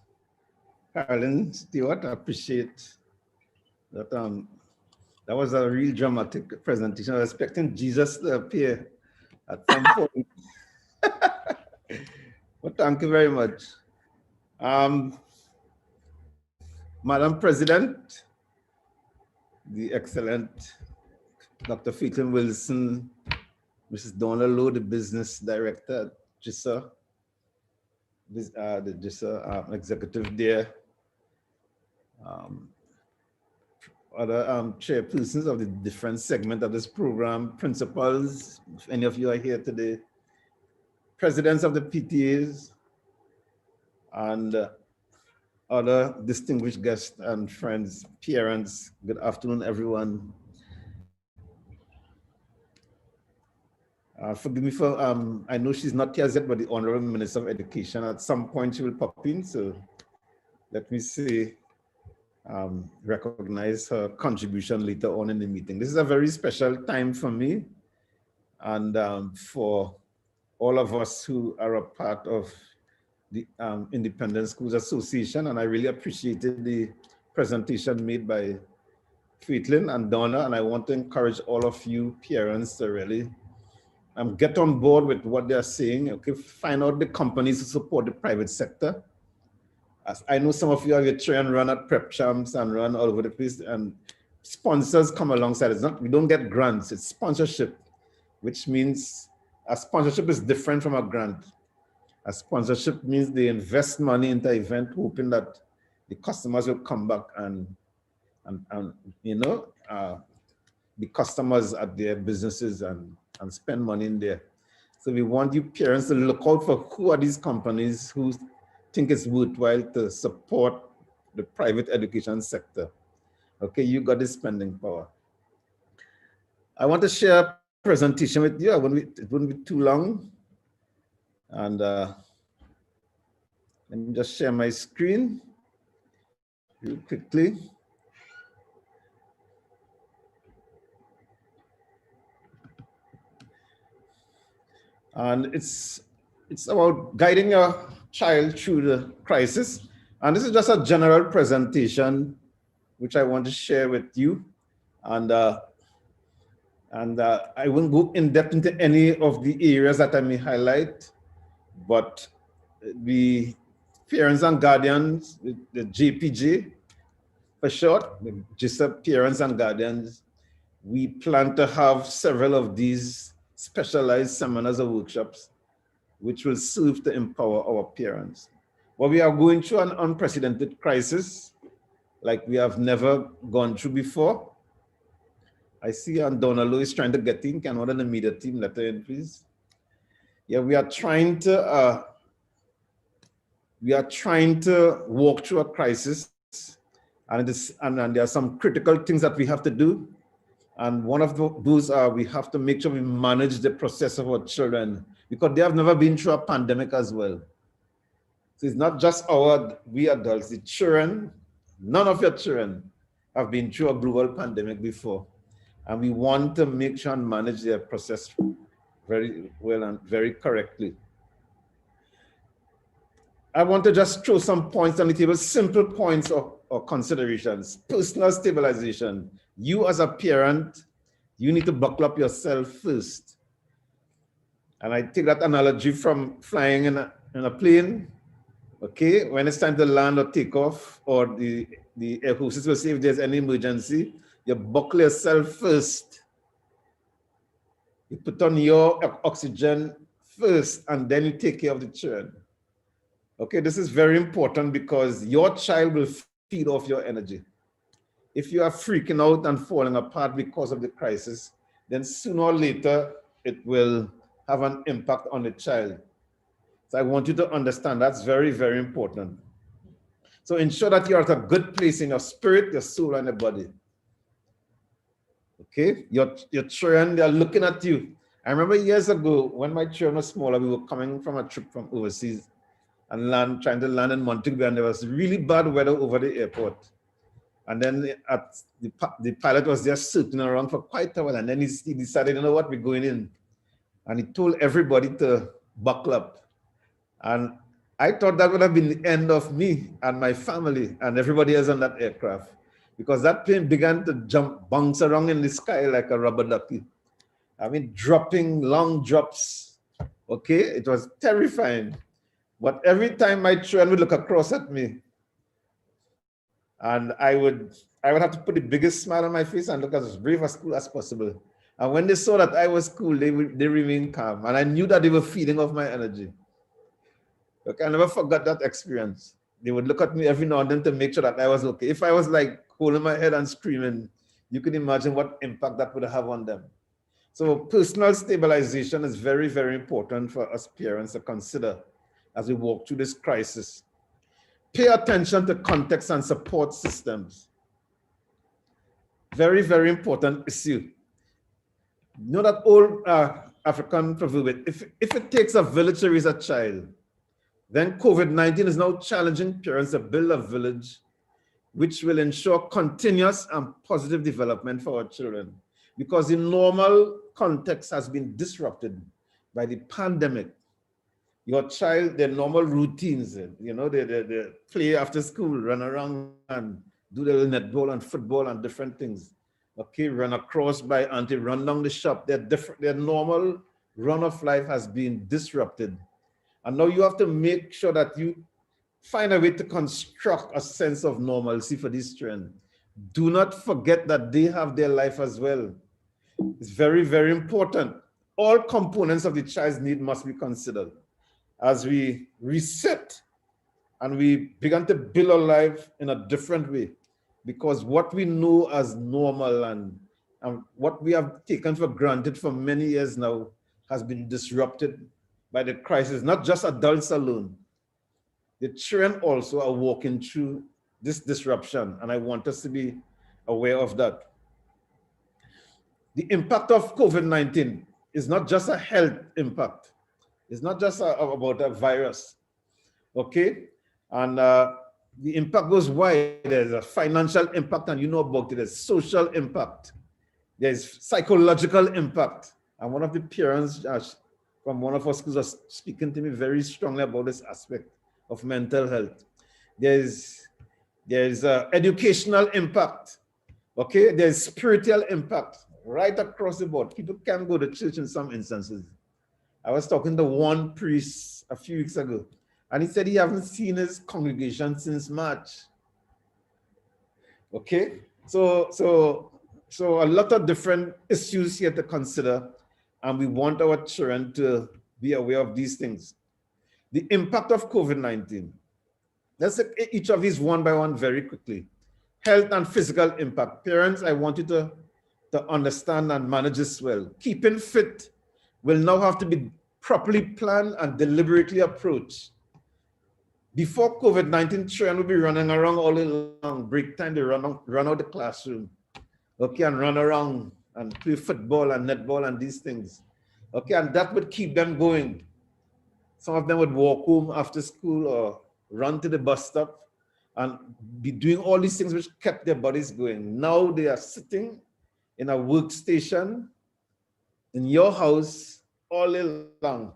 Carolyn Stewart. I appreciate that. That was a real dramatic presentation. I was expecting Jesus to appear at some point. But thank you very much. Madam President, the excellent Dr. Phelan Wilson, Mrs. Donna Lowe, the business director at JISA, the JISA executive there, other chairpersons of the different segment of this program, principals, if any of you are here today, presidents of the PTAs, and other distinguished guests and friends, parents. Good afternoon, everyone. Forgive me for, I know she's not here yet, but the Honorable Minister of Education, at some point she will pop in, so let me say, recognize her contribution later on in the meeting. This is a very special time for me and for all of us who are a part of the Independent Schools Association, and I really appreciated the presentation made by Caitlin and Donna, and I want to encourage all of you parents to really get on board with what they're saying. Okay, find out the companies who support the private sector. As I know some of you have your train run at prep champs and run all over the place, and sponsors come alongside. It's not, we don't get grants, it's sponsorship, which means a sponsorship is different from a grant. A sponsorship means they invest money into the event, hoping that the customers will come back and you know, be customers at their businesses and spend money in there. So we want you parents to look out for who are these companies who think it's worthwhile to support the private education sector. Okay, you got the spending power. I want to share a presentation with you. It wouldn't be too long. And let me just share my screen real quickly. And it's about guiding your child through the crisis. And this is just a general presentation, which I want to share with you. And I won't go in depth into any of the areas that I may highlight, but the parents and guardians, the JPG for short, the JISA parents and guardians, we plan to have several of these specialized seminars or workshops which will serve to empower our parents. Well, we are going through an unprecedented crisis like we have never gone through before. I see Donna Lowe is trying to get in. Can one of the media team let her in, please? Yeah, we are trying to walk through a crisis, and there are some critical things that we have to do. And one of those are we have to make sure we manage the process of our children, because they have never been through a pandemic as well. So it's not just we adults, the children, none of your children have been through a global pandemic before. And we want to make sure and manage their process very well and very correctly. I want to just throw some points on the table, simple points or considerations. Personal stabilization. You as a parent, you need to buckle up yourself first. And I take that analogy from flying in a plane. Okay, when it's time to land or take off, or the air hostess will say if there's any emergency, you buckle yourself first. You put on your oxygen first, and then you take care of the children. Okay, this is very important because your child will feed off your energy. If you are freaking out and falling apart because of the crisis, then sooner or later, it will have an impact on the child. So I want you to understand that's very, very important. So ensure that you're at a good place in your spirit, your soul, and your body. Okay, your children, they're looking at you. I remember years ago when my children were smaller, we were coming from a trip from overseas. and trying to land in Montego, and there was really bad weather over the airport. And then the pilot was just circling around for quite a while, and then he decided, you know what, we're going in. And he told everybody to buckle up. And I thought that would have been the end of me and my family and everybody else on that aircraft, because that plane began to bounce around in the sky like a rubber ducky. I mean, dropping long drops. Okay, it was terrifying. But every time my children would look across at me, and I would have to put the biggest smile on my face and look as brave as cool as possible. And when they saw that I was cool, they remained calm. And I knew that they were feeding off my energy. Okay, I never forgot that experience. They would look at me every now and then to make sure that I was okay. If I was like holding my head and screaming, you can imagine what impact that would have on them. So personal stabilization is very, very important for us parents to consider as we walk through this crisis. Pay attention to context and support systems. Very, very important issue. You know that old African proverb, if it takes a village to raise a child, then COVID-19 is now challenging parents to build a village which will ensure continuous and positive development for our children, because the normal context has been disrupted by the pandemic. Your child, their normal routines, you know, they play after school, run around and do their netball and football and different things. Okay, run across by auntie, run down the shop. Their normal run of life has been disrupted. And now you have to make sure that you find a way to construct a sense of normalcy for these children. Do not forget that they have their life as well. It's very, very important. All components of the child's need must be considered as we reset and we begin to build our life in a different way, because what we know as normal and what we have taken for granted for many years now has been disrupted by the crisis, not just adults alone. The children also are walking through this disruption, and I want us to be aware of that. The impact of COVID-19 is not just a health impact. It's not just about a virus, okay? And the impact goes wide. There's a financial impact, and you know about it. There's social impact. There's psychological impact. And one of the parents from one of our schools was speaking to me very strongly about this aspect of mental health. There's educational impact, okay? There's spiritual impact right across the board. People can't go to church in some instances. I was talking to one priest a few weeks ago, and he said he hasn't seen his congregation since March. Okay, so a lot of different issues here to consider, and we want our children to be aware of these things. The impact of COVID-19. Let's take each of these one by one very quickly. Health and physical impact. Parents, I want you to understand and manage this well. Keeping fit will now have to be properly planned and deliberately approached. Before COVID-19, children will be running around all day long. Break time, they run out the classroom, okay, and run around and play football and netball and these things, okay, and that would keep them going. Some of them would walk home after school or run to the bus stop and be doing all these things which kept their bodies going. Now they are sitting in a workstation in your house all day long.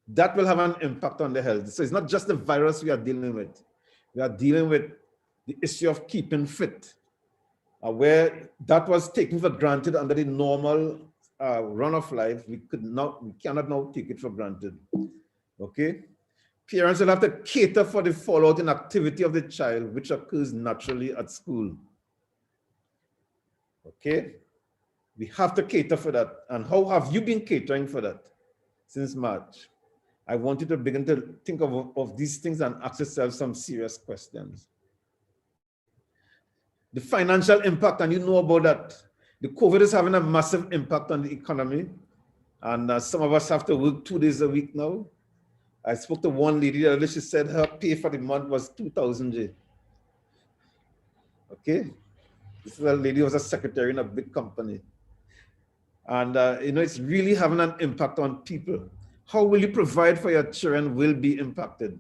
That will have an impact on their health. So it's not just the virus we are dealing with. We are dealing with the issue of keeping fit, where that was taken for granted under the normal run of life. We cannot now take it for granted. Okay? Parents will have to cater for the fallout in activity of the child, which occurs naturally at school. Okay? We have to cater for that. And how have you been catering for that since March? I want you to begin to think of these things and ask yourself some serious questions. The financial impact, and you know about that. The COVID is having a massive impact on the economy. And some of us have to work 2 days a week now. I spoke to one lady the other day, she said her pay for the month was 2,000 J. Okay? This is a lady who was a secretary in a big company. And you know, it's really having an impact on people. How will you provide for your children will be impacted.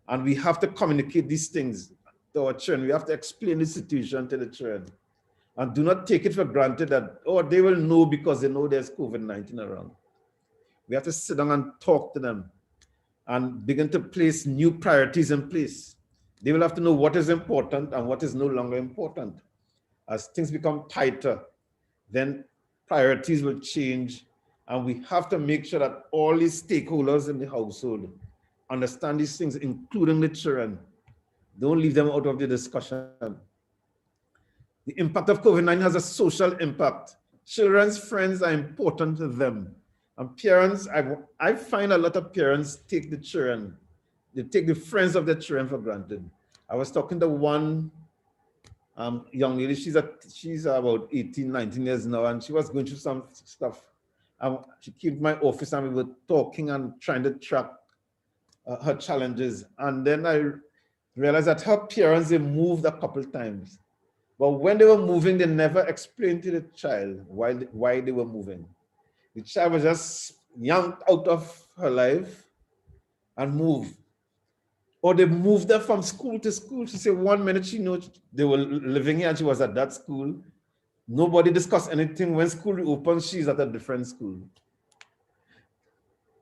And we have to communicate these things to our children. We have to explain the situation to the children. And do not take it for granted that, oh, they will know because they know there's COVID-19 around. We have to sit down and talk to them and begin to place new priorities in place. They will have to know what is important and what is no longer important. As things become tighter, then priorities will change, and we have to make sure that all these stakeholders in the household understand these things, including the children. Don't leave them out of the discussion. The impact of COVID-19 has a social impact. Children's friends are important to them. And parents, I find a lot of parents take the children, they take the friends of their children for granted. I was talking to one young lady, she's about 18, 19 years now, and she was going through some stuff. She came to my office and we were talking and trying to track her challenges. And then I realized that her parents, they moved a couple times. But when they were moving, they never explained to the child why they were moving. The child was just yanked out of her life and moved. Or they moved her from school to school. She said 1 minute she knew they were living here and she was at that school. Nobody discussed anything. When school reopened, she's at a different school.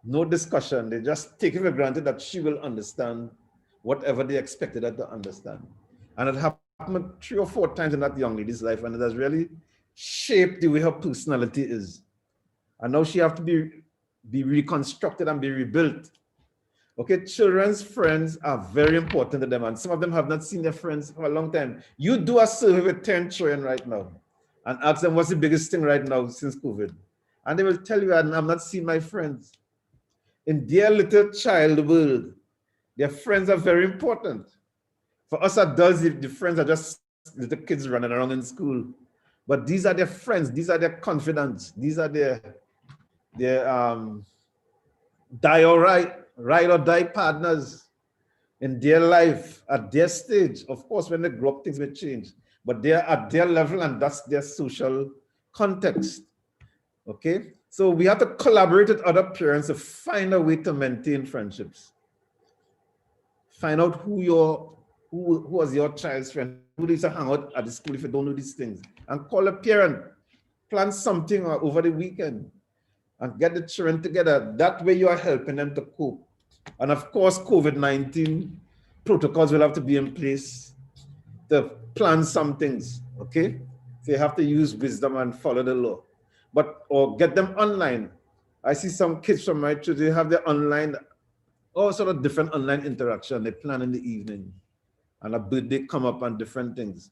No discussion. They just take it for granted that she will understand whatever they expected her to understand. And it happened 3 or 4 times in that young lady's life, and it has really shaped the way her personality is. And now she has to be reconstructed and be rebuilt. Okay, children's friends are very important to them, and some of them have not seen their friends for a long time. You do a survey with 10 children right now and ask them what's the biggest thing right now since COVID. And they will tell you, I've not seen my friends. In their little child world, their friends are very important. For us adults, the friends are just little kids running around in school. But these are their friends, these are their confidants, these are their ride or die partners in their life at their stage. Of course, when they grow up, things may change, but they're at their level and that's their social context. Okay, so we have to collaborate with other parents to find a way to maintain friendships. Find out who was your child's friend, who needs to hang out at the school if you don't know these things, and call a parent, plan something over the weekend, and get the children together. That way you are helping them to cope. And of course, COVID-19 protocols will have to be in place to plan some things, okay? So you have to use wisdom and follow the law. Or get them online. I see some kids from my church, they have their online, all sort of different online interaction. They plan in the evening and a birthday come up and different things.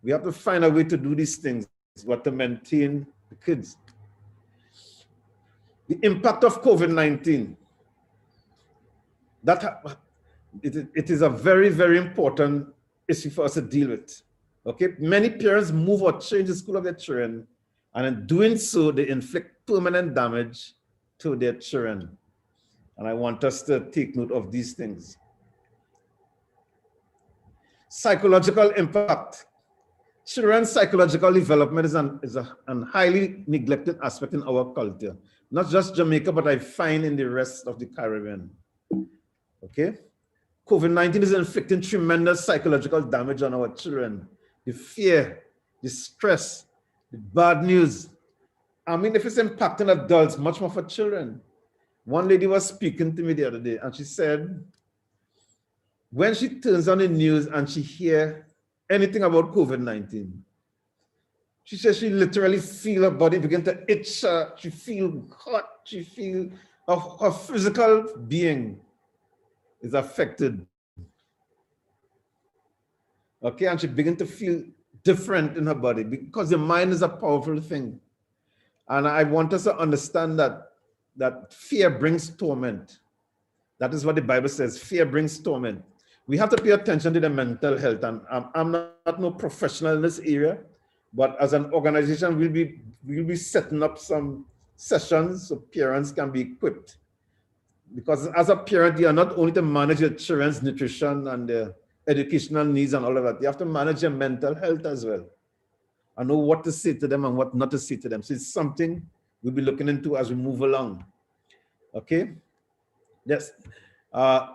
We have to find a way to do these things, but to maintain the kids. The impact of COVID-19, it is a very, very important issue for us to deal with. Okay, many parents move or change the school of their children, and in doing so, they inflict permanent damage to their children. And I want us to take note of these things. Psychological impact. Children's psychological development is a highly neglected aspect in our culture. Not just Jamaica, but I find in the rest of the Caribbean. Okay? COVID-19 is inflicting tremendous psychological damage on our children. The fear, the stress, the bad news. I mean, if it's impacting adults, much more for children. One lady was speaking to me the other day, and she said, when she turns on the news and she hears anything about COVID-19, she says she literally feels her body begin to itch. She feels hot. She feels her physical being is affected. Okay, and she begins to feel different in her body because the mind is a powerful thing. And I want us to understand that fear brings torment. That is what the Bible says. Fear brings torment. We have to pay attention to the mental health. And I'm not no professional in this area, but as an organization, we'll be setting up some sessions so parents can be equipped. Because as a parent, you are not only to manage your children's nutrition and their educational needs and all of that, you have to manage their mental health as well. And know what to say to them and what not to say to them. So it's something we'll be looking into as we move along. Okay? Yes.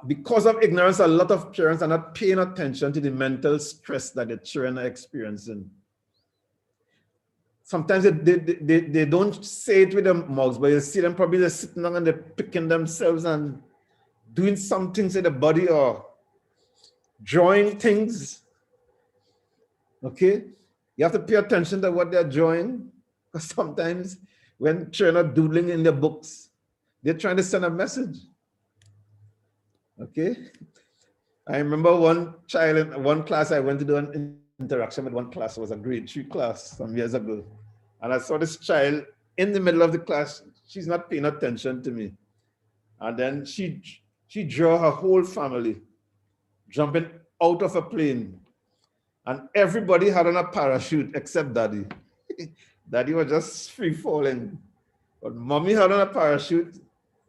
Because of ignorance, a lot of parents are not paying attention to the mental stress that the children are experiencing. Sometimes they don't say it with their mouths, but you see them probably just sitting down and they're picking themselves and doing some things in the body or drawing things. Okay? You have to pay attention to what they're drawing, because sometimes when children are doodling in their books, they're trying to send a message. Okay? I remember one child in one class, I went to do an interaction with one class. It was a grade 3 class some years ago. And I saw this child in the middle of the class. She's not paying attention to me. And then she drew her whole family jumping out of a plane. And everybody had on a parachute except Daddy. Daddy was just free falling. But Mommy had on a parachute.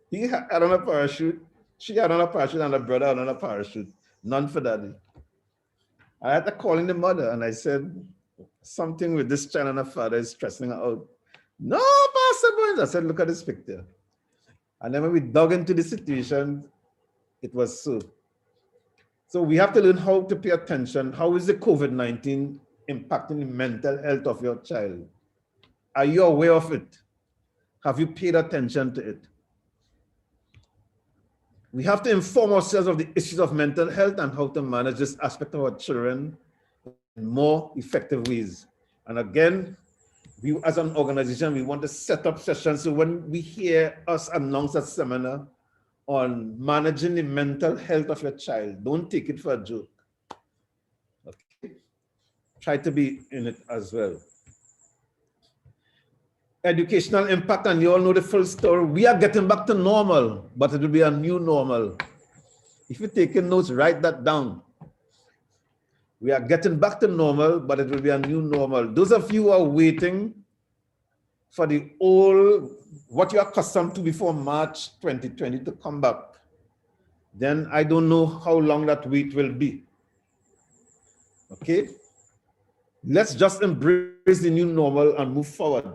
He had on a parachute. She had on a parachute and her brother had on a parachute. None for Daddy. I had to call in the mother and I said, something with this child and her father is stressing her out. No, Pastor Bones. I said, look at this picture. And then when we dug into the situation, it was so. So we have to learn how to pay attention. How is the COVID-19 impacting the mental health of your child? Are you aware of it? Have you paid attention to it? We have to inform ourselves of the issues of mental health and how to manage this aspect of our children in more effective ways. And again, we as an organization, we want to set up sessions so when we hear us announce a seminar on managing the mental health of your child, don't take it for a joke. Okay? Try to be in it as well. Educational impact, and you all know the full story. We are getting back to normal, but it will be a new normal. If you're taking notes, write that down. We are getting back to normal, but it will be a new normal. Those of you who are waiting for the old, what you're accustomed to before March 2020 to come back, then I don't know how long that wait will be. Okay? Let's just embrace the new normal and move forward.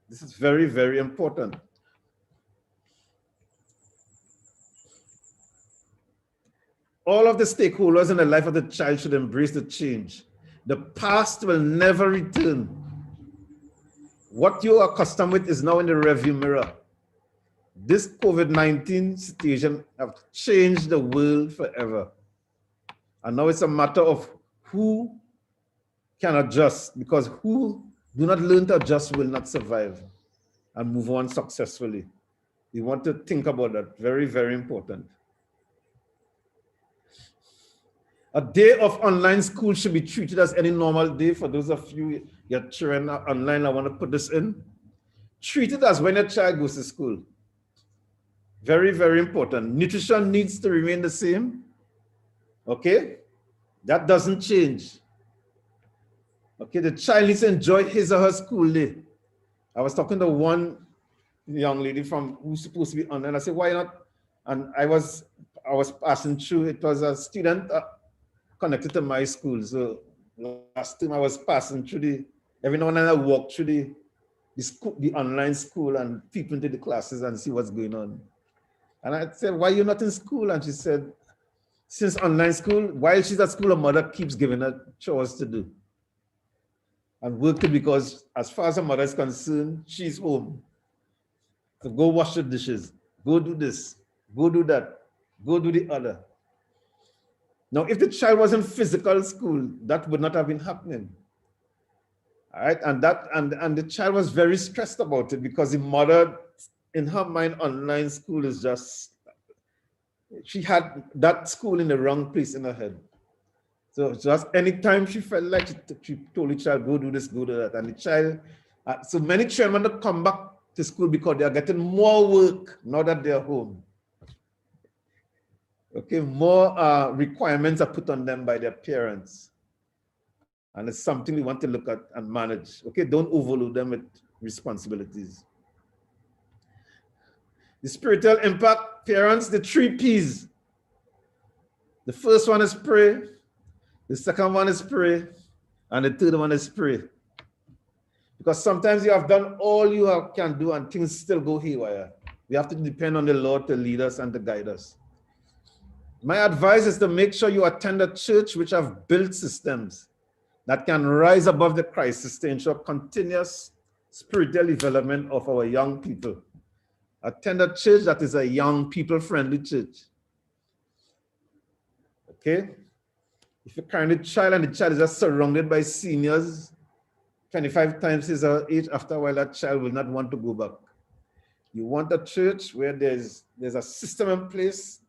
This is very, very important. All of the stakeholders in the life of the child should embrace the change. The past will never return. What you are accustomed with is now in the rearview mirror. This COVID-19 situation has changed the world forever. And now it's a matter of who can adjust, because who do not learn to adjust will not survive and move on successfully. We want to think about that. Very, very important. A day of online school should be treated as any normal day. For those of you, your children are online, I want to put this in. Treat it as when your child goes to school. Very, very important. Nutrition needs to remain the same. Okay? That doesn't change. Okay, the child needs to enjoy his or her school day. I was talking to one young lady who's supposed to be online. I said, why not? And I was passing through. It was a student connected to my school. So last time I was passing through every now and then I walk through the online school and peep into the classes and see what's going on. And I said, why are you not in school? And she said, since online school, while she's at school, her mother keeps giving her chores to do. And work it because as far as her mother is concerned, she's home. So go wash the dishes, go do this, go do that, go do the other. Now, if the child was in physical school, that would not have been happening. All right, and the child was very stressed about it because the mother, in her mind, online school is just, she had that school in the wrong place in her head. So just anytime she felt like she told the child, go do this, go do that. And the child, so many children want to come back to school because they are getting more work now that they're home. Okay, more requirements are put on them by their parents. And it's something we want to look at and manage. Okay, don't overload them with responsibilities. The spiritual impact, parents, the 3 P's. The first one is pray. The second one is pray. And the third one is pray. Because sometimes you have done all you can do and things still go haywire. We have to depend on the Lord to lead us and to guide us. My advice is to make sure you attend a church which have built systems that can rise above the crisis to ensure continuous spiritual development of our young people. Attend a church that is a young people-friendly church. Okay? If you carry a child and the child is just surrounded by seniors, 25 times his age, after a while that child will not want to go back. You want a church where there's a system in place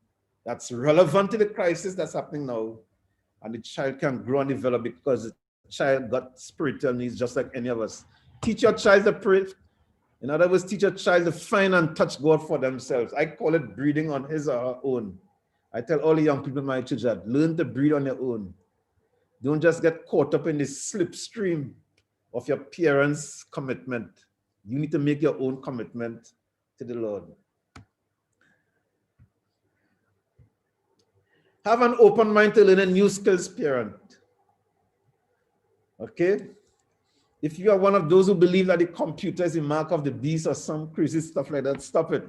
that's relevant to the crisis that's happening now, and the child can grow and develop because the child got spiritual needs just like any of us. Teach your child to pray. In other words, teach your child to find and touch God for themselves. I call it breathing on his or her own. I tell all the young people in my church that learn to breathe on your own. Don't just get caught up in the slipstream of your parents' commitment. You need to make your own commitment to the Lord. Have an open mind to learn a new skills, parent. Okay? If you are one of those who believe that the computer is the mark of the beast or some crazy stuff like that, stop it.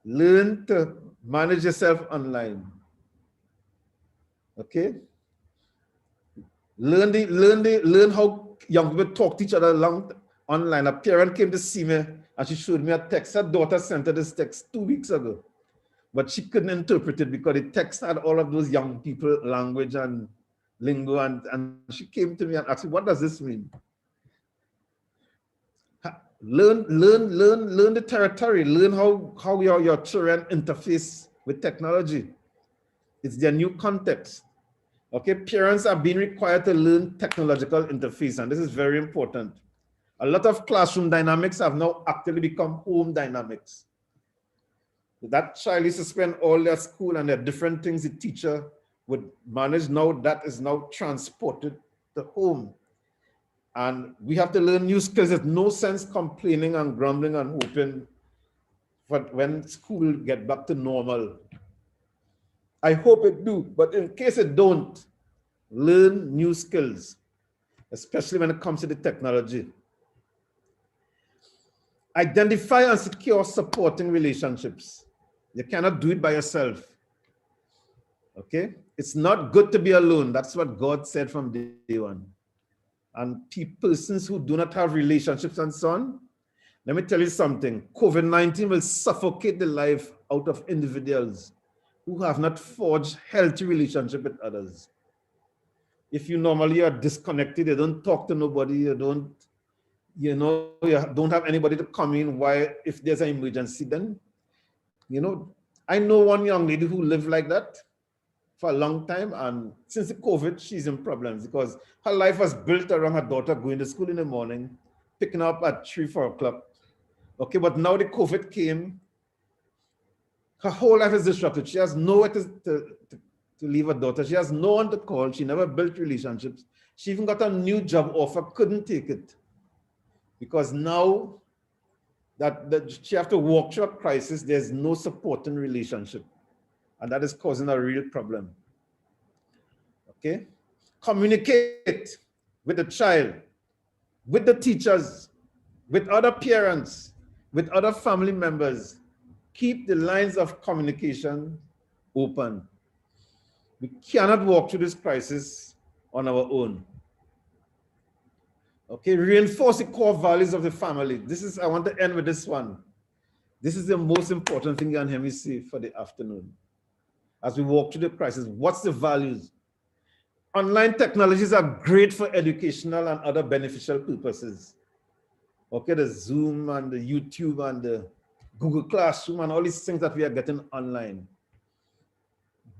Learn to manage yourself online. Okay? Learn how young people talk to each other online. A parent came to see me and she showed me a text. Her daughter sent her this text 2 weeks ago, but she couldn't interpret it because the text had all of those young people language and lingo, and she came to me and asked me, what does this mean? Learn the territory. Learn how your children interface with technology. It's their new context. Okay, parents are being required to learn technological interface, and this is very important. A lot of classroom dynamics have now actually become home dynamics. That child used to spend all their school and their different things the teacher would manage. Now that is now transported to home. And we have to learn new skills. There's no sense complaining and grumbling and hoping for when school get back to normal. I hope it do, but in case it don't, learn new skills, especially when it comes to the technology. Identify and secure supporting relationships. You cannot do it by yourself. Okay? It's not good to be alone. That's what God said from day one. And persons who do not have relationships and so on, let me tell you something. COVID-19 will suffocate the life out of individuals who have not forged healthy relationships with others. If you normally are disconnected, you don't talk to nobody, you don't have anybody to come in if there's an emergency, then, I know one young lady who lived like that for a long time, and since the COVID, she's in problems because her life was built around her daughter going to school in the morning, picking up at 3, 4 o'clock. Okay, but now the COVID came, her whole life is disrupted. She has nowhere to leave her daughter. She has no one to call. She never built relationships. She even got a new job offer, couldn't take it. Because now that she have to walk through a crisis, there's no supporting relationship. And that is causing a real problem. Okay? Communicate with the child, with the teachers, with other parents, with other family members. Keep the lines of communication open. We cannot walk through this crisis on our own. Okay, reinforce the core values of the family. I want to end with this one. This is the most important thing you can hear me say for the afternoon. As we walk through the crisis, what's the values? Online technologies are great for educational and other beneficial purposes. Okay, the Zoom and the YouTube and the Google Classroom and all these things that we are getting online.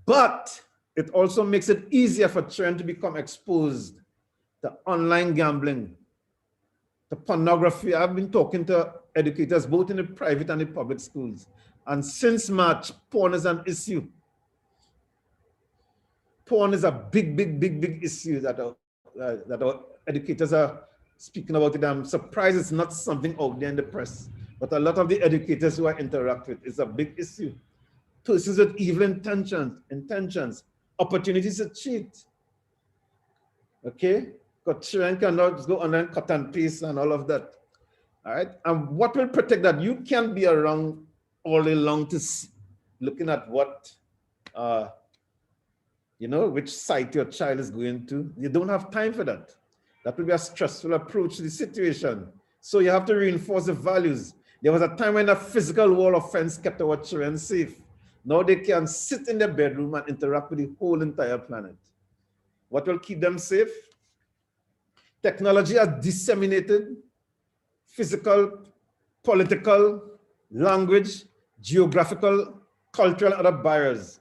But it also makes it easier for children to become exposed to online gambling, to pornography. I've been talking to educators both in the private and the public schools. And since March, porn is an issue. Porn is a big issue that our educators are speaking about it. I'm surprised it's not something out there in the press, but a lot of the educators who I interact with, it's a big issue. Persons with evil intentions, opportunities to cheat. Okay? Because children cannot just go online, cut and paste and all of that. All right? And what will protect that? You can't be around all day long looking at what you know, which site your child is going to. You don't have time for that. That will be a stressful approach to the situation. So you have to reinforce the values. There was a time when a physical wall of fence kept our children safe. Now they can sit in their bedroom and interact with the whole entire planet. What will keep them safe? Technology has disseminated physical, political, language, geographical, cultural, and other barriers.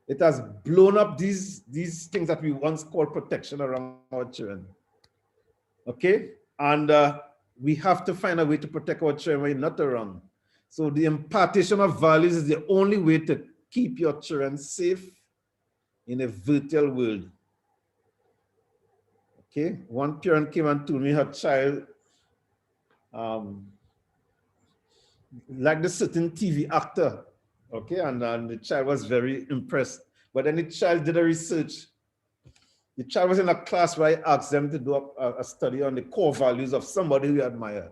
It has blown up these things that we once called protection around our children. Okay? And we have to find a way to protect our children when you're not around. So the impartation of values is the only way to keep your children safe in a virtual world. Okay? One parent came and told me her child like the certain TV actor. Okay, and the child was very impressed. But then the child did a research. The child was in a class where I asked them to do a study on the core values of somebody who admire.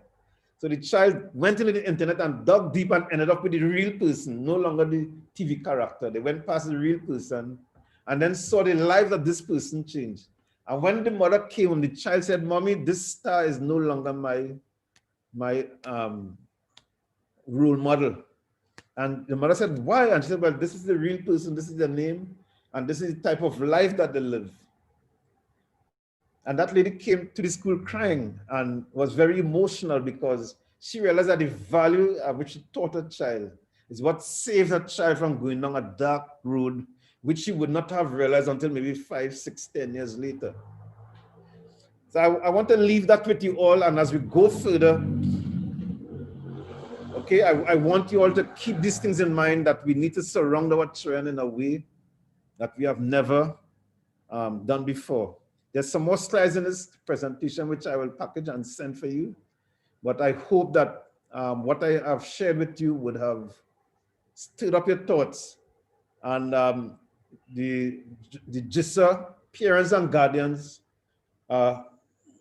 So the child went into the internet and dug deep and ended up with the real person, no longer the TV character. They went past the real person and then saw the life of this person change. And when the mother came, the child said, "Mommy, this star is no longer my role model." And the mother said, "Why?" And she said, "Well, this is the real person, this is their name, and this is the type of life that they live." And that lady came to the school crying and was very emotional because she realized that the value which she taught her child is what saved her child from going down a dark road, which she would not have realized until maybe 5, 6, 10 years later. So I want to leave that with you all. And as we go further, okay, I want you all to keep these things in mind, that we need to surround our children in a way that we have never done before. There's some more slides in this presentation, which I will package and send for you. But I hope that what I have shared with you would have stirred up your thoughts. And the JISA Parents and Guardians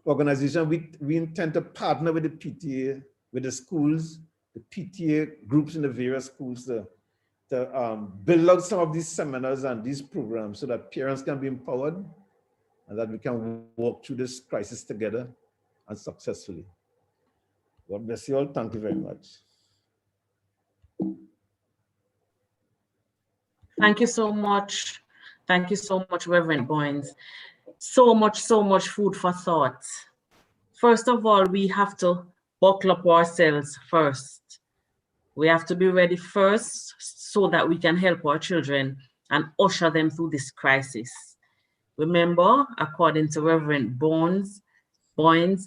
organization, we intend to partner with the PTA, with the schools, the PTA groups in the various schools to build out some of these seminars and these programs so that parents can be empowered and that we can walk through this crisis together and successfully. God bless you all. Thank you very much. Thank you so much. Thank you so much, Reverend Boynes. So much food for thought. First of all, we have to buckle up ourselves first. We have to be ready first so that we can help our children and usher them through this crisis. Remember, according to Reverend Boynes,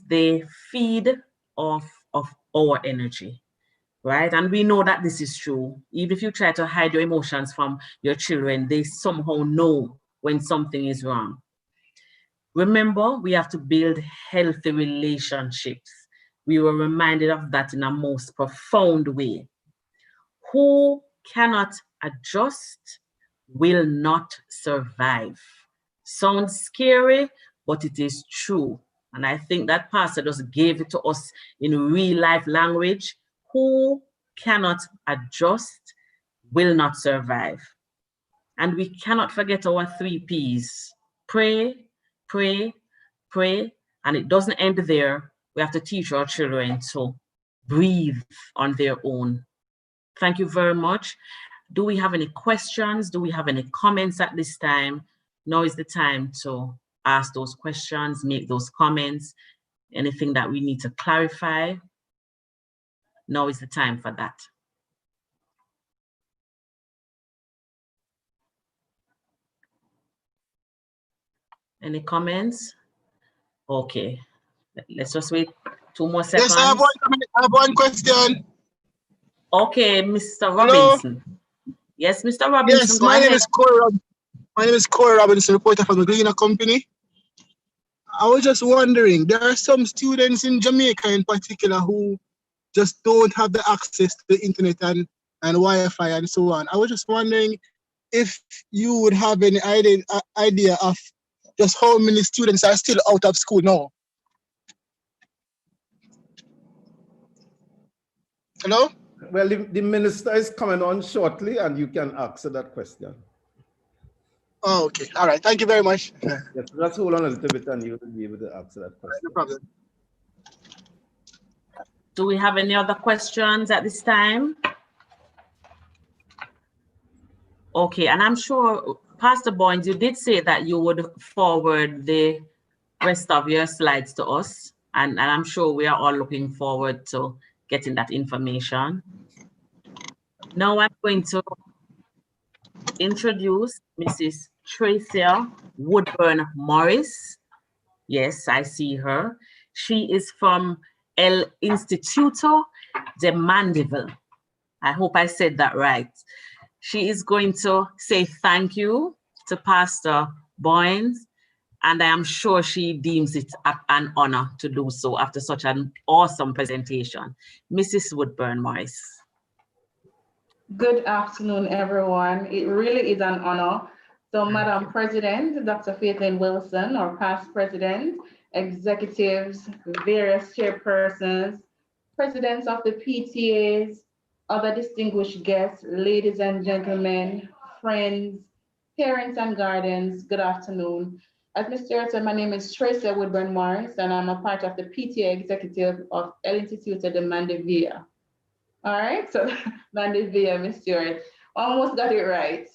they feed off of our energy, right? And we know that this is true. Even if you try to hide your emotions from your children, they somehow know when something is wrong. Remember, we have to build healthy relationships. We were reminded of that in a most profound way. Who cannot adjust will not survive. Sounds scary, but it is true. And I think that pastor just gave it to us in real life language. Who cannot adjust will not survive. And we cannot forget our 3 Ps. Pray, pray, pray. And it doesn't end there. We have to teach our children to breathe on their own. Thank you very much. Do we have any questions? Do we have any comments at this time? Now is the time to ask those questions, make those comments, anything that we need to clarify. Now is the time for that. Any comments? Okay, let's just wait 2 more seconds. Yes, I have one question. Okay, Mr. Robinson. Hello? Yes, Mr. Robinson, yes, go my ahead. name is Corey. My name is Corey Robinson, reporter from the Gleaner Company. I was just wondering, there are some students in Jamaica in particular who just don't have the access to the internet and Wi-Fi and so on. I was just wondering if you would have any idea of just how many students are still out of school now. Hello? Well, the minister is coming on shortly and you can answer that question. Oh, okay. All right. Thank you very much. Yes, just hold on a little bit and you'll be able to answer that question. No problem. Do we have any other questions at this time? Okay, and I'm sure, Pastor Boynes, you did say that you would forward the rest of your slides to us, and I'm sure we are all looking forward to getting that information. Now I'm going to introduce Mrs. Tracia Woodburn Morris. Yes, I see her. She is from El Instituto de Mandeville. I hope I said that right. She is going to say thank you to Pastor Boynes, and I am sure she deems it an honor to do so after such an awesome presentation. Mrs. Woodburn Morris. Good afternoon, everyone. It really is an honor. So, Madam President, Dr. Faithlin Wilson, our past president, executives, various chairpersons, presidents of the PTAs, other distinguished guests, ladies and gentlemen, friends, parents and guardians, good afternoon. As Mr. said, my name is Tracia Woodburn Morris, and I'm a part of the PTA executive of El Instituto de Mandeville. All right, so Mandeville, Miss Stewart, almost got it right.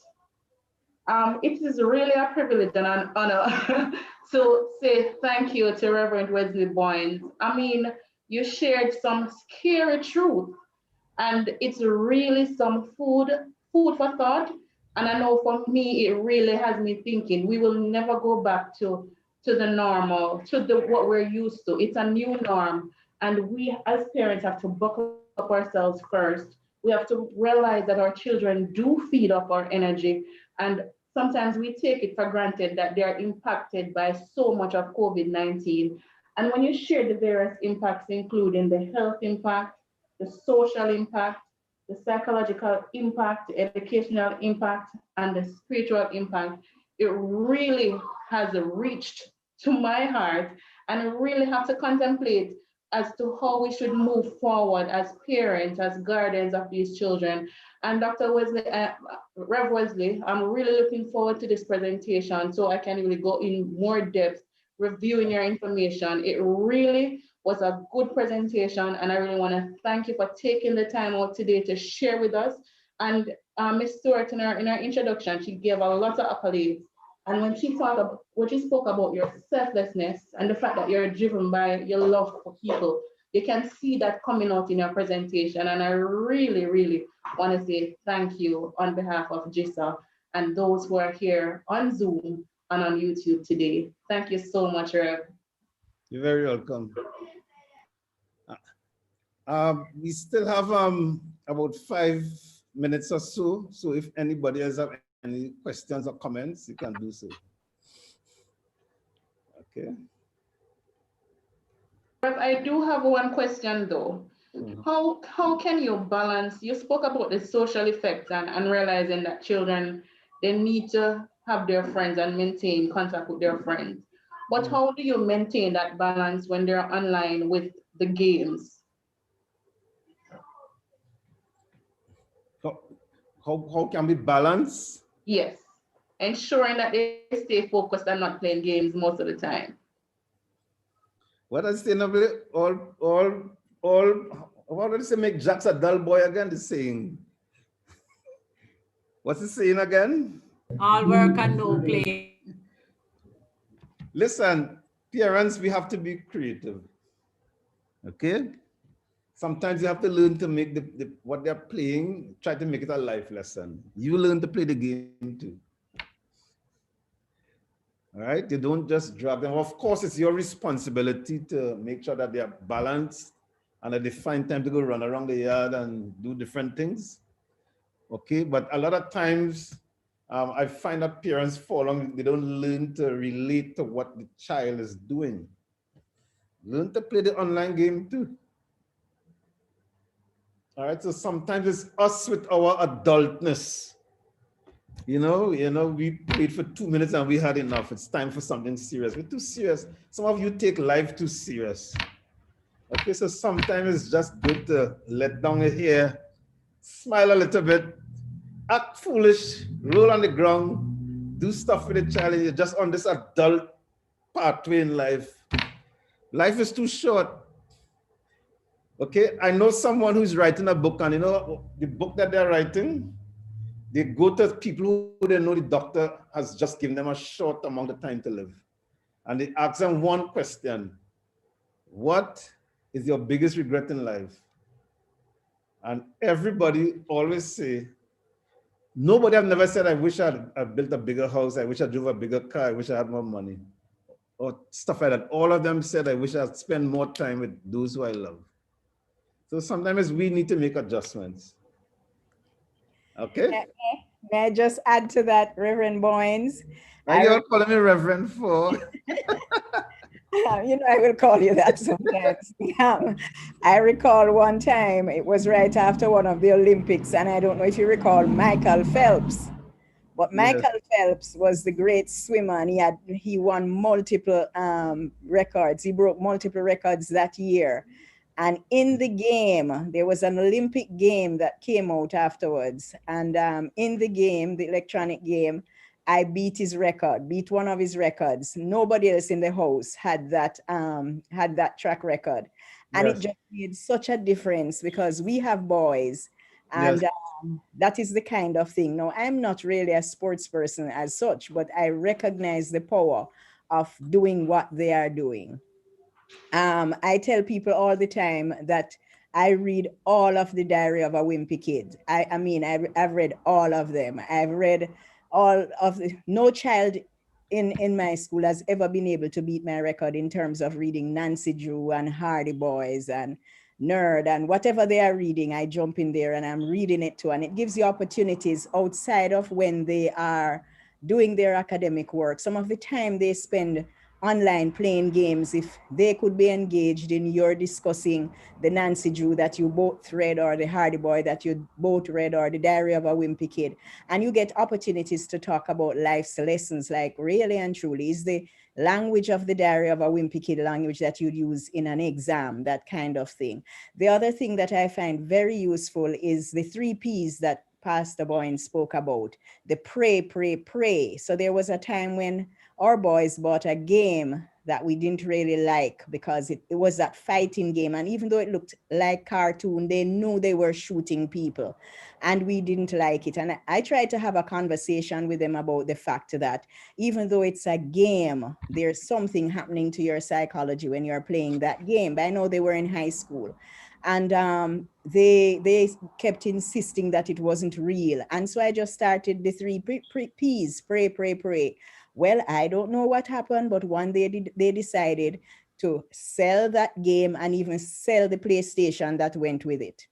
It is really a privilege and an honor to say thank you to Reverend Wesley Boynes. I mean, you shared some scary truth, and it's really some food for thought. And I know for me, it really has me thinking we will never go back to the normal, to what we're used to. It's a new norm. And we as parents have to buckle up ourselves first. We have to realize that our children do feed up our energy. And sometimes we take it for granted that they are impacted by so much of COVID-19. And when you share the various impacts, including the health impact, the social impact, the psychological impact, the educational impact, and the spiritual impact, it really has reached to my heart, and I really have to contemplate as to how we should move forward as parents, as guardians of these children. And Dr. Wesley, Rev Wesley, I'm really looking forward to this presentation so I can really go in more depth reviewing your information. It really was a good presentation, and I really want to thank you for taking the time out today to share with us. And Ms. Stewart, in her introduction, she gave a lot of accolades. And when she spoke about your selflessness and the fact that you're driven by your love for people, you can see that coming out in your presentation. And I really, really want to say thank you on behalf of JISA and those who are here on Zoom and on YouTube today. Thank you so much, Rev. You're very welcome. We still have about 5 minutes or so. So if anybody else have any questions or comments, you can do so. Okay. But I do have one question though. How can you balance, you spoke about the social effects and realizing that children, they need to have their friends and maintain contact with their friends. But how do you maintain that balance when they're online with the games? How can we balance? Yes, ensuring that they stay focused and not playing games most of the time. What I say, what did they say, make Jack's a dull boy again, the saying? What's the saying again? All work and no play. Listen, parents, we have to be creative, okay? Sometimes you have to learn to make what they're playing, try to make it a life lesson. You learn to play the game too. All right, you don't just drop them. Of course, it's your responsibility to make sure that they are balanced and that they find time to go run around the yard and do different things. Okay, but a lot of times I find that parents fall on, they don't learn to relate to what the child is doing. Learn to play the online game too. All right, so sometimes it's us with our adultness. You know, we played for 2 minutes and we had enough. It's time for something serious. We're too serious. Some of you take life too serious. Okay, so sometimes it's just good to let down your hair, smile a little bit, act foolish, roll on the ground, do stuff with the child, and you're just on this adult pathway in life. Life is too short. Okay, I know someone who's writing a book, and you know the book that they're writing, they go to people who they know the doctor has just given them a short amount of time to live. And they ask them one question: what is your biggest regret in life? And everybody always say, nobody have never said, I wish I built a bigger house, I wish I drove a bigger car, I wish I had more money, or stuff like that. All of them said, I wish I'd spend more time with those who I love. So sometimes we need to make adjustments. Okay? May I just add to that, Reverend Boynes? Are you all calling me Reverend for? You know, I will call you that sometimes. I recall one time, it was right after one of the Olympics, and I don't know if you recall Michael Phelps. But Michael Phelps was the great swimmer, and he won multiple records. He broke multiple records that year. And in the game, there was an Olympic game that came out afterwards. And in the game, the electronic game, I beat his record, beat one of his records. Nobody else in the house had that track record. And it just made such a difference because we have boys, and that is the kind of thing. Now, I'm not really a sports person as such, but I recognize the power of doing what they are doing. I tell people all the time that I read all of the Diary of a Wimpy Kid. I mean, I've read all of them. I've read all of the, no child in my school has ever been able to beat my record in terms of reading Nancy Drew and Hardy Boys and Nerd and whatever they are reading. I jump in there and I'm reading it too. And it gives you opportunities outside of when they are doing their academic work. Some of the time they spend online playing games, if they could be engaged in your discussing the Nancy Drew that you both read, or the Hardy Boy that you both read, or the Diary of a Wimpy Kid, and you get opportunities to talk about life's lessons, like really and truly, is the language of the Diary of a Wimpy Kid language that you'd use in an exam, that kind of thing. The other thing that I find very useful is the 3 Ps that Pastor Boyne spoke about, the pray, pray, pray. So there was a time when our boys bought a game that we didn't really like because it was that fighting game. And even though it looked like cartoon, they knew they were shooting people and we didn't like it. And I tried to have a conversation with them about the fact that even though it's a game, there's something happening to your psychology when you're playing that game. But I know they were in high school. And they kept insisting that it wasn't real. And so I just started the 3 Ps, pray, pray, pray. Well, I don't know what happened, but one day they decided to sell that game and even sell the PlayStation that went with it.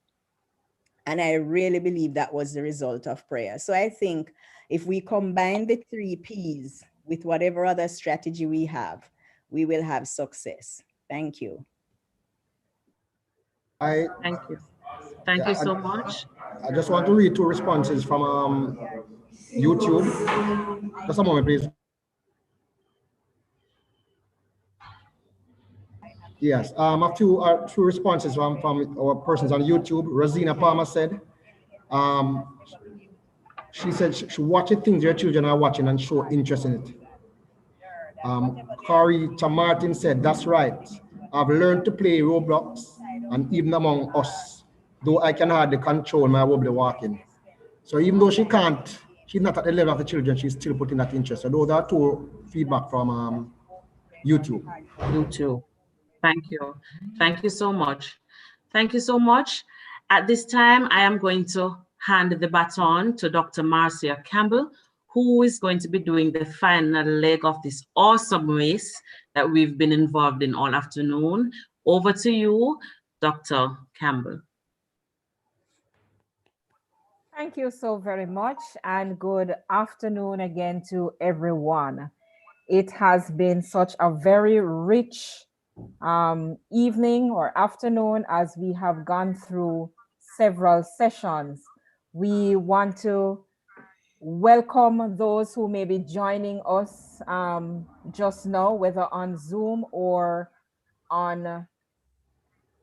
And I really believe that was the result of prayer. So I think if we combine the 3 Ps with whatever other strategy we have, we will have success. Thank you. Thank you. Thank you so much. I just want to read 2 responses from YouTube. Just a moment, please. Yes, a few responses from our persons on YouTube. Rosina Palmer said, she said she watches things your children are watching and show interest in it. Corey Martin said, that's right. I've learned to play Roblox, and even among us, though I can hardly control my wobbly walking. So even though she's not at the level of the children, she's still putting that interest. So those are 2 feedback from YouTube. YouTube. Thank you. Thank you so much. Thank you so much. At this time, I am going to hand the baton to Dr. Marcia Campbell, who is going to be doing the final leg of this awesome race that we've been involved in all afternoon. Over to you, Dr. Campbell. Thank you so very much, and good afternoon again to everyone. It has been such a very rich evening or afternoon as we have gone through several sessions. We want to welcome those who may be joining us just now, whether on Zoom or on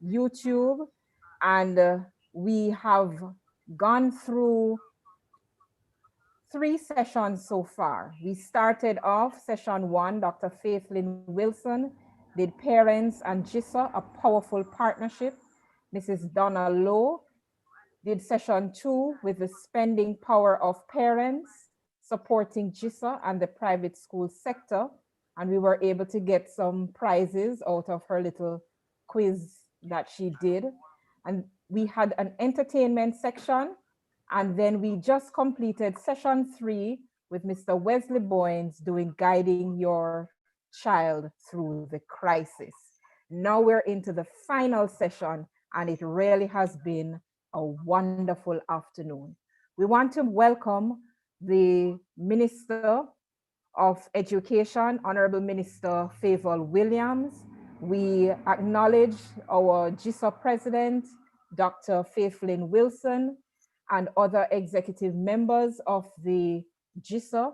YouTube. And we have gone through 3 sessions so far. We started off session 1, Dr. Faithlyn Wilson did Parents and JISA, a powerful partnership. Mrs. Donna Lowe did session 2 with the spending power of parents, supporting JISA and the private school sector. And we were able to get some prizes out of her little quiz that she did. And we had an entertainment section. And then we just completed session 3 with Mr. Wesley Boynes doing Guiding Your Child Through the Crisis. Now we're into the final session, and it really has been a wonderful afternoon. We want to welcome the Minister of Education, Honorable Minister Favour Williams. We acknowledge our JISA President, Dr. Faithlyn Wilson, and other executive members of the JISA,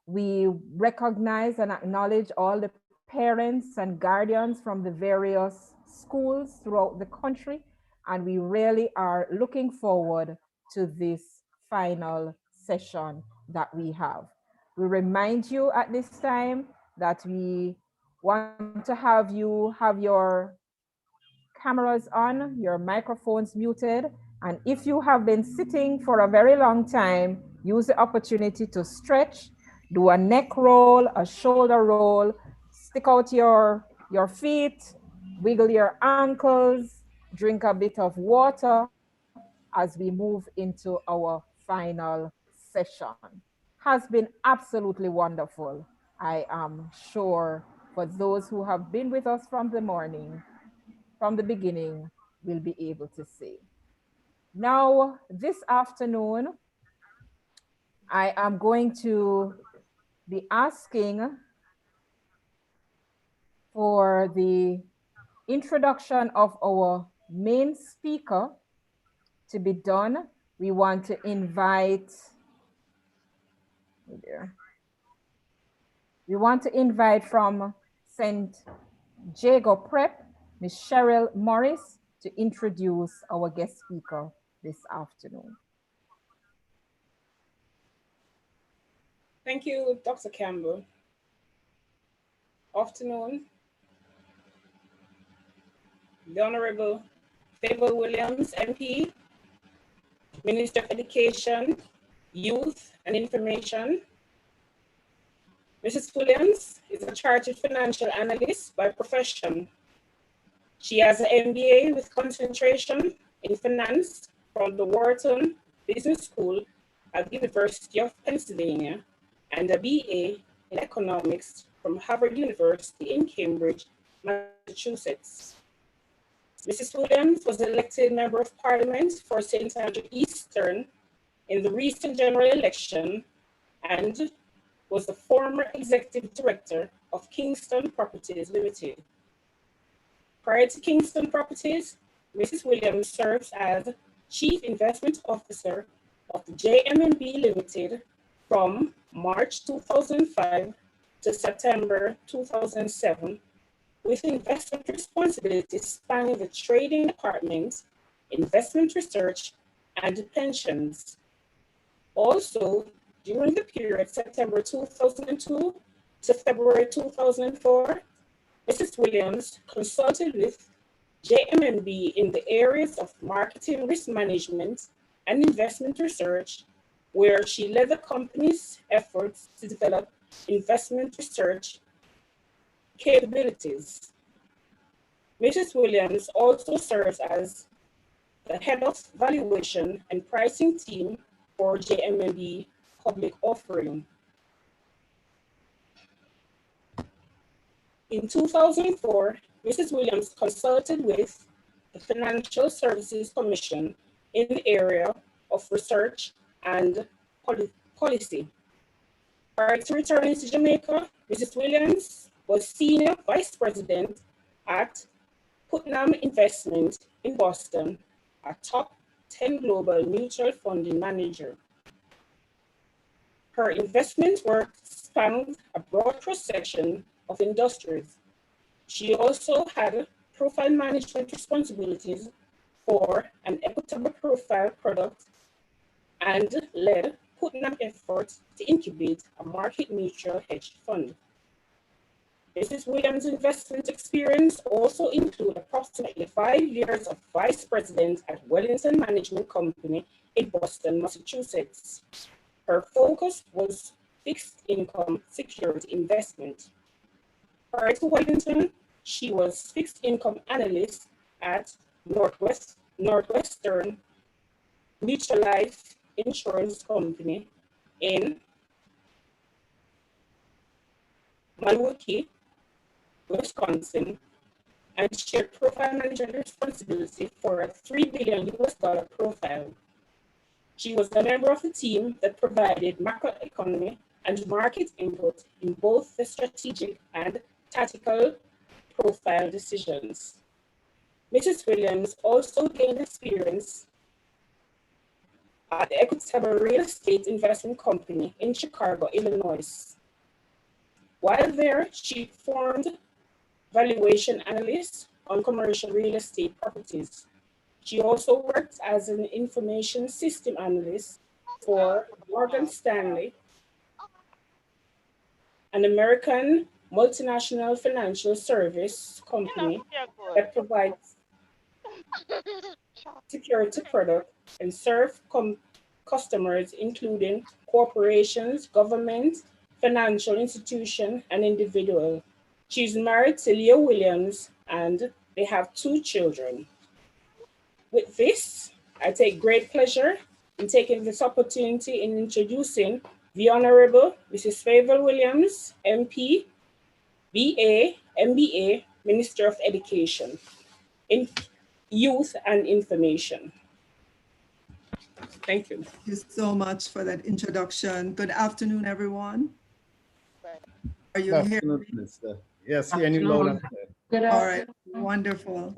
We recognize and acknowledge all the parents and guardians from the various schools throughout the country, and we really are looking forward to this final session that we have. We remind you at this time that we want to have you have your cameras on, your microphones muted, and if you have been sitting for a very long time, use the opportunity to stretch, do a neck roll, a shoulder roll, stick out your feet, wiggle your ankles, drink a bit of water as we move into our final session. Has been absolutely wonderful. I am sure for those who have been with us from the morning, from the beginning, will be able to see. Now, this afternoon, I am going to be asking for the introduction of our main speaker to be done. We want to invite, from St. Jago Prep, Ms. Cheryl Morris, to introduce our guest speaker this afternoon. Thank you, Dr. Campbell. Afternoon. The Honorable Favour Williams, MP, Minister of Education, Youth and Information. Mrs. Williams is a chartered financial analyst by profession. She has an MBA with concentration in finance from the Wharton Business School at the University of Pennsylvania and a BA in economics from Harvard University in Cambridge, Massachusetts. Mrs. Williams was elected Member of Parliament for St. Andrew Eastern in the recent general election and was the former Executive Director of Kingston Properties Limited. Prior to Kingston Properties, Mrs. Williams serves as Chief Investment Officer of the JMB Limited from March 2005 to September 2007, with investment responsibilities spanning the trading department, investment research, and pensions. Also, during the period September 2002 to February 2004, Mrs. Williams consulted with JMB in the areas of marketing risk management and investment research, where she led the company's efforts to develop investment research capabilities. Mrs. Williams also serves as the head of valuation and pricing team for JMB Public Offering. In 2004, Mrs. Williams consulted with the Financial Services Commission in the area of research and policy. Prior to returning to Jamaica, Mrs. Williams was Senior Vice President at Putnam Investment in Boston, a top 10 global mutual funding manager. Her investment work spanned a broad cross-section of industries. She also had profile management responsibilities for an equitable profile product and led Putnam efforts to incubate a market-neutral hedge fund. Mrs. Williams' investment experience also includes approximately 5 years of vice president at Wellington Management Company in Boston, Massachusetts. Her focus was fixed income security investment. Prior to Wellington, she was fixed income analyst at Northwestern Mutual Life Insurance Company in Milwaukee, Wisconsin, and shared profile management responsibility for a $3 billion profile. She was a member of the team that provided macroeconomy and market input in both the strategic and tactical profile decisions. Mrs. Williams also gained experience at the Equitable Real Estate Investment Company in Chicago, Illinois. While there, she formed valuation analyst on commercial real estate properties. She also worked as an information system analyst for Morgan Stanley, an American multinational financial service company that provides security products and serve customers, including corporations, government, financial institutions, and individuals. She's married to Leo Williams, and they have 2 children. With this, I take great pleasure in taking this opportunity in introducing the Honorable Mrs. Favour Williams, MP, BA, MBA, Minister of Education, in Youth and Information. Thank you. Thank you so much for that introduction. Good afternoon, everyone. Are you Good here? afternoon, Minister. Yes, hearing you loud and clear. All right, wonderful.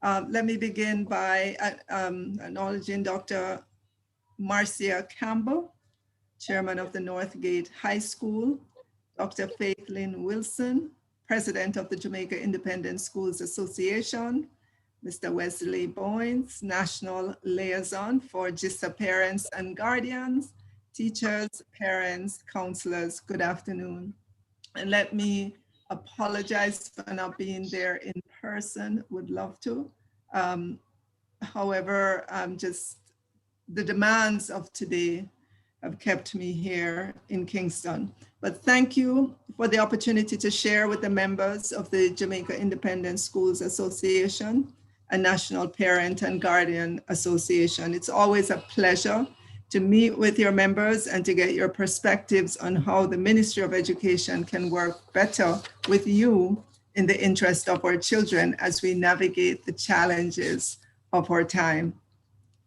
Let me begin by acknowledging Dr. Marcia Campbell, Chairman of the Northgate High School, Dr. Faith Lynn Wilson, President of the Jamaica Independent Schools Association, Mr. Wesley Boynes, National Liaison for JISA Parents and Guardians, teachers, parents, counselors, good afternoon. And let me apologize for not being there in person, would love to. However, just the demands of today have kept me here in Kingston. But thank you for the opportunity to share with the members of the Jamaica Independent Schools Association and National Parent and Guardian Association. It's always a pleasure to meet with your members and to get your perspectives on how the Ministry of Education can work better with you in the interest of our children as we navigate the challenges of our time.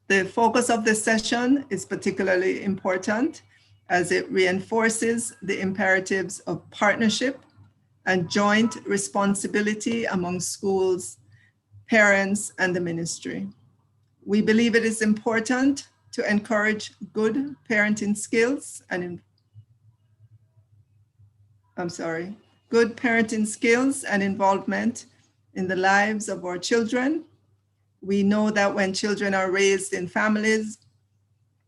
The focus of this session is particularly important as it reinforces the imperatives of partnership and joint responsibility among schools, parents, and the ministry. We believe it is important to encourage good parenting skills and good parenting skills and involvement in the lives of our children. We know that when children are raised in families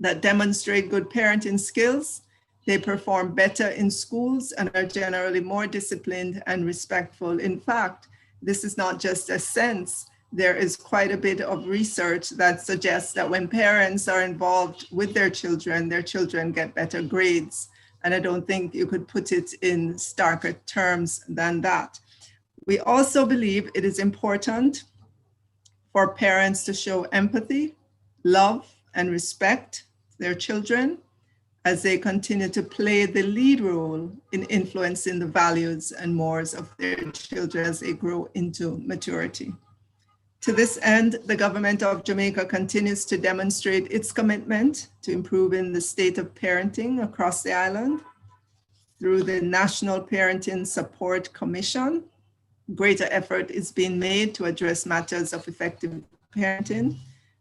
that demonstrate good parenting skills, they perform better in schools and are generally more disciplined and respectful. In fact, this is not just a sense. There is quite a bit of research that suggests that when parents are involved with their children get better grades. And I don't think you could put it in starker terms than that. We also believe it is important for parents to show empathy, love, and respect their children as they continue to play the lead role in influencing the values and mores of their children as they grow into maturity. To this end, the government of Jamaica continues to demonstrate its commitment to improving the state of parenting across the island through the National Parenting Support Commission. Greater effort is being made to address matters of effective parenting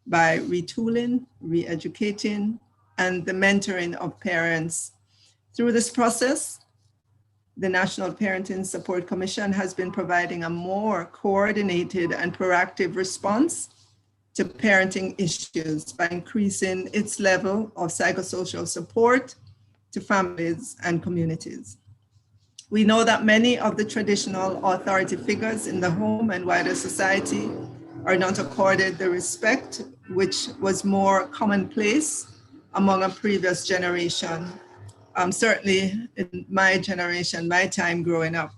by retooling, re-educating, and the mentoring of parents. Through this process, the National Parenting Support Commission has been providing a more coordinated and proactive response to parenting issues by increasing its level of psychosocial support to families and communities. We know that many of the traditional authority figures in the home and wider society are not accorded the respect which was more commonplace among a previous generation. Certainly in my generation, my time growing up,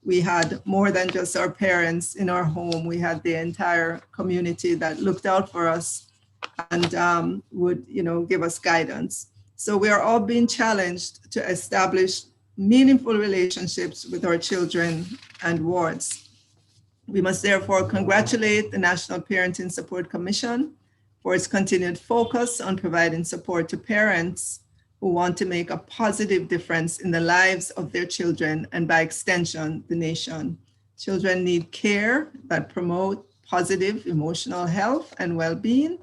we had more than just our parents in our home. We had the entire community that looked out for us and would, give us guidance. So we are all being challenged to establish meaningful relationships with our children and wards. We must therefore congratulate the National Parenting Support Commission for its continued focus on providing support to parents who want to make a positive difference in the lives of their children and by extension, the nation. Children need care that promote positive emotional health and well-being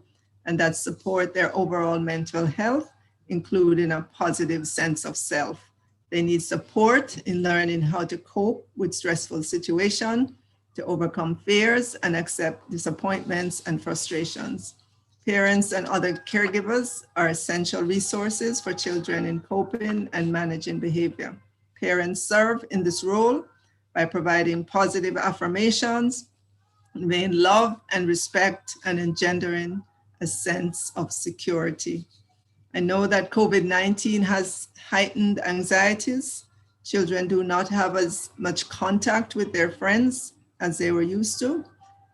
and that support their overall mental health, including a positive sense of self. They need support in learning how to cope with stressful situations, to overcome fears and accept disappointments and frustrations. Parents and other caregivers are essential resources for children in coping and managing behavior. Parents serve in this role by providing positive affirmations, conveying love and respect, and engendering a sense of security. I know that COVID-19 has heightened anxieties. Children do not have as much contact with their friends as they were used to.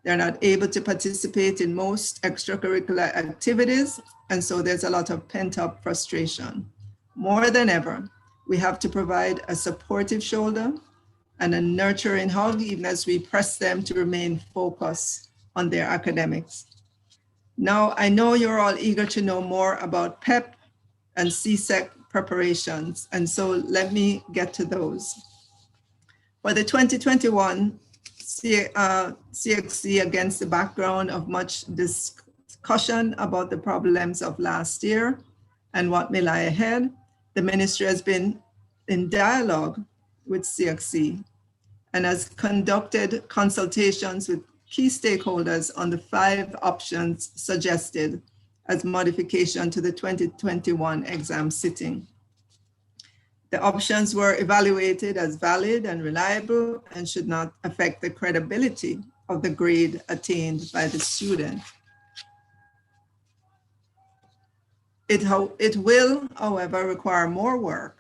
They're not able to participate in most extracurricular activities, and so there's a lot of pent-up frustration. More than ever, we have to provide a supportive shoulder and a nurturing hug, even as we press them to remain focused on their academics. Now, I know you're all eager to know more about PEP and CSEC preparations, and so let me get to those. For the 2021 CXC, against the background of much discussion about the problems of last year and what may lie ahead, the ministry has been in dialogue with CXC and has conducted consultations with key stakeholders on the 5 options suggested as modification to the 2021 exam sitting. The options were evaluated as valid and reliable and should not affect the credibility of the grade attained by the student. It will, however, require more work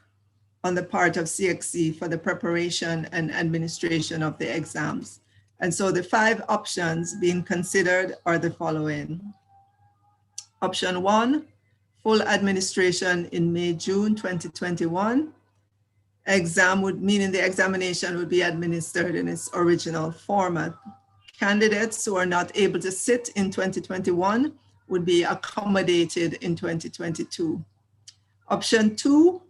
on the part of CXC for the preparation and administration of the exams. And so the 5 options being considered are the following. Option 1, full administration in May, June 2021. Exam would mean the examination would be administered in its original format. Candidates who are not able to sit in 2021 would be accommodated in 2022. Option 2,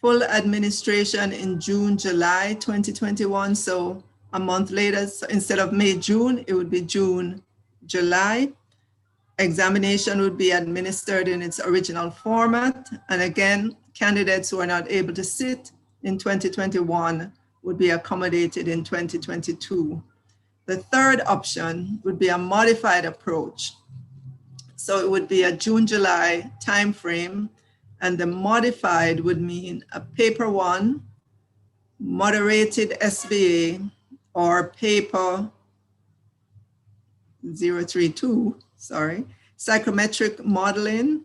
full administration in June, July 2021. So a month later, so instead of May, June, it would be June, July. Examination would be administered in its original format. And again, candidates who are not able to sit in 2021 would be accommodated in 2022. The third option would be a modified approach. So it would be a June-July timeframe, and the modified would mean a paper 1, moderated SBA, or paper 032, psychometric modeling,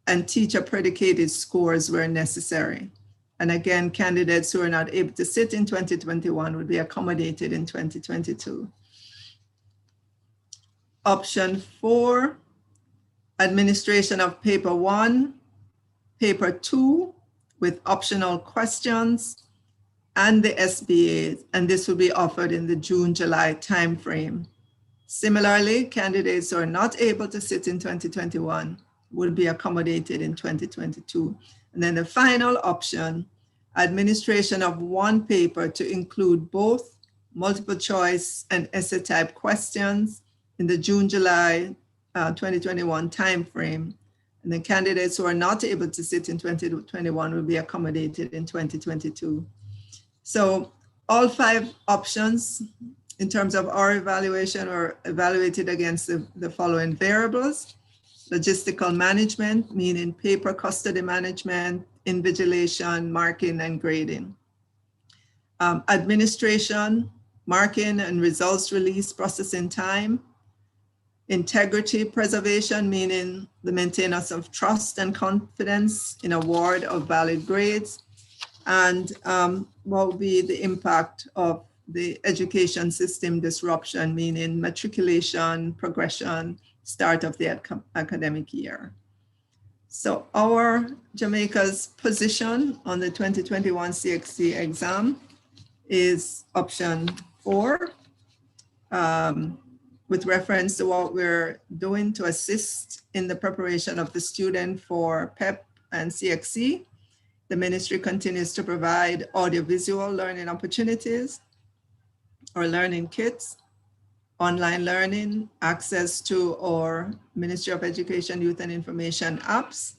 and teacher predicated scores where necessary. And again, candidates who are not able to sit in 2021 would be accommodated in 2022. Option 4, administration of paper 1, paper 2 with optional questions, and the SBA, and this will be offered in the June-July timeframe. Similarly, candidates who are not able to sit in 2021 will be accommodated in 2022. And then the final option, administration of 1 paper to include both multiple choice and essay type questions in the June-July 2021 timeframe. And the candidates who are not able to sit in 2021 will be accommodated in 2022. So all 5 options In terms of our evaluation, or evaluated against the following variables: logistical management, meaning paper custody management, invigilation, marking, and grading. Administration, marking and results release processing time. Integrity preservation, meaning the maintenance of trust and confidence in award of valid grades. And what will be the impact of the education system disruption, meaning matriculation, progression, start of the academic year. So our Jamaica's position on the 2021 CXC exam is option 4, with reference to what we're doing to assist in the preparation of the student for PEP and CXC. The ministry continues to provide audiovisual learning opportunities or learning kits, online learning, access to our Ministry of Education, Youth and Information apps.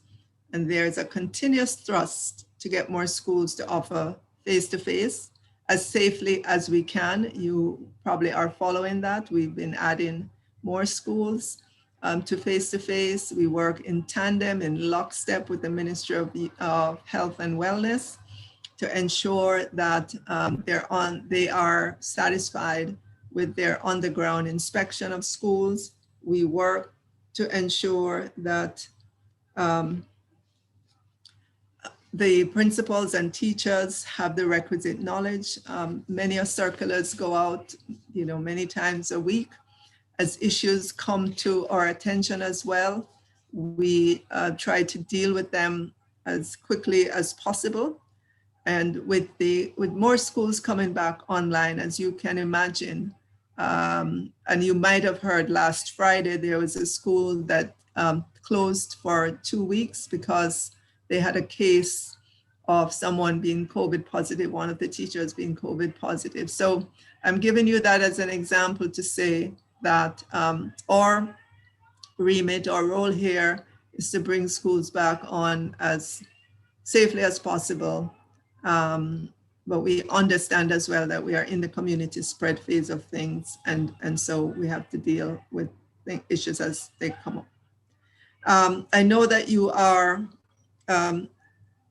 And there's a continuous thrust to get more schools to offer face-to-face as safely as we can. You probably are following that. We've been adding more schools to face-to-face. We work in tandem, in lockstep with the Ministry of Health and Wellness to ensure that they are satisfied with their on-the-ground inspection of schools. We work to ensure that the principals and teachers have the requisite knowledge. Many circulars go out, many times a week. As issues come to our attention as well, we try to deal with them as quickly as possible. And with more schools coming back online, as you can imagine, and you might have heard last Friday, there was a school that closed for 2 weeks because they had a case of someone being COVID positive, one of the teachers being COVID positive. So I'm giving you that as an example to say that our remit, our role here is to bring schools back on as safely as possible. But we understand as well that we are in the community spread phase of things. And so we have to deal with the issues as they come up. I know that you are,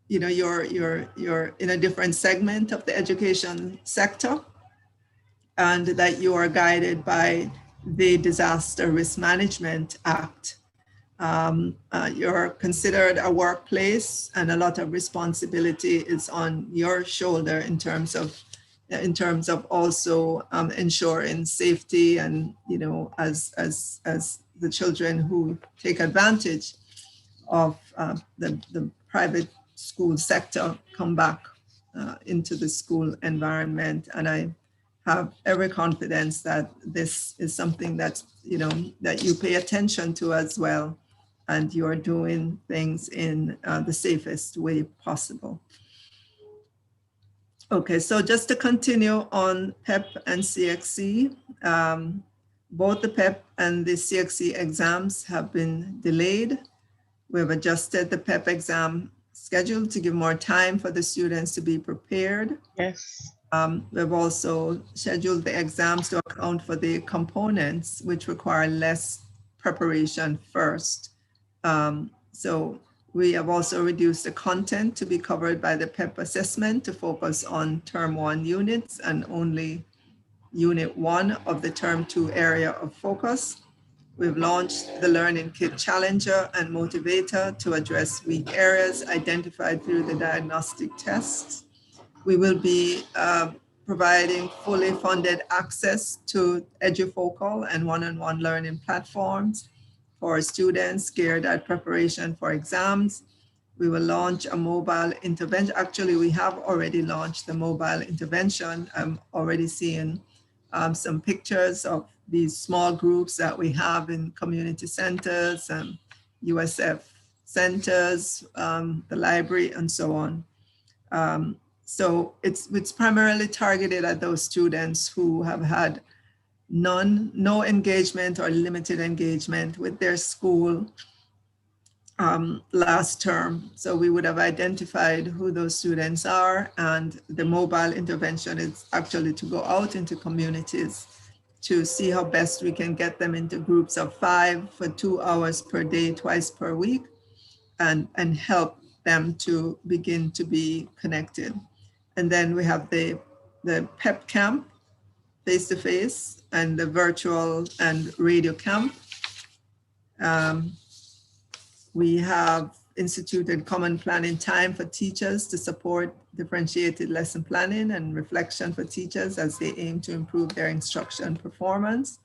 you're in a different segment of the education sector, and that you are guided by the Disaster Risk Management Act. You're considered a workplace, and a lot of responsibility is on your shoulder in terms of also ensuring safety, and as the children who take advantage of the private school sector come back into the school environment. And I have every confidence that this is something that you pay attention to as well, and you're doing things in the safest way possible. Okay, so just to continue on PEP and CXC, both the PEP and the CXC exams have been delayed. We've adjusted the PEP exam schedule to give more time for the students to be prepared. Yes. We've also scheduled the exams to account for the components which require less preparation first. So we have also reduced the content to be covered by the PEP assessment to focus on term 1 units and only unit 1 of the term 2 area of focus. We've launched the Learning Kit Challenger and Motivator to address weak areas identified through the diagnostic tests. We will be providing fully funded access to EduFocal and one-on-one learning platforms for students geared at preparation for exams. We will launch a mobile intervention. Actually, we have already launched the mobile intervention. I'm already seeing some pictures of these small groups that we have in community centers and USF centers, the library, and so on. So it's primarily targeted at those students who have had no engagement or limited engagement with their school last term. So we would have identified who those students are, and the mobile intervention is actually to go out into communities to see how best we can get them into groups of 5 for 2 hours per day, twice per week, and help them to begin to be connected. And then we have the PEP camp, face-to-face, and the virtual and radio camp. We have instituted common planning time for teachers to support differentiated lesson planning and reflection for teachers as they aim to improve their instruction performance.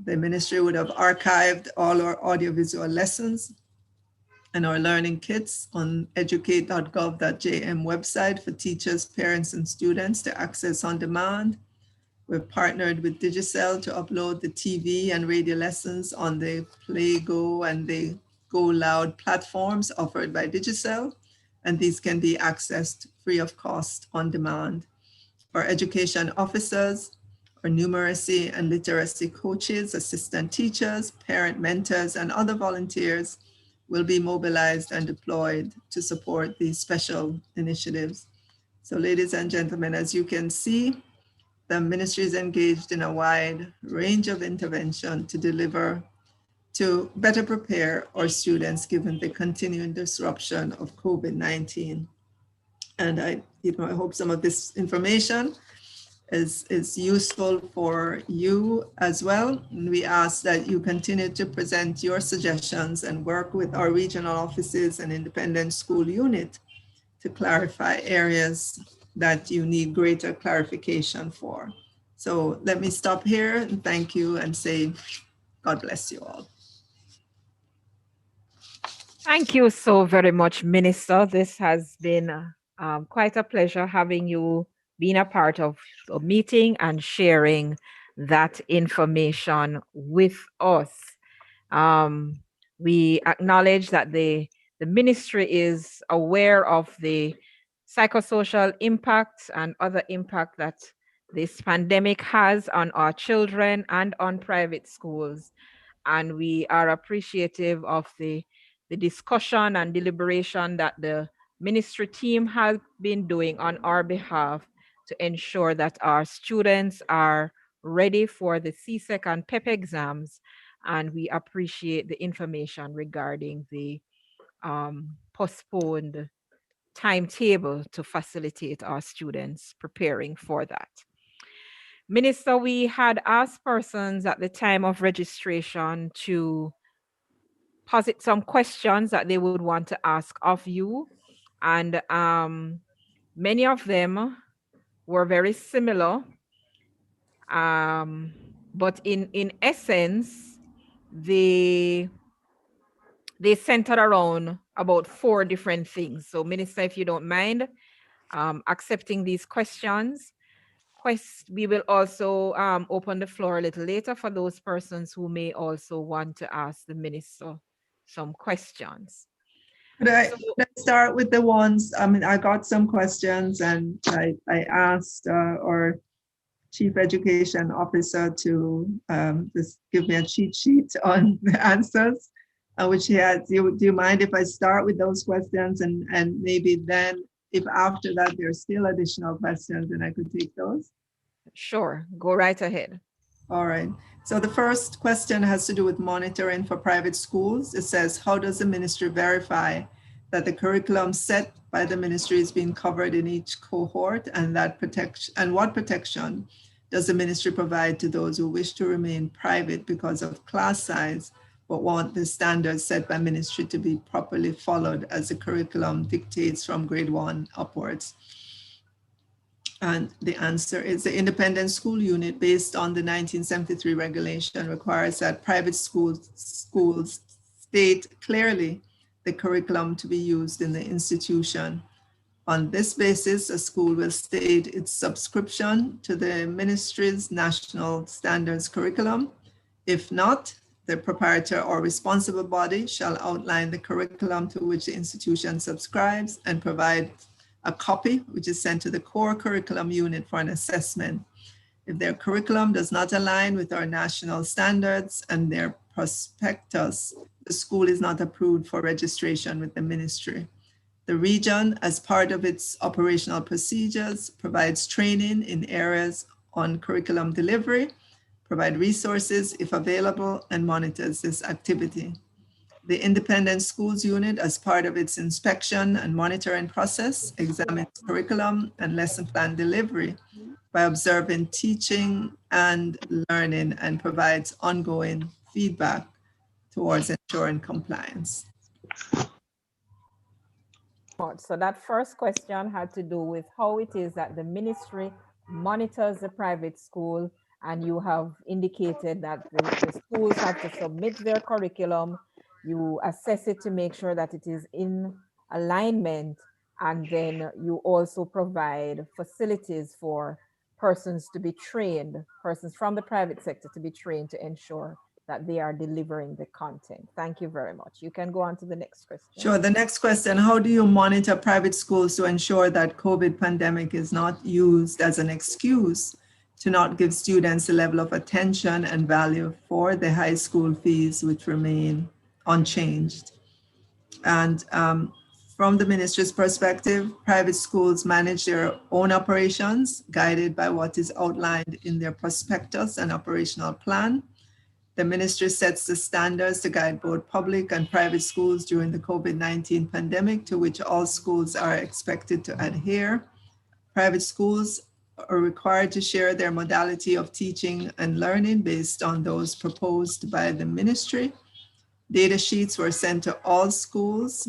The ministry would have archived all our audiovisual lessons and our learning kits on educate.gov.jm website for teachers, parents, and students to access on demand. We've partnered with Digicel to upload the TV and radio lessons on the PlayGo and the Go Loud platforms offered by Digicel, and these can be accessed free of cost on demand. Our education officers, our numeracy and literacy coaches, assistant teachers, parent mentors, and other volunteers will be mobilized and deployed to support these special initiatives. So ladies and gentlemen, as you can see, the ministry is engaged in a wide range of intervention to better prepare our students given the continuing disruption of COVID-19. And I hope some of this information is useful for you as well. And we ask that you continue to present your suggestions and work with our regional offices and independent school unit to clarify areas that you need greater clarification for. So let me stop here and thank you and say, God bless you all. Thank you so very much, Minister. This has been quite a pleasure having you being a part of the meeting and sharing that information with us. We acknowledge that the ministry is aware of the psychosocial impact and other impact that this pandemic has on our children and on private schools. And we are appreciative of the discussion and deliberation that the ministry team has been doing on our behalf to ensure that our students are ready for the CSEC and PEP exams. And we appreciate the information regarding the postponed timetable to facilitate our students preparing for that. Minister, we had asked persons at the time of registration to posit some questions that they would want to ask of you. And many of them were very similar. But in essence, they centered around about 4 different things. So Minister, if you don't mind accepting these questions, we will also open the floor a little later for those persons who may also want to ask the minister some questions. Let's start with the ones, I got some questions and I asked our Chief Education Officer to just give me a cheat sheet on the answers, which he has. Do you mind if I start with those questions and maybe then if after that there's still additional questions, then I could take those? Sure, go right ahead. All right. So the first question has to do with monitoring for private schools. It says, how does the ministry verify that the curriculum set by the ministry is being covered in each cohort, and what protection does the ministry provide to those who wish to remain private because of class size, but want the standards set by ministry to be properly followed as the curriculum dictates from grade 1 upwards? And the answer is the independent school unit, based on the 1973 regulation, requires that private schools state clearly the curriculum to be used in the institution. On this basis, a school will state its subscription to the ministry's national standards curriculum. If not, the proprietor or responsible body shall outline the curriculum to which the institution subscribes and provide a copy, which is sent to the core curriculum unit for an assessment. If their curriculum does not align with our national standards and their prospectus, the school is not approved for registration with the ministry. The region, as part of its operational procedures, provides training in areas on curriculum delivery, provide resources if available, and monitors this activity. The Independent Schools Unit, as part of its inspection and monitoring process, examines curriculum and lesson plan delivery by observing teaching and learning and provides ongoing feedback towards ensuring compliance. So that first question had to do with how it is that the ministry monitors the private school, and you have indicated that the schools have to submit their curriculum, you assess it to make sure that it is in alignment, and then you also provide facilities for persons to be trained, persons from the private sector to be trained to ensure that they are delivering the content. Thank you very much. You can go on to the next question. Sure. The next question, how do you monitor private schools to ensure that COVID pandemic is not used as an excuse to not give students a level of attention and value for the high school fees, which remain unchanged? And from the ministry's perspective, private schools manage their own operations, guided by what is outlined in their prospectus and operational plan. The ministry sets the standards to guide both public and private schools during the COVID-19 pandemic, to which all schools are expected to adhere. Private schools are required to share their modality of teaching and learning based on those proposed by the ministry. Data sheets were sent to all schools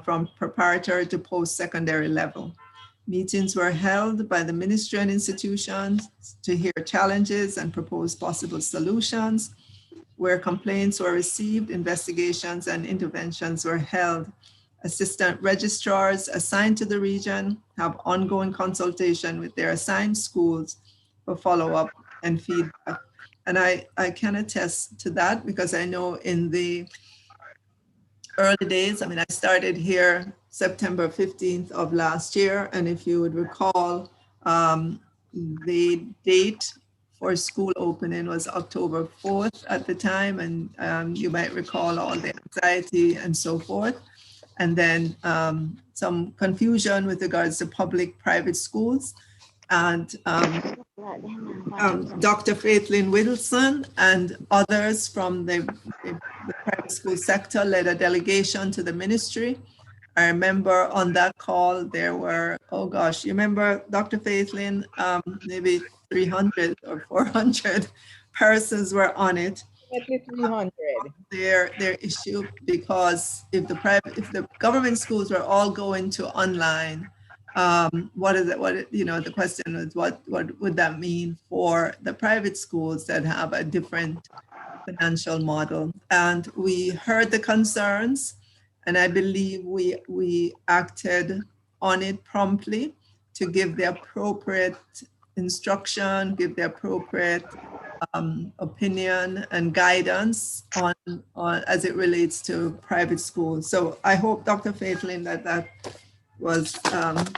from preparatory to post-secondary level. Meetings were held by the ministry and institutions to hear challenges and propose possible solutions. Where complaints were received, investigations and interventions were held. Assistant registrars assigned to the region have ongoing consultation with their assigned schools for follow-up and feedback. And I can attest to that, because I know in the early days, I mean, I started here September 15th of last year. And if you would recall, the date for school opening was October 4th at the time. And you might recall all the anxiety and so forth. And then some confusion with regards to public-private schools. And Dr. Faithlin Wilson and others from the private school sector led a delegation to the ministry. I remember on that call, there were, oh gosh, you remember Dr. Faithlin, maybe 300 or 400 persons were on it. 300. Their issue, because if the government schools were all going to online, what is it? The question is, what would that mean for the private schools that have a different financial model? And we heard the concerns, and I believe we acted on it promptly to give the appropriate instruction, give the appropriate opinion and guidance on as it relates to private schools. So I hope, Dr. Faithlin, that was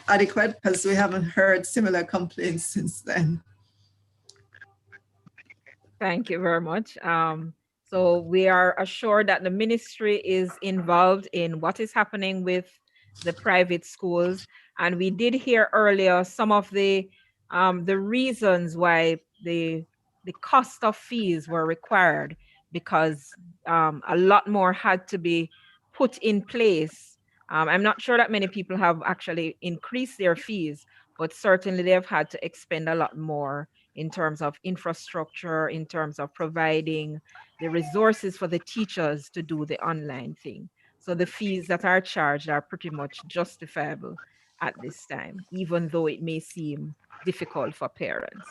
adequate, because we haven't heard similar complaints since then. Thank you very much. So we are assured that the ministry is involved in what is happening with the private schools. And we did hear earlier some of the reasons why the cost of fees were required, because a lot more had to be put in place. I'm not sure that many people have actually increased their fees, but certainly they've had to expend a lot more in terms of infrastructure, in terms of providing the resources for the teachers to do the online thing. So the fees that are charged are pretty much justifiable at this time, even though it may seem difficult for parents.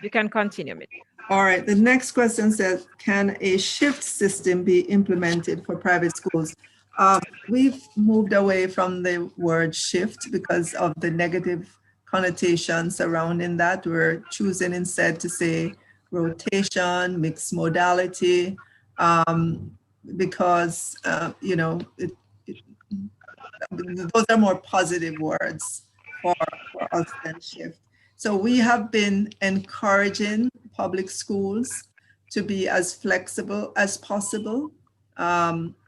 You can continue, Mitch. All right, the next question says, can a shift system be implemented for private schools? We've moved away from the word shift because of the negative connotation surrounding that. We're choosing instead to say rotation, mixed modality, because, those are more positive words for us than shift. So we have been encouraging public schools to be as flexible as possible.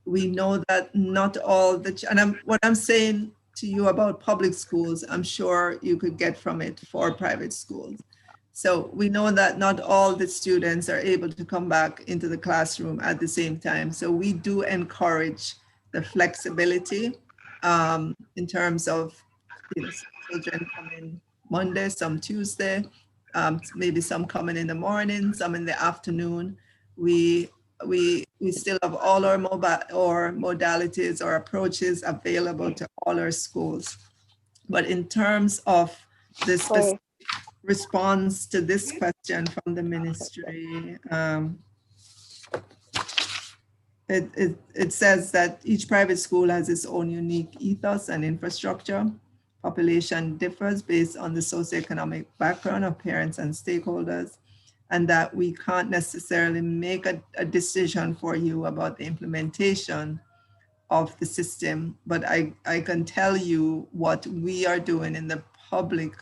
We know that not all what I'm saying to you about public schools, I'm sure you could get from it for private schools. So we know that not all the students are able to come back into the classroom at the same time. So we do encourage the flexibility in terms of, some children come in Monday, some Tuesday, maybe some coming in the morning, some in the afternoon. We still have all our modalities or approaches available to all our schools. But in terms of the specific response to this question from the ministry, it says that each private school has its own unique ethos and infrastructure. Population differs based on the socioeconomic background of parents and stakeholders, and that we can't necessarily make a decision for you about the implementation of the system. But I can tell you what we are doing in the public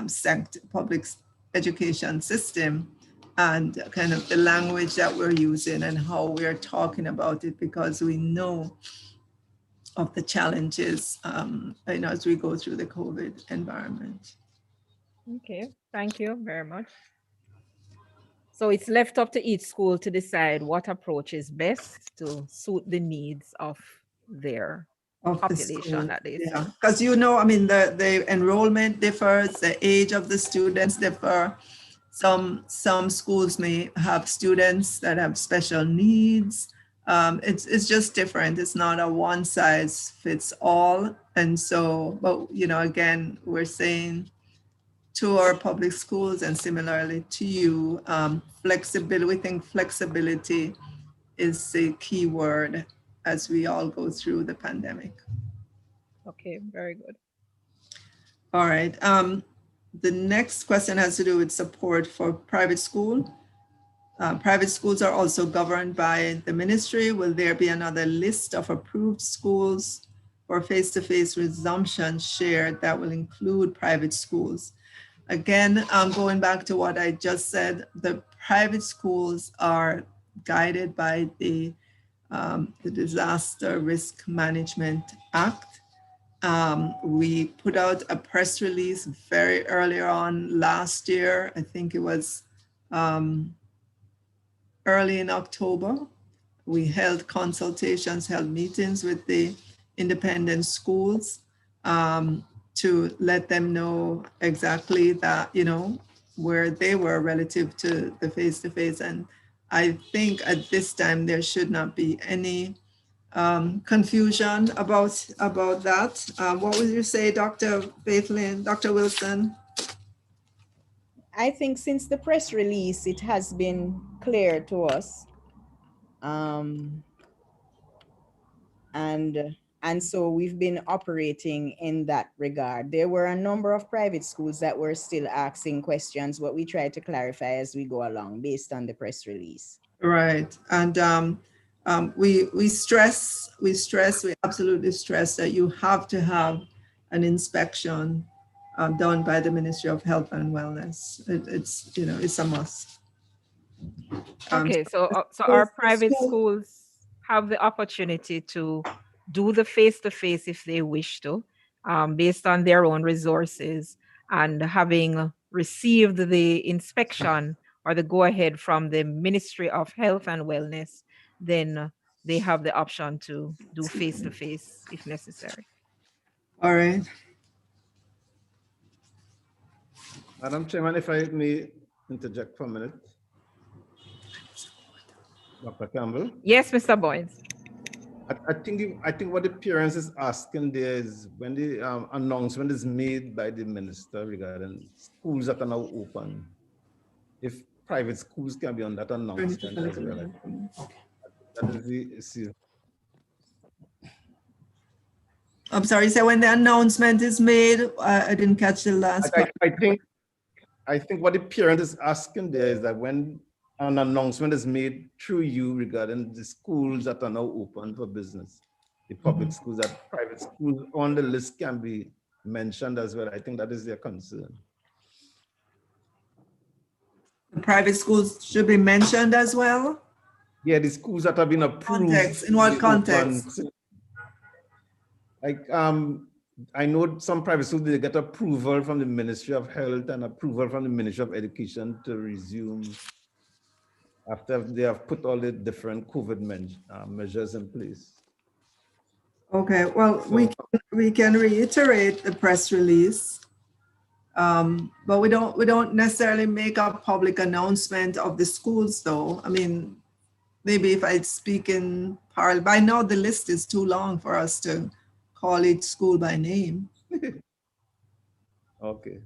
sector, public education system, and kind of the language that we're using and how we're talking about it, because we know of the challenges as we go through the COVID environment. Okay, thank you very much. So it's left up to each school to decide what approach is best to suit the needs of their population at least. Yeah, because the enrollment differs, the age of the students differ. Some schools may have students that have special needs. It's just different. It's not a one size fits all. And so, but again, we're saying to our public schools and similarly to you, flexibility. We think flexibility is a key word as we all go through the pandemic. Okay, very good. All right. The next question has to do with support for private school. Private schools are also governed by the ministry. Will there be another list of approved schools for face-to-face resumption shared that will include private schools? Again, going back to what I just said, the private schools are guided by the Disaster Risk Management Act. We put out a press release very early on last year. I think it was early in October. We held consultations, held meetings with the independent schools to let them know exactly that, where they were relative to the face-to-face. And I think at this time there should not be any confusion about that. What would you say, Dr. Faithlin, Dr. Wilson? I think since the press release, it has been clear to us. And so we've been operating in that regard. There were a number of private schools that were still asking questions, but we try to clarify as we go along based on the press release. Right. And we absolutely stress that you have to have an inspection done by the Ministry of Health and Wellness. It's a must. Okay, so our private schools have the opportunity to do the face-to-face if they wish to, based on their own resources, and having received the inspection or the go-ahead from the Ministry of Health and Wellness, then they have the option to do face-to-face if necessary. All right. Madam Chairman, if I may interject for a minute. Dr. Campbell? Yes, Mr. Boyd. I think what the parents is asking there is when the announcement is made by the minister regarding schools that are now open, if private schools can be on that announcement as well. That is the issue. I'm sorry, so when the announcement is made, I didn't catch the last part. I think what the parent is asking there is that when an announcement is made through you regarding the schools that are now open for business, the public schools, that private schools on the list can be mentioned as well. I think that is their concern. The private schools should be mentioned as well? Yeah, the schools that have been approved. Context, in what context? Like I know some private schools, they get approval from the Ministry of Health and approval from the Ministry of Education to resume after they have put all the different COVID measures in place. Okay, well, So, we can reiterate the press release, but we don't necessarily make a public announcement of the schools, though. I mean, maybe if I speak in parallel, by now the list is too long for us to call each school by name. okay.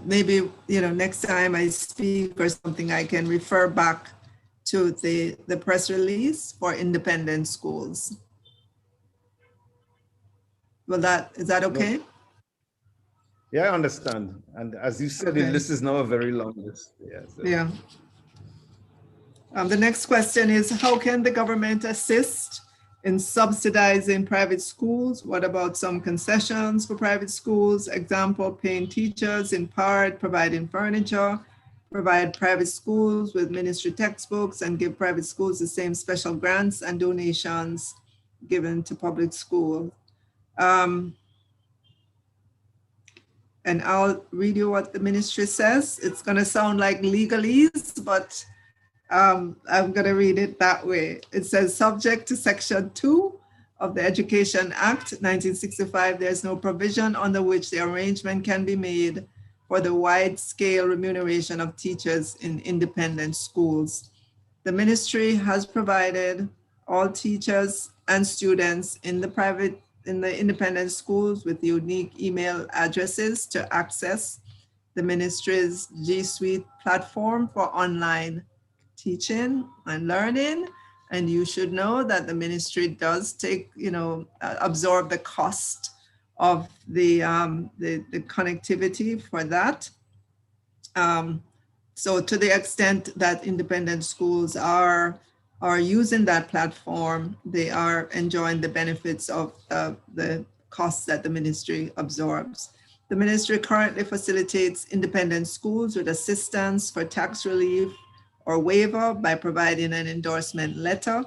Maybe, next time I speak or something, I can refer back to the press release for independent schools. Well, is that okay? Yeah, I understand. And as you said, the Okay. list is now a very long list. Yeah. So. Yeah. The next question is, how can the government assist in subsidizing private schools? What about some concessions for private schools? Example, paying teachers in part, providing furniture, provide private schools with ministry textbooks, and give private schools the same special grants and donations given to public schools. And I'll read you what the ministry says. It's going to sound like legalese, but I'm going to read it that way. It says, subject to Section 2 of the Education Act 1965, there's no provision under which the arrangement can be made for the wide-scale remuneration of teachers in independent schools. The ministry has provided all teachers and students in the independent schools with unique email addresses to access the ministry's G Suite platform for online teaching and learning. And you should know that the ministry does absorb the cost of the connectivity for that. So to the extent that independent schools are using that platform, they are enjoying the benefits of the costs that the ministry absorbs. The ministry currently facilitates independent schools with assistance for tax relief or waiver by providing an endorsement letter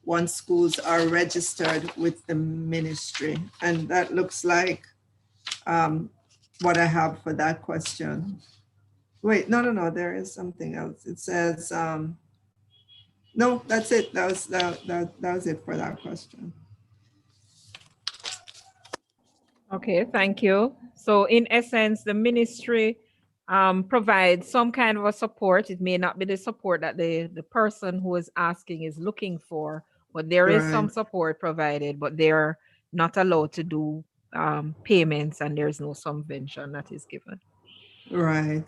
once schools are registered with the ministry. And that looks like what I have for that question. Wait, no, there is something else. It says, no, that's it. That was it for that question. Okay, thank you. So in essence, the ministry provides some kind of a support. It may not be the support that the person who is asking is looking for, but there is some Right. support provided, but they're not allowed to do payments, and there's no subvention that is given. Right.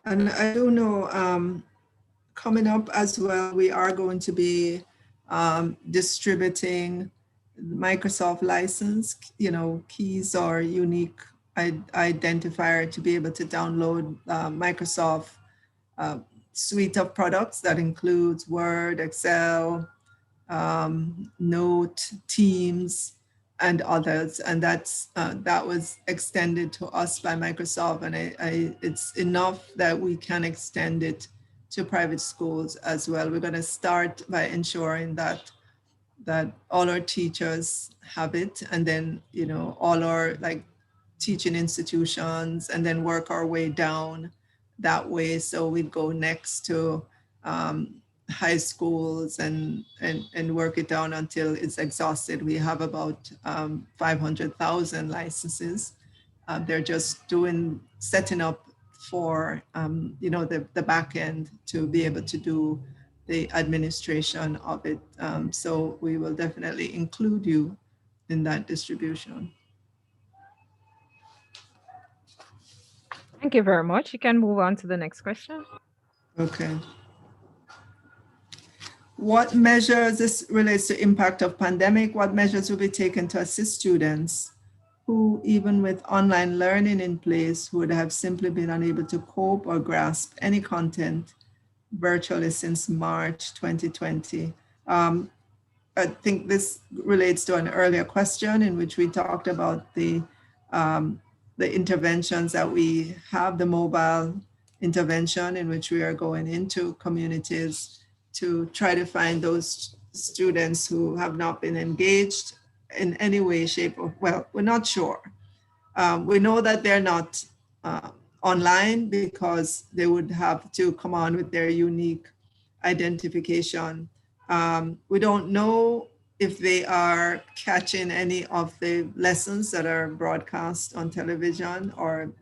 And I do know coming up as well, we are going to be distributing Microsoft license, keys or unique identifier to be able to download Microsoft suite of products that includes Word, Excel, Note, Teams, and others. And that was extended to us by Microsoft. And it's enough that we can extend it to private schools as well. We're going to start by ensuring that all our teachers have it, and then all our teaching institutions, and then work our way down that way. So we'd go next to high schools and work it down until it's exhausted. We have about 500,000 licenses. They're just setting up for the back end to be able to do the administration of it. So we will definitely include you in that distribution. Thank you very much. You can move on to the next question. Okay. What measures, this relates to impact of pandemic, what measures will be taken to assist students who, even with online learning in place, would have simply been unable to cope or grasp any content virtually since March 2020? I think this relates to an earlier question in which we talked about the interventions that we have, the mobile intervention in which we are going into communities to try to find those students who have not been engaged in any way, shape, or, well, we're not sure. We know that they're not online because they would have to come on with their unique identification. We don't know if they are catching any of the lessons that are broadcast on television or,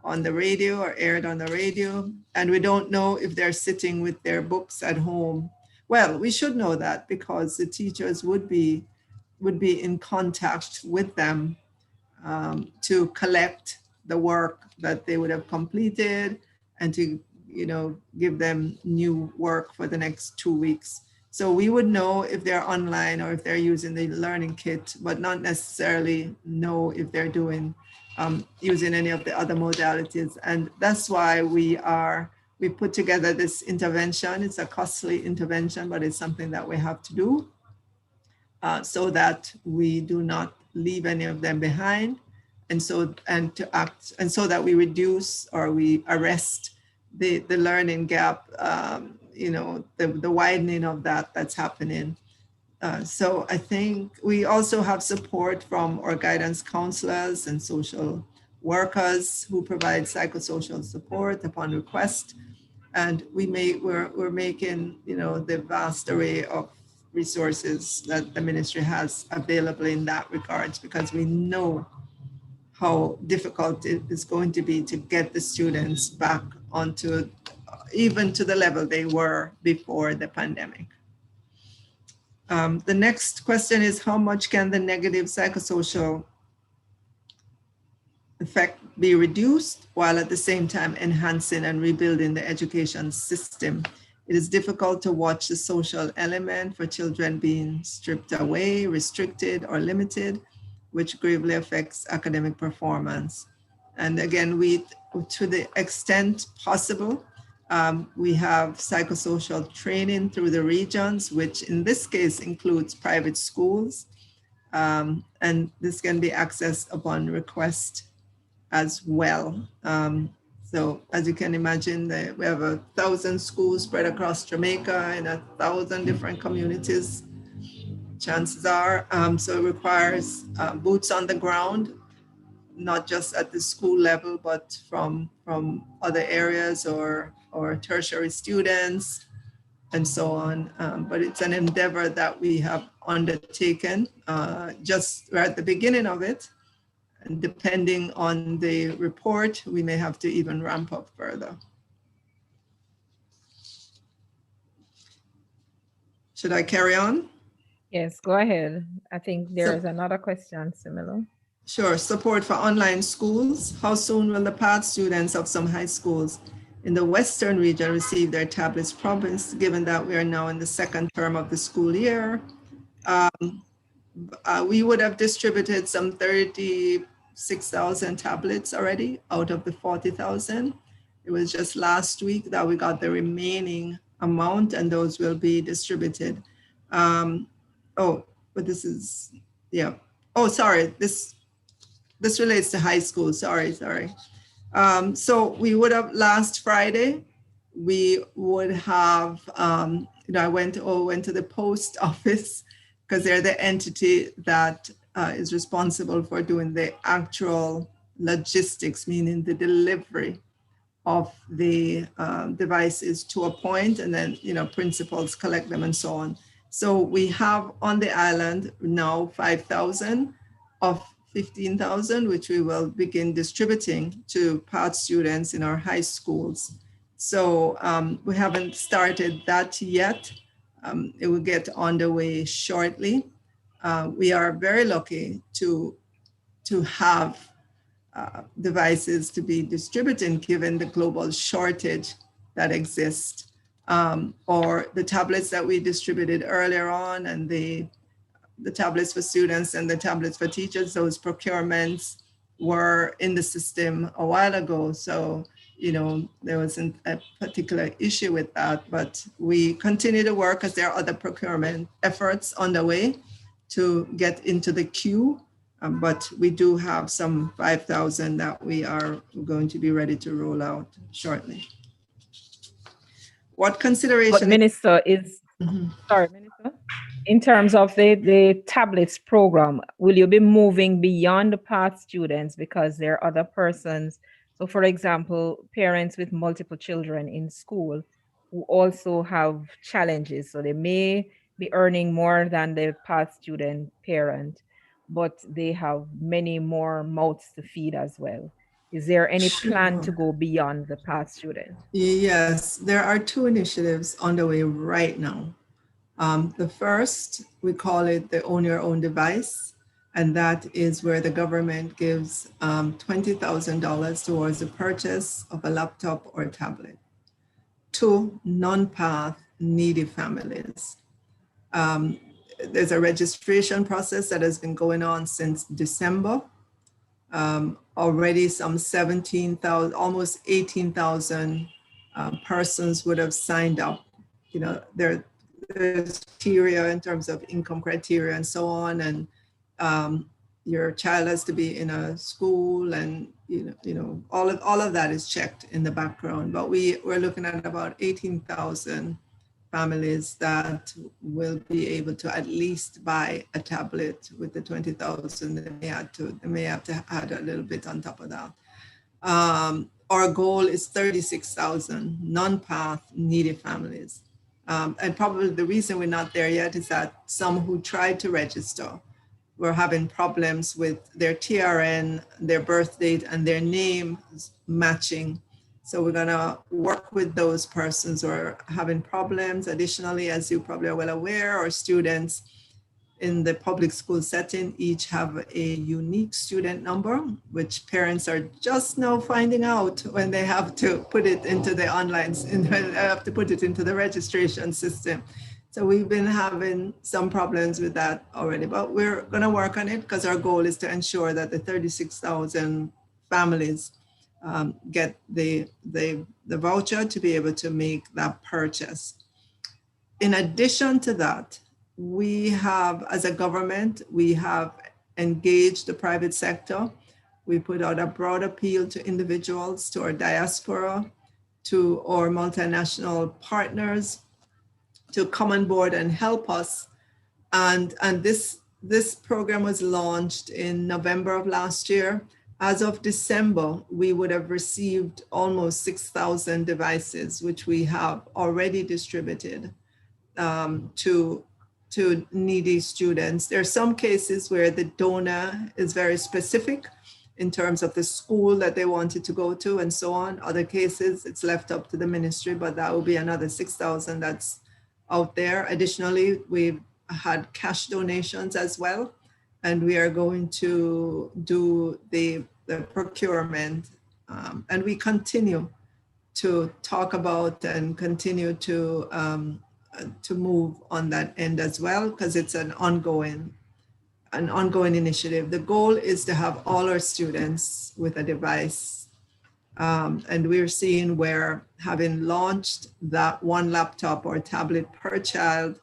on the radio or aired on the radio. And we don't know if they're sitting with their books at home. Well, we should know that because the teachers would be in contact with them to collect the work that they would have completed and to, give them new work for the next 2 weeks. So we would know if they're online or if they're using the learning kit, but not necessarily know if they're using any of the other modalities. And that's why we put together this intervention. It's a costly intervention, but it's something that we have to do so that we do not leave any of them behind. And so that we reduce or we arrest the learning gap, the widening of that's happening. So I think we also have support from our guidance counselors and social workers who provide psychosocial support upon request. And we're making, the vast array of resources that the ministry has available in that regards, because we know how difficult it is going to be to get the students back onto even to the level they were before the pandemic. The next question is, how much can the negative psychosocial effect be reduced while at the same time enhancing and rebuilding the education system? It is difficult to watch the social element for children being stripped away, restricted, or limited, which gravely affects academic performance. And again, to the extent possible, we have psychosocial training through the regions, which in this case includes private schools. And this can be accessed upon request as well. So as you can imagine, we have 1,000 schools spread across Jamaica in 1,000 different communities, chances are. So it requires boots on the ground, not just at the school level, but from other areas or tertiary students and so on. But it's an endeavor that we have undertaken. Just we're at the beginning of it. And depending on the report, we may have to even ramp up further. Should I carry on? Yes, go ahead. I think there is another question similar. Sure. Support for online schools. How soon will the PATH students of some high schools in the Western region receive their tablets province, given that we are now in the second term of the school year? We would have distributed some 36,000 tablets already out of the 40,000. It was just last week that we got the remaining amount, and those will be distributed. But this is, yeah. Oh, sorry, this relates to high school, sorry. So we would have last Friday, we would have, I went to the post office because they're the entity that is responsible for doing the actual logistics, meaning the delivery of the devices to a point, and then, principals collect them and so on. So we have on the island now 5,000 of 15,000, which we will begin distributing to PATH students in our high schools. So we haven't started that yet. It will get underway shortly. We are very lucky to have devices to be distributed given the global shortage that exists. Or the tablets that we distributed earlier on, and the tablets for students and the tablets for teachers, those procurements were in the system a while ago. So, there wasn't a particular issue with that, but we continue to work as there are other procurement efforts on the way to get into the queue. But we do have some 5,000 that we are going to be ready to roll out shortly. What consideration? But Minister is, sorry, Minister? In terms of the tablets program, will you be moving beyond the PATH students because there are other persons? So for example, parents with multiple children in school who also have challenges. So they may be earning more than the PATH student parent, but they have many more mouths to feed as well. Is there any plan to go beyond the PATH student? Yes, there are two initiatives underway right now. The first, we call it the Own Your Own Device, and that is where the government gives $20,000 towards the purchase of a laptop or tablet to non-PATH needy families. There's a registration process that has been going on since December. Already some 17,000, almost 18,000 persons would have signed up. You know, there's criteria in terms of income criteria and so on, and your child has to be in a school, and all of that is checked in the background. But we're looking at about 18,000 families that will be able to at least buy a tablet with the 20,000. They may have to add a little bit on top of that. Our goal is 36,000 non-PATH needy families. And probably the reason we're not there yet is that some who tried to register were having problems with their TRN, their birth date, and their name matching. So we're gonna work with those persons who are having problems. Additionally, as you probably are well aware, our students in the public school setting each have a unique student number, which parents are just now finding out when they have to put it into the online, have to put it into the registration system. So we've been having some problems with that already, but we're gonna work on it because our goal is to ensure that the 36,000 families get the voucher to be able to make that purchase. In addition to that, we have, as a government, we have engaged the private sector. We put out a broad appeal to individuals, to our diaspora, to our multinational partners to come on board and help us. And this program was launched in November of last year. As of December, we would have received almost 6,000 devices, which we have already distributed to needy students. There are some cases where the donor is very specific in terms of the school that they wanted to go to and so on. Other cases, it's left up to the ministry, but that will be another 6,000 that's out there. Additionally, we've had cash donations as well, and we are going to do the procurement, and we continue to talk about and continue to move on that end as well, because it's an ongoing initiative. The goal is to have all our students with a device. And we're seeing where, having launched that one laptop or tablet per child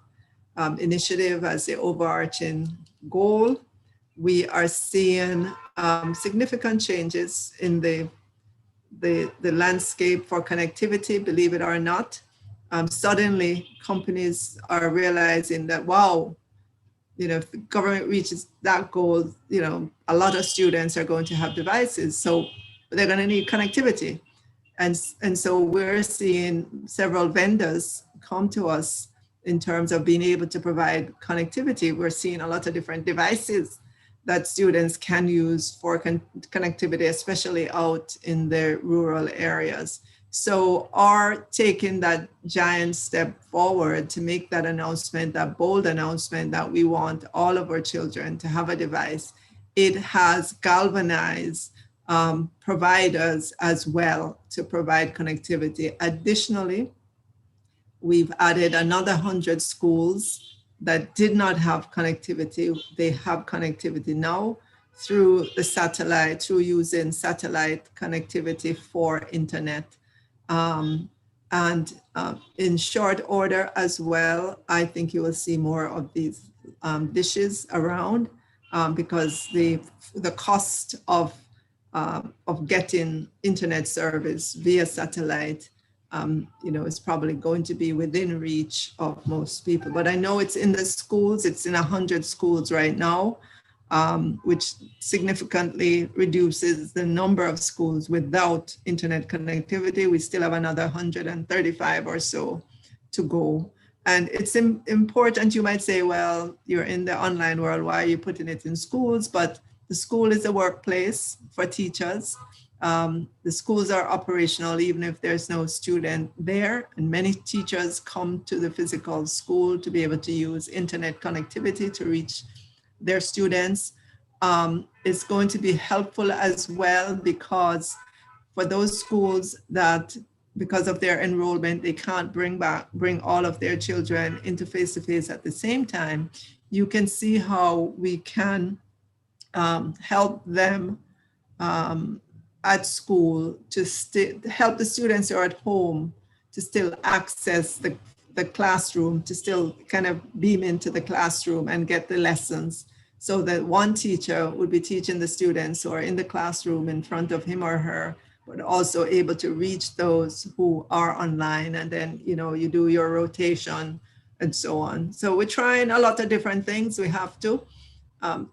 initiative as the overarching goal, we are seeing significant changes in the landscape for connectivity, believe it or not. Suddenly, companies are realizing that, wow, if the government reaches that goal, a lot of students are going to have devices, so they're going to need connectivity. And so we're seeing several vendors come to us in terms of being able to provide connectivity. We're seeing a lot of different devices that students can use for connectivity, especially out in the rural areas. So our taking that giant step forward to make that announcement, that bold announcement that we want all of our children to have a device, it has galvanized providers as well to provide connectivity. Additionally, we've added another 100 schools that did not have connectivity. They have connectivity now through the satellite, through using satellite connectivity for internet. In short order as well, I think you will see more of these dishes around because the cost of getting internet service via satellite is probably going to be within reach of most people. But I know it's in the schools, it's in 100 schools right now, which significantly reduces the number of schools without internet connectivity. We still have another 135 or so to go. And it's important, you might say, well, you're in the online world, why are you putting it in schools? But the school is a workplace for teachers. The schools are operational even if there's no student there. And many teachers come to the physical school to be able to use internet connectivity to reach their students. It's going to be helpful as well because for those schools that, because of their enrollment, they can't bring all of their children into face-to-face at the same time, you can see how we can help them at school to help the students who are at home to still access the classroom, to still kind of beam into the classroom and get the lessons, so that one teacher would be teaching the students who are in the classroom in front of him or her, but also able to reach those who are online. And then, you do your rotation and so on. So we're trying a lot of different things. We have to.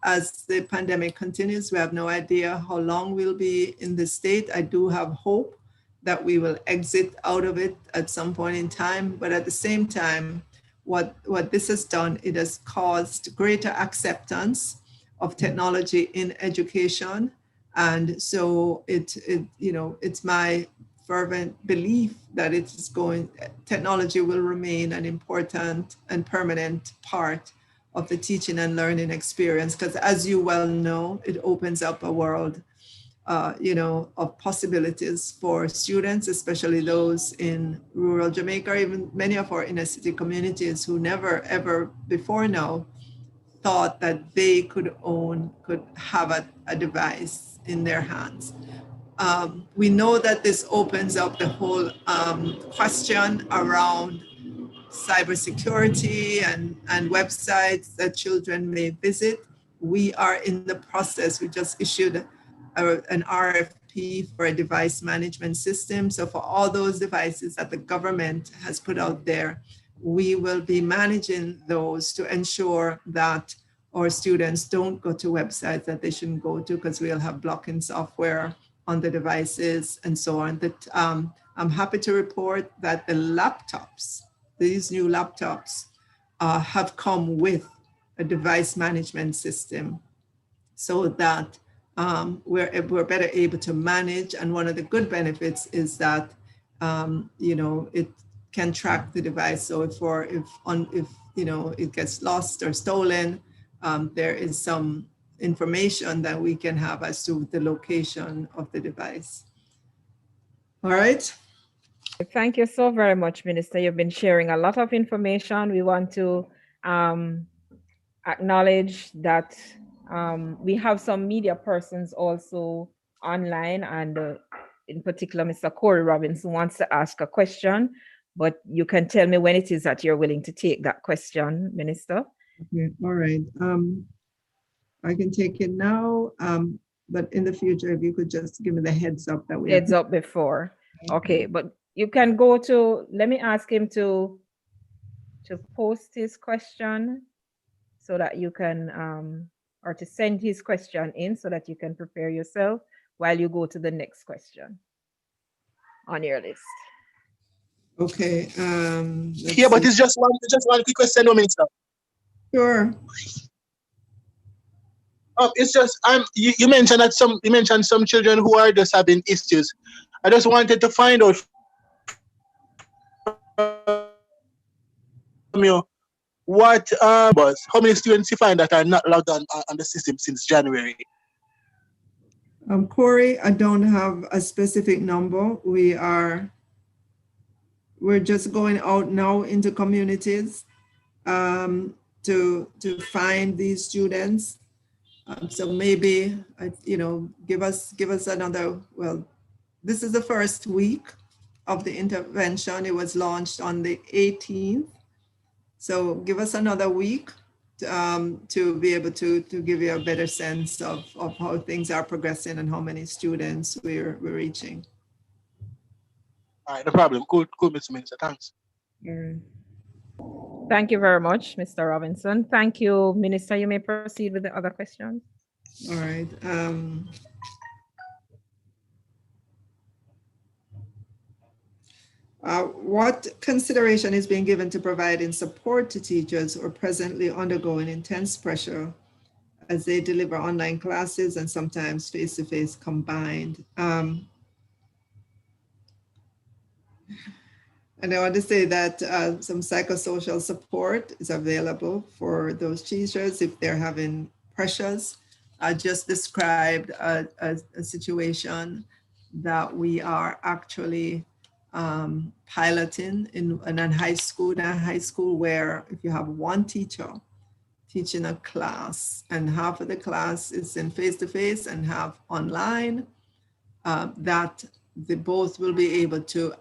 As the pandemic continues, we have no idea how long we'll be in this state. I do have hope that we will exit out of it at some point in time. But at the same time, what this has done, it has caused greater acceptance of technology in education. And so it's my fervent belief that technology will remain an important and permanent part of the teaching and learning experience, because as you well know, it opens up a world of possibilities for students, especially those in rural Jamaica, or even many of our inner city communities who never ever before now thought that they could have a device in their hands. We know that this opens up the whole question around cybersecurity and websites that children may visit. We are in the process. We just issued an RFP for a device management system. So for all those devices that the government has put out there, we will be managing those to ensure that our students don't go to websites that they shouldn't go to, because we'll have blocking software on the devices and so on. That I'm happy to report that the laptops, these new laptops have come with a device management system, so that we're better able to manage. And one of the good benefits is that it can track the device. So if it gets lost or stolen, there is some information that we can have as to the location of the device. All right. Thank you so very much, Minister. You've been sharing a lot of information. We want to acknowledge that we have some media persons also online, and in particular, Mr. Corey Robinson wants to ask a question, but you can tell me when it is that you're willing to take that question, Minister. Okay. All right. I can take it now, but in the future, if you could just give me the heads up that we heads up before. Okay, but you can go to, let me ask him to post his question so that you can, or to send his question in so that you can prepare yourself while you go to the next question on your list. Okay. Yeah, but it's just one quick question, no, Minister. Sure. It's just you mentioned that some children who are just having issues. I just wanted to find out from you what was how many students you find that are not logged on the system since January. Corey, I don't have a specific number. We're just going out now into communities to find these students. So maybe give us another. Well, this is the first week of the intervention. It was launched on the 18th. So give us another week to be able to give you a better sense of how things are progressing and how many students we're reaching. All right, no problem. Cool, Mr. Minister. Thanks. Thank you very much, Mr. Robinson. Thank you, Minister. You may proceed with the other questions. All right. What consideration is being given to providing support to teachers who are presently undergoing intense pressure as they deliver online classes and sometimes face-to-face combined? And I want to say that some psychosocial support is available for those teachers if they're having pressures. I just described a situation that we are actually piloting in a high school where if you have one teacher teaching a class and half of the class is in face-to-face and half online, that they both will be able to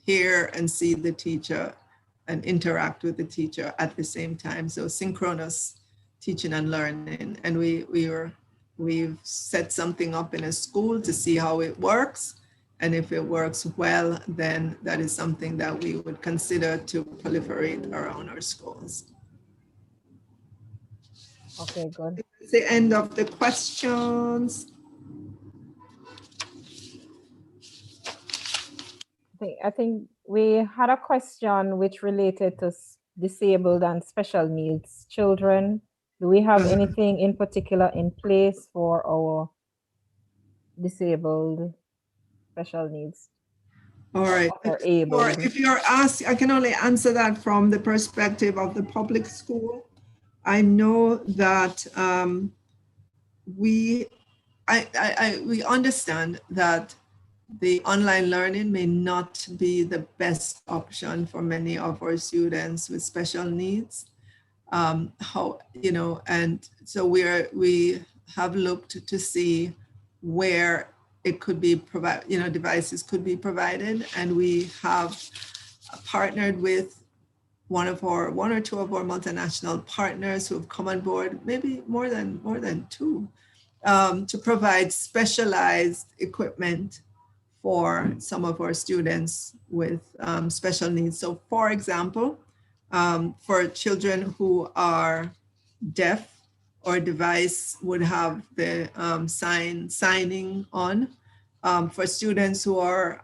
hear and see the teacher and interact with the teacher at the same time. So synchronous teaching and learning. And we've set something up in a school to see how it works. And if it works well, then that is something that we would consider to proliferate around our schools. Okay, good. It's the end of the questions. I think we had a question which related to disabled and special needs children. Do we have anything in particular in place for our disabled special needs? All right. Or able? If you're asked, I can only answer that from the perspective of the public school. I know that we understand that the online learning may not be the best option for many of our students with special needs. And so we have looked to see where it could be provided, devices could be provided, and we have partnered with one or two of our multinational partners who have come on board, maybe more than two, to provide specialized equipment for some of our students with special needs. So for example, for children who are deaf, our device would have the signing on. For students who are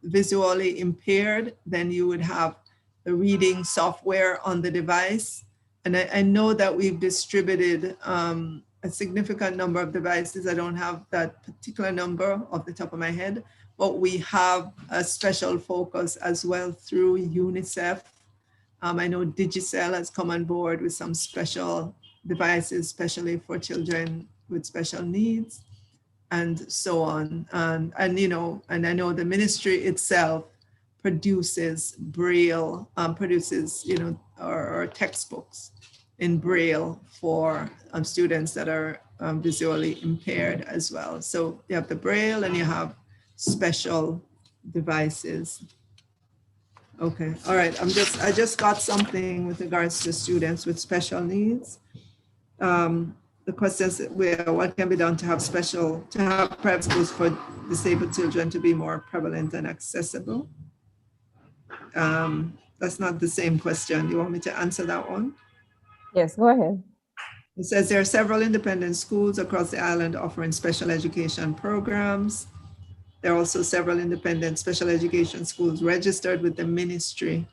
visually impaired, then you would have the reading software on the device. And I know that we've distributed a significant number of devices. I don't have that particular number off the top of my head, but we have a special focus as well through UNICEF. I know Digicel has come on board with some special devices, especially for children with special needs, and so on. And I know the ministry itself produces Braille, or textbooks in Braille for students that are visually impaired as well. So you have the Braille and you have special devices. Okay, all right. I just got something with regards to students with special needs. The question is, what can be done to have private schools for disabled children to be more prevalent and accessible? That's not the same question. Do you want me to answer that one? Yes, go ahead. It says there are several independent schools across the island offering special education programs. There are also several independent special education schools registered with the ministry.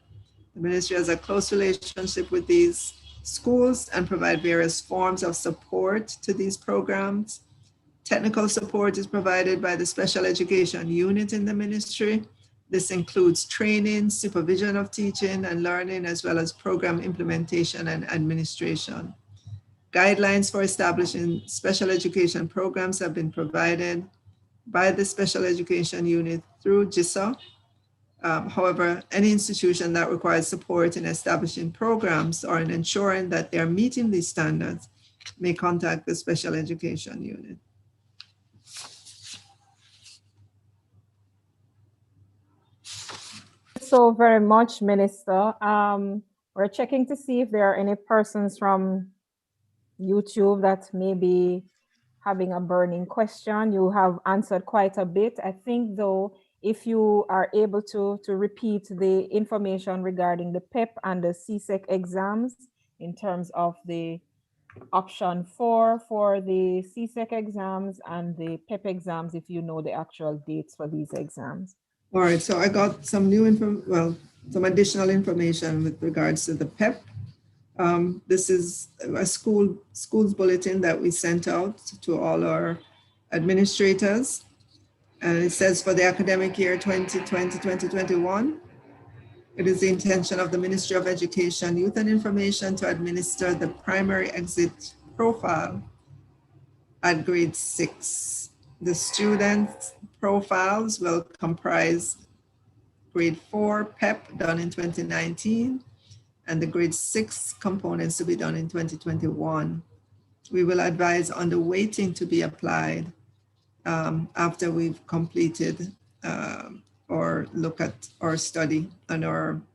The ministry has a close relationship with these schools and provide various forms of support to these programs. Technical support is provided by the special education unit in the ministry. This includes training, supervision of teaching and learning, as well as program implementation and administration. Guidelines for establishing special education programs have been provided by the special education unit through JISA. However, any institution that requires support in establishing programs or in ensuring that they're meeting these standards may contact the special education unit. So very much, Minister. We're checking to see if there are any persons from YouTube that may be having a burning question. You have answered quite a bit. I think though, if you are able to repeat the information regarding the PEP and the CSEC exams in terms of the option 4 for the CSEC exams and the PEP exams, if you know the actual dates for these exams. All right, so I got some new some additional information with regards to the PEP. This is a schools bulletin that we sent out to all our administrators. And it says for the academic year 2020-2021, it is the intention of the Ministry of Education, Youth and Information to administer the primary exit profile at grade 6. The student profiles will comprise grade 4 PEP done in 2019 and the grade 6 components to be done in 2021. We will advise on the weighting to be applied after we've completed or look at our study and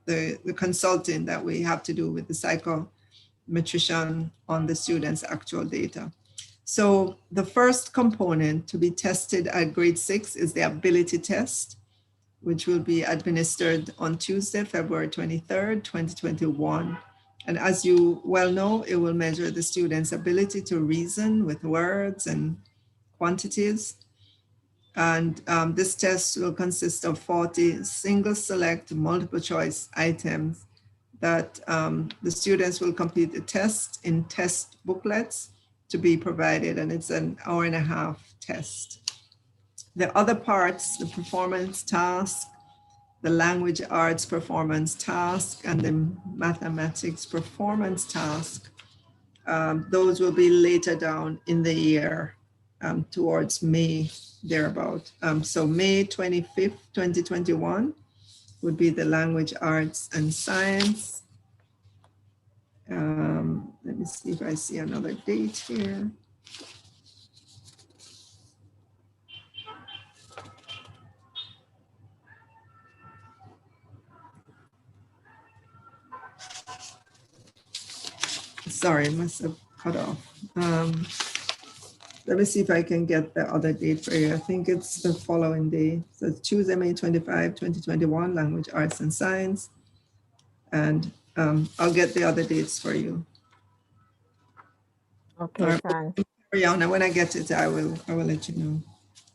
the consulting that we have to do with the psychometrician on the students' actual data. So the first component to be tested at grade 6 is the ability test, which will be administered on Tuesday, February 23rd, 2021. And as you well know, it will measure the student's ability to reason with words and quantities. And this test will consist of 40 single select multiple choice items that the students will complete the test in test booklets to be provided, and it's an hour-and-a-half test. The other parts, the performance task, the language arts performance task, and the mathematics performance task, those will be later down in the year towards May, thereabout. So May 25th, 2021 would be the language arts and science. Let me see if I see another date here. Sorry, it must have cut off. Let me see if I can get the other date for you. I think it's the following day. So it's Tuesday, May 25, 2021, Language, Arts and Science. And I'll get the other dates for you. Okay, right, thanks. carry on, and when I get it, I will let you know.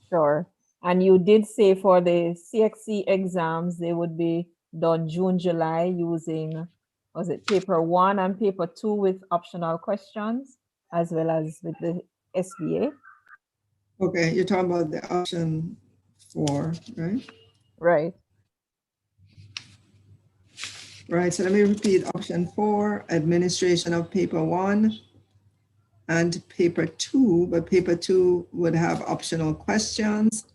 Sure. And you did say for the CXC exams, they would be done June, July using, was it paper 1 and paper 2 with optional questions, as well as with the SBA? Okay, you're talking about the option 4, right? Right. Right, so let me repeat option 4, administration of paper 1 and paper 2, but paper 2 would have optional questions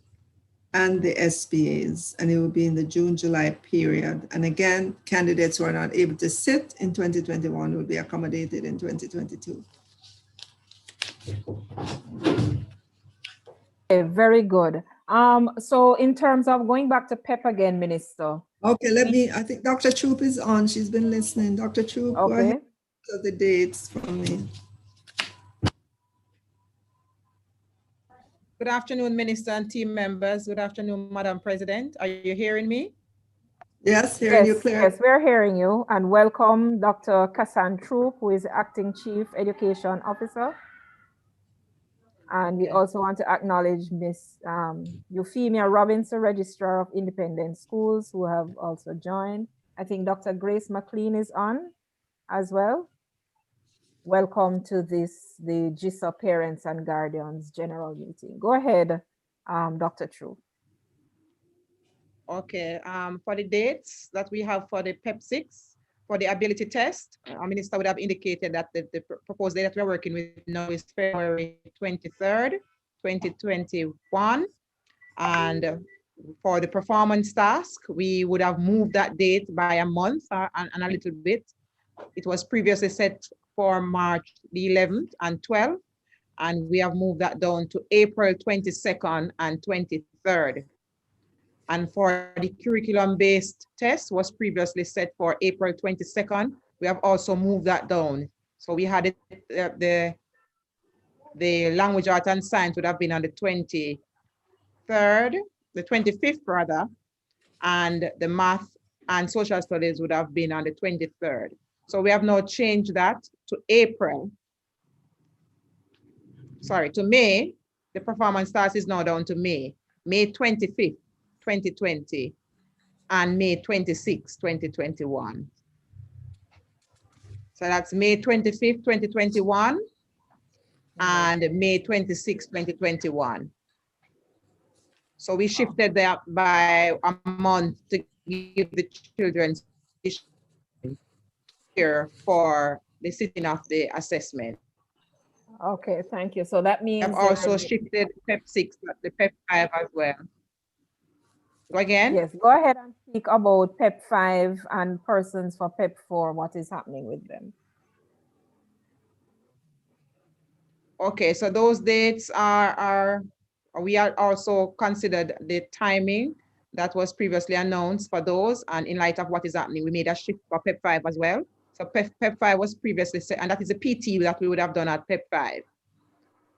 and the SBAs, and it will be in the June-July period. And again, candidates who are not able to sit in 2021 will be accommodated in 2022. Okay, very good. So in terms of going back to PEP again, Minister. Okay, I think Dr. Troop is on. She's been listening. Dr. Troop, go ahead. So the dates for me. Good afternoon, Minister and team members. Good afternoon, Madam President. Are you hearing me? Yes, hearing you clear. Yes, we're hearing you. And welcome Dr. Kassan Troop, who is Acting Chief Education Officer. And we also want to acknowledge Miss Euphemia Robinson, Registrar of Independent Schools, who have also joined. I think Dr. Grace McLean is on as well. Welcome to the JISA Parents and Guardians General Meeting. Go ahead, Dr. True. Okay, for the dates that we have for the PEP 6, for the ability test, our minister would have indicated that the proposed date that we're working with now is February 23rd, 2021. And for the performance task, we would have moved that date by a month and a little bit. It was previously set for March the 11th and 12th, and we have moved that down to April 22nd and 23rd. And for the curriculum-based test was previously set for April 22nd. We have also moved that down. So we had the language, art, and science would have been on the 23rd, the 25th rather, and the math and social studies would have been on the 23rd. So we have now changed that to April. Sorry, to May. The performance task is now down to May 25th, 2020, and May 26th, 2021. So that's May 25th, 2021, and May 26th, 2021. So we shifted that by a month to give the children here for the sitting of the assessment. Okay, thank you. So that We means have also shifted PEP 6, the PEP 5 as well. Go again? Yes, go ahead and speak about PEP 5 and persons for PEP 4. What is happening with them? Okay, so those dates we are also considered the timing that was previously announced for those, and in light of what is happening, we made a shift for PEP 5 as well. So PEP 5 was previously set, and that is a PT that we would have done at PEP 5.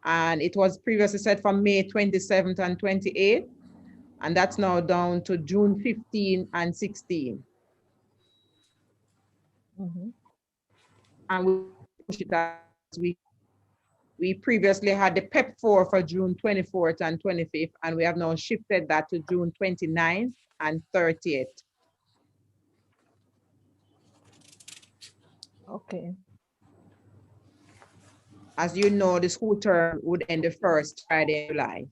And it was previously set for May 27th and 28th, and that's now down to June 15 and 16. And we push it as we previously had the PEP 4 for June 24th and 25th, and we have now shifted that to June 29th and 30th. Okay. As you know, the school term would end the first Friday in July.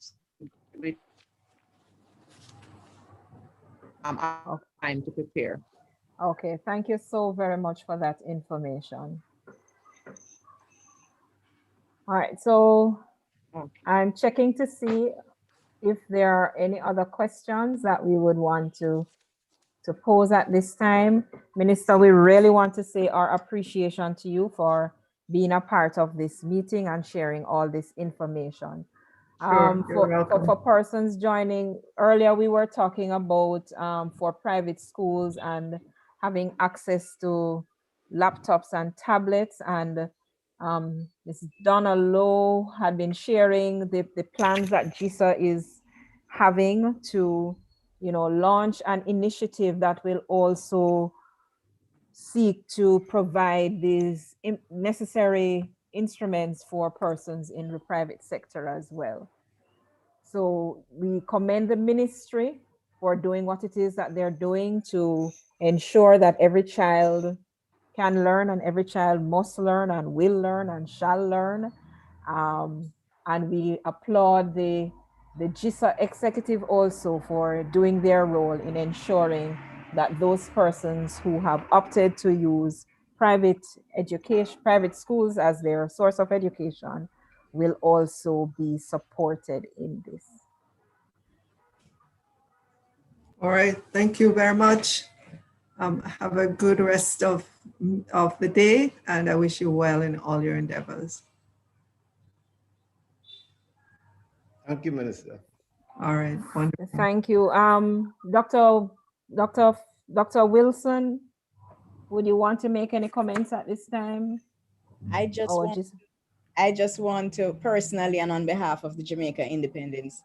Time to prepare. Okay, thank you so very much for that information. All right, so I'm checking to see if there are any other questions that we would want to pose at this time. Minister, we really want to say our appreciation to you for being a part of this meeting and sharing all this information. Sure, you're welcome. For persons joining, earlier we were talking about for private schools and having access to laptops and tablets, and Ms. Donna Lowe had been sharing the plans that JISA is having to, launch an initiative that will also seek to provide these necessary instruments for persons in the private sector as well. So we commend the ministry for doing what it is that they're doing to ensure that every child can learn, and every child must learn and will learn and shall learn. And we applaud the JISA executive also for doing their role in ensuring that those persons who have opted to use private schools as their source of education will also be supported in this. All right, thank you very much. Have a good rest of the day, and I wish you well in all your endeavors. Thank you, Minister. All right, wonderful. Thank you. Dr. Wilson, would you want to make any comments at this time? I just want to personally and on behalf of the Jamaica Independence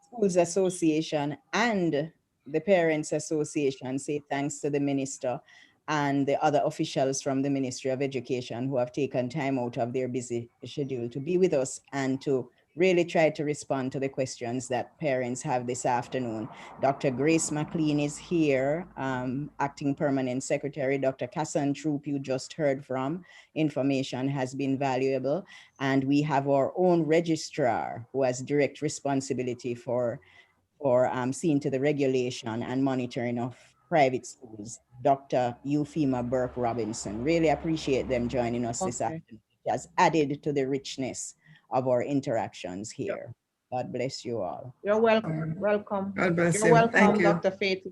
Schools Association and the Parents Association say thanks to the minister and the other officials from the Ministry of Education who have taken time out of their busy schedule to be with us and to really try to respond to the questions that parents have this afternoon. Dr. Grace McLean is here, Acting Permanent Secretary. Dr. Cassan Troop, you just heard from. Information has been valuable. And we have our own registrar who has direct responsibility for seeing to the regulation and monitoring of private schools, Dr. Euphema Burke Robinson. Really appreciate them joining us this afternoon. It has added to the richness of our interactions here. God bless you all. You're welcome. Welcome. God bless You're you. welcome, Thank you. Dr. Faith.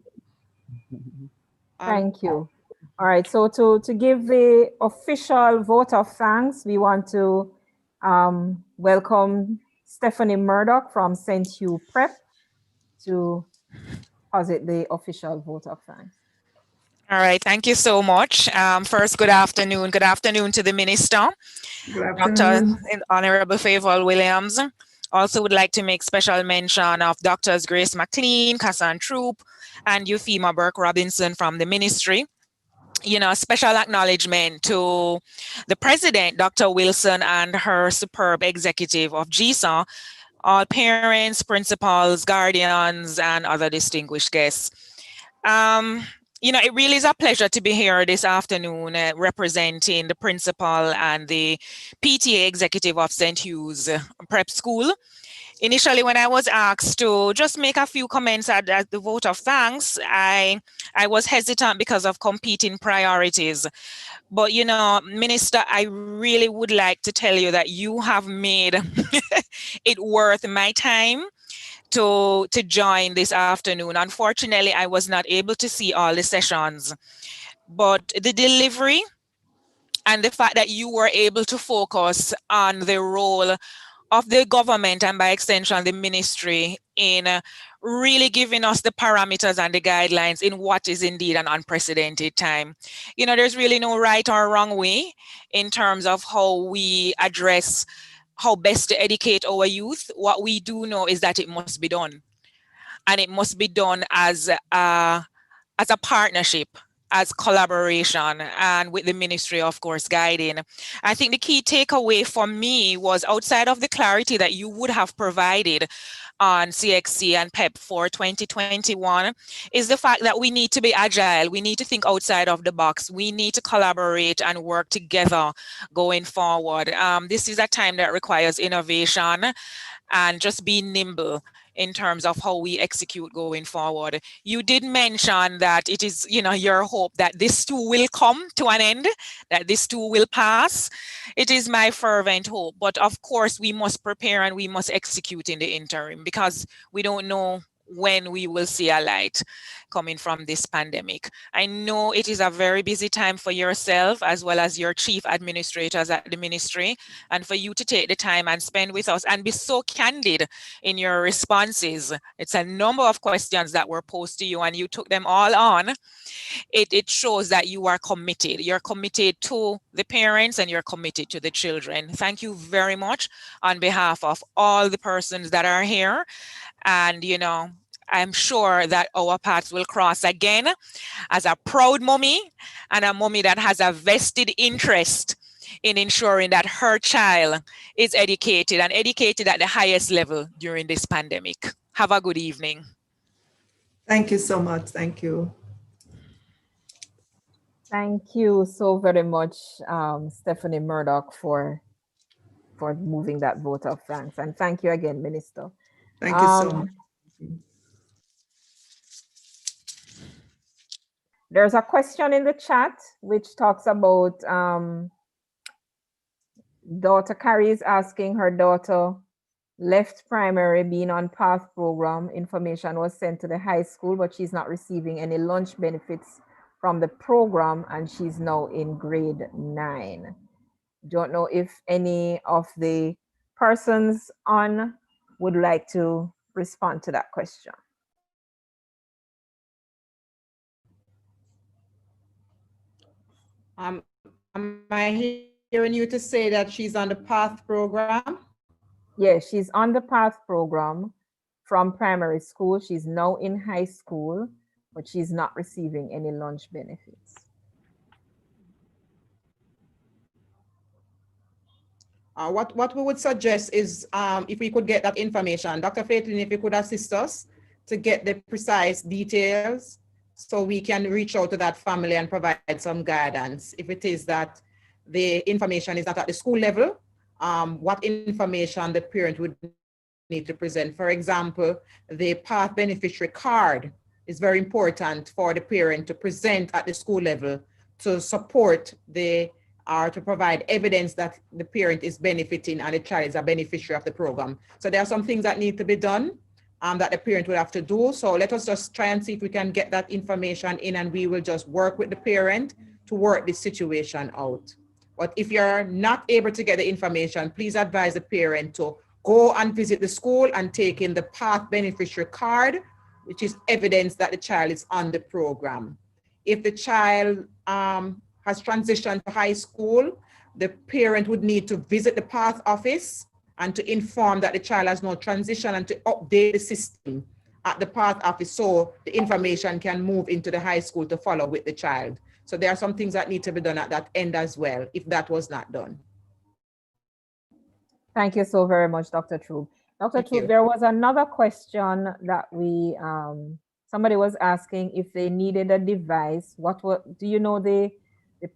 Thank you. All right, so to give the official vote of thanks, we want to welcome Stephanie Murdoch from St. Hugh Prep to posit the official vote of thanks. All right, thank you so much. First, good afternoon. Good afternoon to the minister, Good afternoon. Dr. Honorable Favour Williams, Also would like to make special mention of Doctors Grace McLean, Cassan Troop, and Euphema Burke-Robinson from the ministry. Special acknowledgement to the president, Dr. Wilson, and her superb executive of JISA, all parents, principals, guardians, and other distinguished guests. It really is a pleasure to be here this afternoon representing the principal and the PTA executive of St. Hugh's Prep School. Initially, when I was asked to just make a few comments at the vote of thanks, I was hesitant because of competing priorities. But, Minister, I really would like to tell you that you have made it worth my time to join this afternoon. Unfortunately, I was not able to see all the sessions, but the delivery and the fact that you were able to focus on the role of the government and by extension the ministry in really giving us the parameters and the guidelines in what is indeed an unprecedented time. There's really no right or wrong way in terms of how we address how best to educate our youth. What we do know is that it must be done, and it must be done as a partnership, as collaboration, and with the ministry, of course, guiding. I think the key takeaway for me was, outside of the clarity that you would have provided on CXC and PEP for 2021, is the fact that we need to be agile. We need to think outside of the box. We need to collaborate and work together going forward. This is a time that requires innovation and just be nimble in terms of how we execute going forward. You did mention that it is, your hope that this too will come to an end, that this too will pass. It is my fervent hope. But of course, we must prepare and we must execute in the interim, because we don't know when we will see a light coming from this pandemic. I know it is a very busy time for yourself as well as your chief administrators at the ministry, and for you to take the time and spend with us and be so candid in your responses. It's a number of questions that were posed to you and you took them all on. It shows that you are committed. You're committed to the parents and you're committed to the children. Thank you very much on behalf of all the persons that are here. And, I'm sure that our paths will cross again as a proud mommy and a mommy that has a vested interest in ensuring that her child is educated and educated at the highest level during this pandemic. Have a good evening. Thank you so much. Thank you. Thank you so very much, Stephanie Murdoch, for moving that vote of thanks. And thank you again, Minister. Thank you so much. There's a question in the chat which talks about daughter Carrie is asking her daughter left primary, being on PATH program. Information was sent to the high school, but she's not receiving any lunch benefits from the program, and she's now in grade 9. Don't know if any of the persons on would like to respond to that question. Am I hearing you to say that she's on the PATH program? Yes, she's on the PATH program from primary school. She's now in high school, but she's not receiving any lunch benefits. What we would suggest is if we could get that information, Dr. Faitlin, if you could assist us to get the precise details so we can reach out to that family and provide some guidance. If it is that the information is not at the school level, what information the parent would need to present. For example, the PATH beneficiary card is very important for the parent to present at the school level to support to provide evidence that the parent is benefiting and the child is a beneficiary of the program. So there are some things that need to be done that the parent will have to do. So let us just try and see if we can get that information in, and we will just work with the parent to work this situation out. But if you're not able to get the information, please advise the parent to go and visit the school and take in the PATH beneficiary card, which is evidence that the child is on the program. If the child has transitioned to high school, the parent would need to visit the PATH office and to inform that the child has no transition and to update the system at the path office so the information can move into the high school to follow with the child. So there are some things that need to be done at that end as well, if that was not done. Thank you so very much, Dr. Troop. Dr. Troop, there was another question that somebody was asking if they needed a device. Do you know the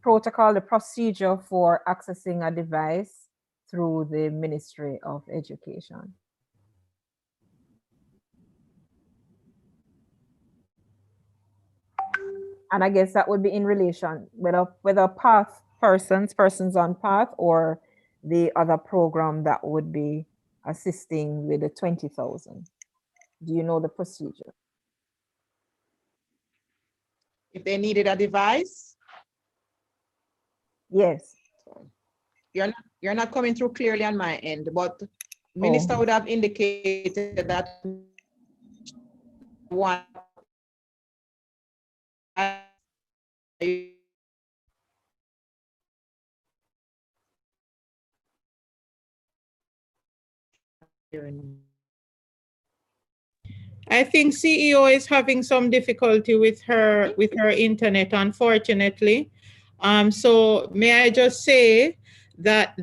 protocol, the procedure for accessing a device through the Ministry of Education? And I guess that would be in relation whether path persons on path, or the other program that would be assisting with the 20,000. Do you know the procedure? If they needed a device? Yes. You're not coming through clearly on my end, but Minister would have indicated that one. I think CEO is having some difficulty with her internet, unfortunately. So may I just say that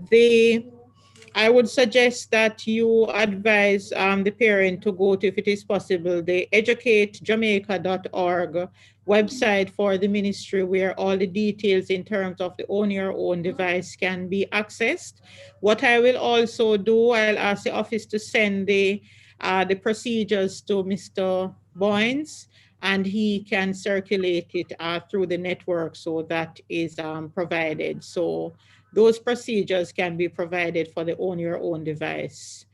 I would suggest that you advise the parent to go to, if it is possible, the educatejamaica.org website for the ministry, where all the details in terms of the own your own device can be accessed. What I will also do, I'll ask the office to send the procedures to Mr. Boynes, and he can circulate it through the network, so that is provided. So those procedures can be provided for the own your own device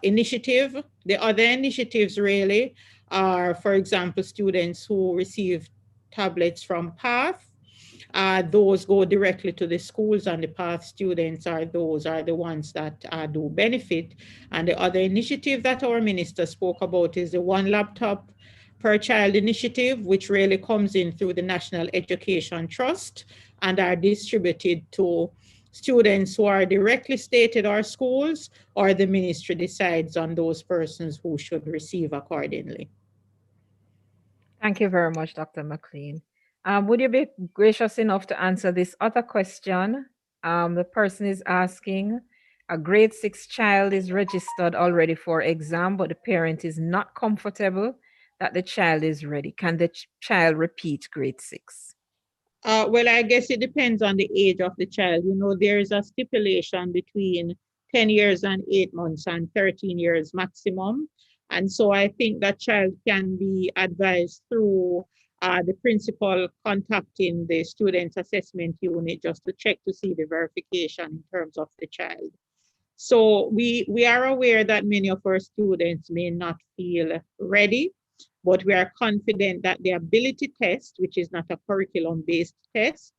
initiative. The other initiatives really are, for example, students who receive tablets from PATH. Those go directly to the schools, and the PATH students are the ones that do benefit. And the other initiative that our minister spoke about is the one laptop per child initiative, which really comes in through the National Education Trust and are distributed to students who are directly stated our schools, or the ministry decides on those persons who should receive accordingly. Thank you very much, Dr. McLean. Would you be gracious enough to answer this other question? The person is asking, a grade 6 child is registered already for exam, but the parent is not comfortable that the child is ready. Can the child repeat grade 6? Well, I guess it depends on the age of the child. You know, there is a stipulation between 10 years and 8 months and 13 years maximum. And so I think that child can be advised through the principal contacting the student assessment unit just to check to see the verification in terms of the child. So we are aware that many of our students may not feel ready, but we are confident that the ability test, which is not a curriculum-based test,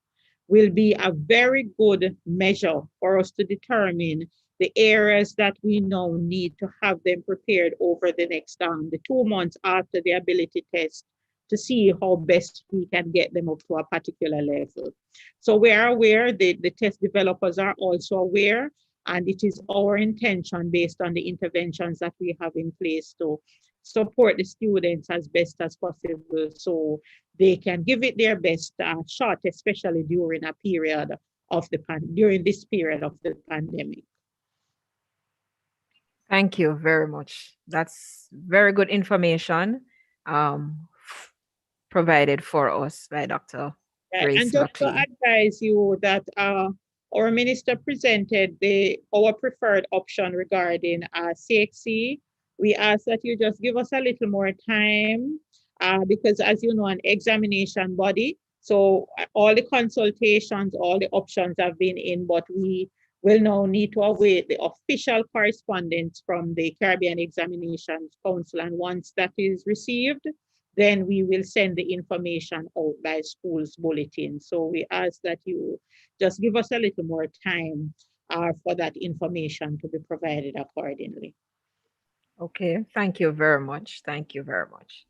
will be a very good measure for us to determine the areas that we now need to have them prepared over the next the 2 months after the ability test, to see how best we can get them up to a particular level. So we are aware, the test developers are also aware, and it is our intention, based on the interventions that we have in place, to support the students as best as possible so they can give it their best shot, especially during a period of during this period of the pandemic. Thank you very much. That's very good information provided for us by Dr. Grace And just McLean. to advise you that our minister presented our preferred option regarding CXC. We ask that you just give us a little more time because, as you know, an examination body, so all the consultations, all the options have been in, but we will now need to await the official correspondence from the Caribbean Examinations Council. And once that is received, then we will send the information out by school's bulletin. So we ask that you just give us a little more time for that information to be provided accordingly. Okay, thank you very much. Thank you very much.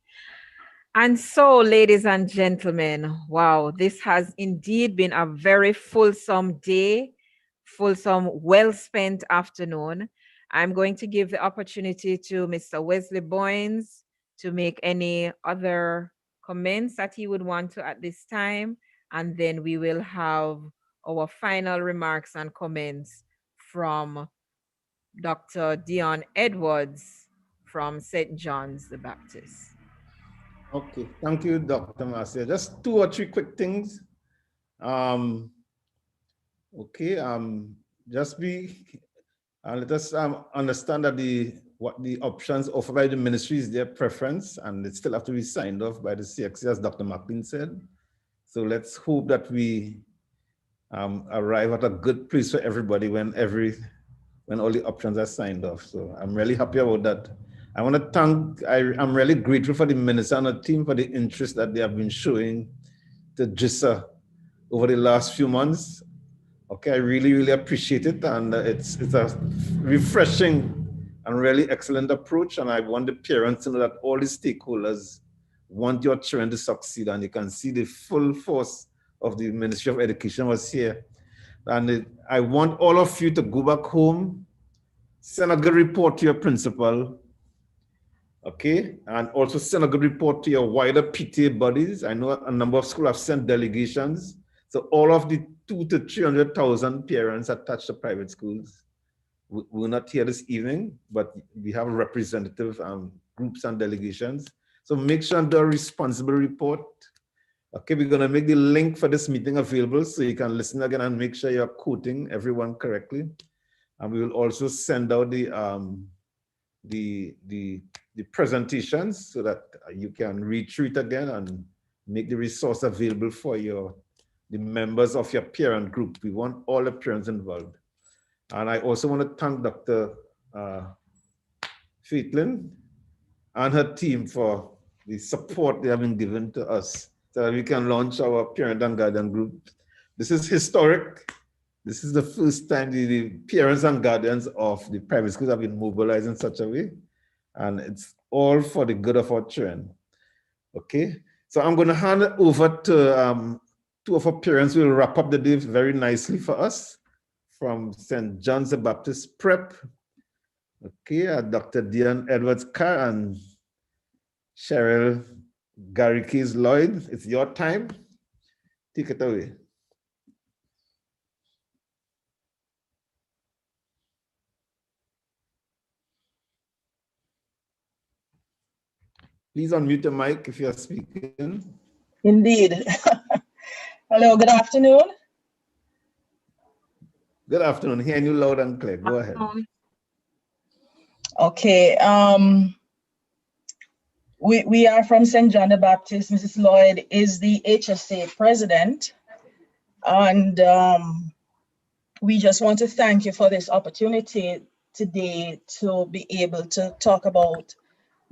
And so, ladies and gentlemen, wow, this has indeed been a very fulsome day fulsome, well-spent afternoon. I'm going to give the opportunity to Mr. Wesley Boynes to make any other comments that he would want to at this time, and then we will have our final remarks and comments from Dr. Dion Edwards from St. John's the Baptist. Okay, thank you, Dr. Marcia. Just 2 or 3 quick things. Just let us understand that what the options offered by the ministry is their preference, and it still have to be signed off by the CXC, as Dr. McLean said. So let's hope that we arrive at a good place for everybody when all the options are signed off. So I'm really happy about that. I want to thank, I'm really grateful for the minister and the team for the interest that they have been showing to JISA over the last few months. Okay, I really, really appreciate it. And it's a refreshing and really excellent approach. And I want the parents to know that all the stakeholders want your children to succeed. And you can see the full force of the Ministry of Education was here. And I want all of you to go back home, send a good report to your principal, okay? And also send a good report to your wider PTA buddies. I know a number of schools have sent delegations. So all of the 200,000 to 300,000 parents attached to private schools will not here this evening, but we have representative groups and delegations. So make sure and do a responsible report. Okay, we're gonna make the link for this meeting available so you can listen again and make sure you're quoting everyone correctly. And we will also send out the presentations so that you can read through it again and make the resource available for the members of your parent group. We want all the parents involved. And I also want to thank Dr. Faitlin and her team for the support they have been given to us so that we can launch our parent and guardian group. This is historic. This is the first time the parents and guardians of the private schools have been mobilized in such a way. And it's all for the good of our children. Okay, so I'm going to hand it over to 2 of our parents who will wrap up the day very nicely for us from St. John's the Baptist Prep. Okay, Dr. Dion Edwards Carr and Cheryl Gary Keys Lloyd. It's your time. Take it away. Please unmute your mic if you're speaking. Indeed. Hello, good afternoon. Good afternoon. Hearing you loud and clear. Go ahead. Okay. We are from St. John the Baptist. Mrs. Lloyd is the HSA president. And we just want to thank you for this opportunity today to be able to talk about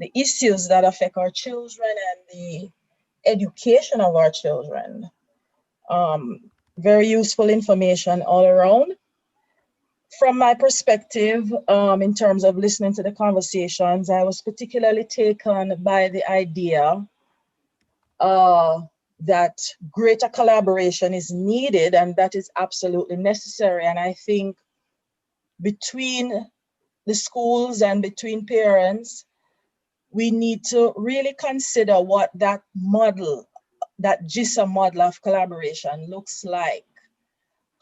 the issues that affect our children and the education of our children. Very useful information all around. From my perspective, in terms of listening to the conversations, I was particularly taken by the idea that greater collaboration is needed, and that is absolutely necessary. And I think between the schools and between parents, we need to really consider what that model, that JISA model of collaboration looks like.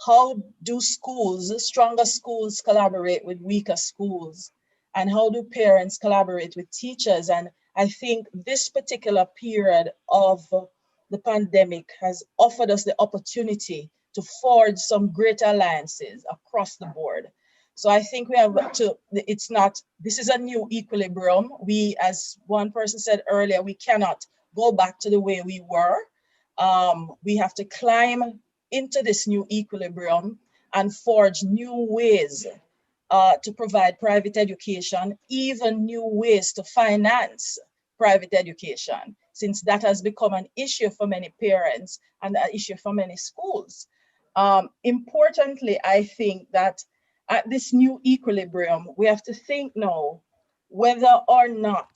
How do schools, stronger schools, collaborate with weaker schools? And how do parents collaborate with teachers? And I think this particular period of the pandemic has offered us the opportunity to forge some greater alliances across the board. So I think we have to, this is a new equilibrium. We, as one person said earlier, we cannot go back to the way we were. We have to climb into this new equilibrium and forge new ways to provide private education, even new ways to finance private education, since that has become an issue for many parents and an issue for many schools. Importantly, I think that at this new equilibrium, we have to think now whether or not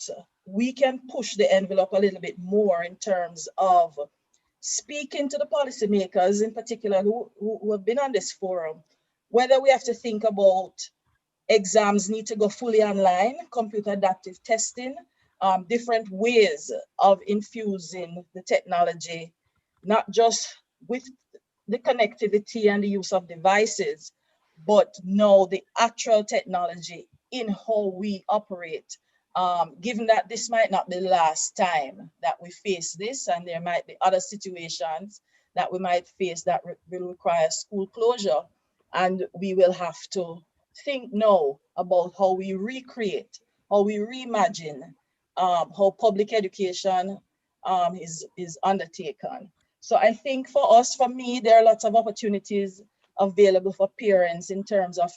we can push the envelope a little bit more in terms of speaking to the policymakers in particular who have been on this forum whether we have to think about exams need to go fully online, computer adaptive testing, different ways of infusing the technology, not just with the connectivity and the use of devices, but know the actual technology in how we operate. Given that this might not be the last time that we face this, and there might be other situations that we might face that will require school closure, and we will have to think now about how we recreate, how we reimagine how public education is undertaken. So I think for us, for me, there are lots of opportunities available for parents in terms of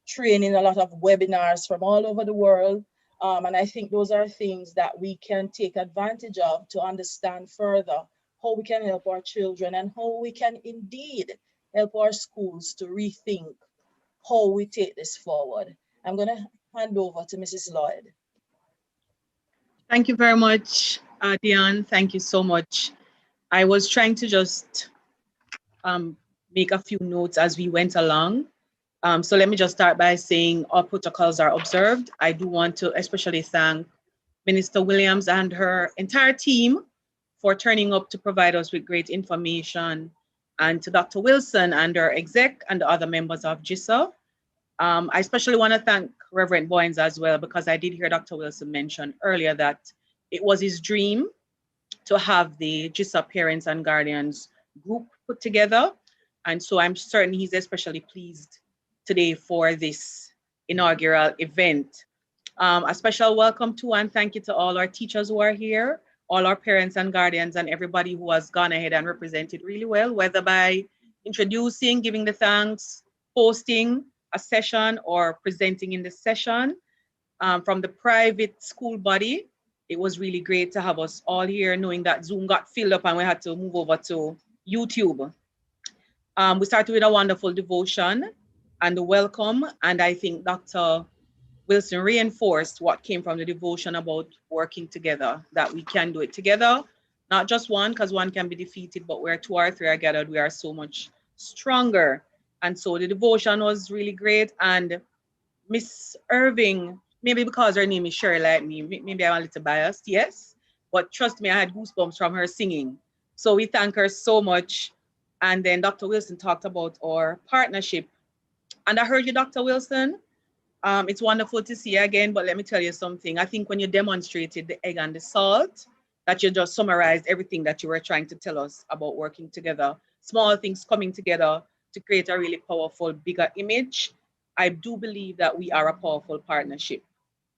training, a lot of webinars from all over the world. And I think those are things that we can take advantage of to understand further how we can help our children and how we can indeed help our schools to rethink how we take this forward. I'm going to hand over to Mrs. Lloyd. Thank you very much, Dion. Thank you so much. I was trying to just make a few notes as we went along. So let me just start by saying all protocols are observed. I do want to especially thank Minister Williams and her entire team for turning up to provide us with great information, and to Dr. Wilson and her exec and the other members of JISA. I especially want to thank Reverend Boyens as well, because I did hear Dr. Wilson mention earlier that it was his dream to have the JISA parents and guardians group put together. And so I'm certain he's especially pleased today for this inaugural event. A special welcome to and thank you to all our teachers who are here, all our parents and guardians, and everybody who has gone ahead and represented really well, whether by introducing, giving the thanks, hosting a session, or presenting in the session. From the private school body, it was really great to have us all here, knowing that Zoom got filled up and we had to move over to YouTube. We started with a wonderful devotion and a welcome, and I think Dr. Wilson reinforced what came from the devotion about working together, that we can do it together, not just one, because one can be defeated, but where two or three are gathered, we are so much stronger. And so the devotion was really great. And Miss Irving, maybe because her name is Sherry like me, maybe I'm a little biased, yes, but trust me, I had goosebumps from her singing. So we thank her so much. And then Dr. Wilson talked about our partnership. And I heard you, Dr. Wilson. It's wonderful to see you again, but let me tell you something. I think when you demonstrated the egg and the salt, that you just summarized everything that you were trying to tell us about working together, small things coming together to create a really powerful, bigger image. I do believe that we are a powerful partnership.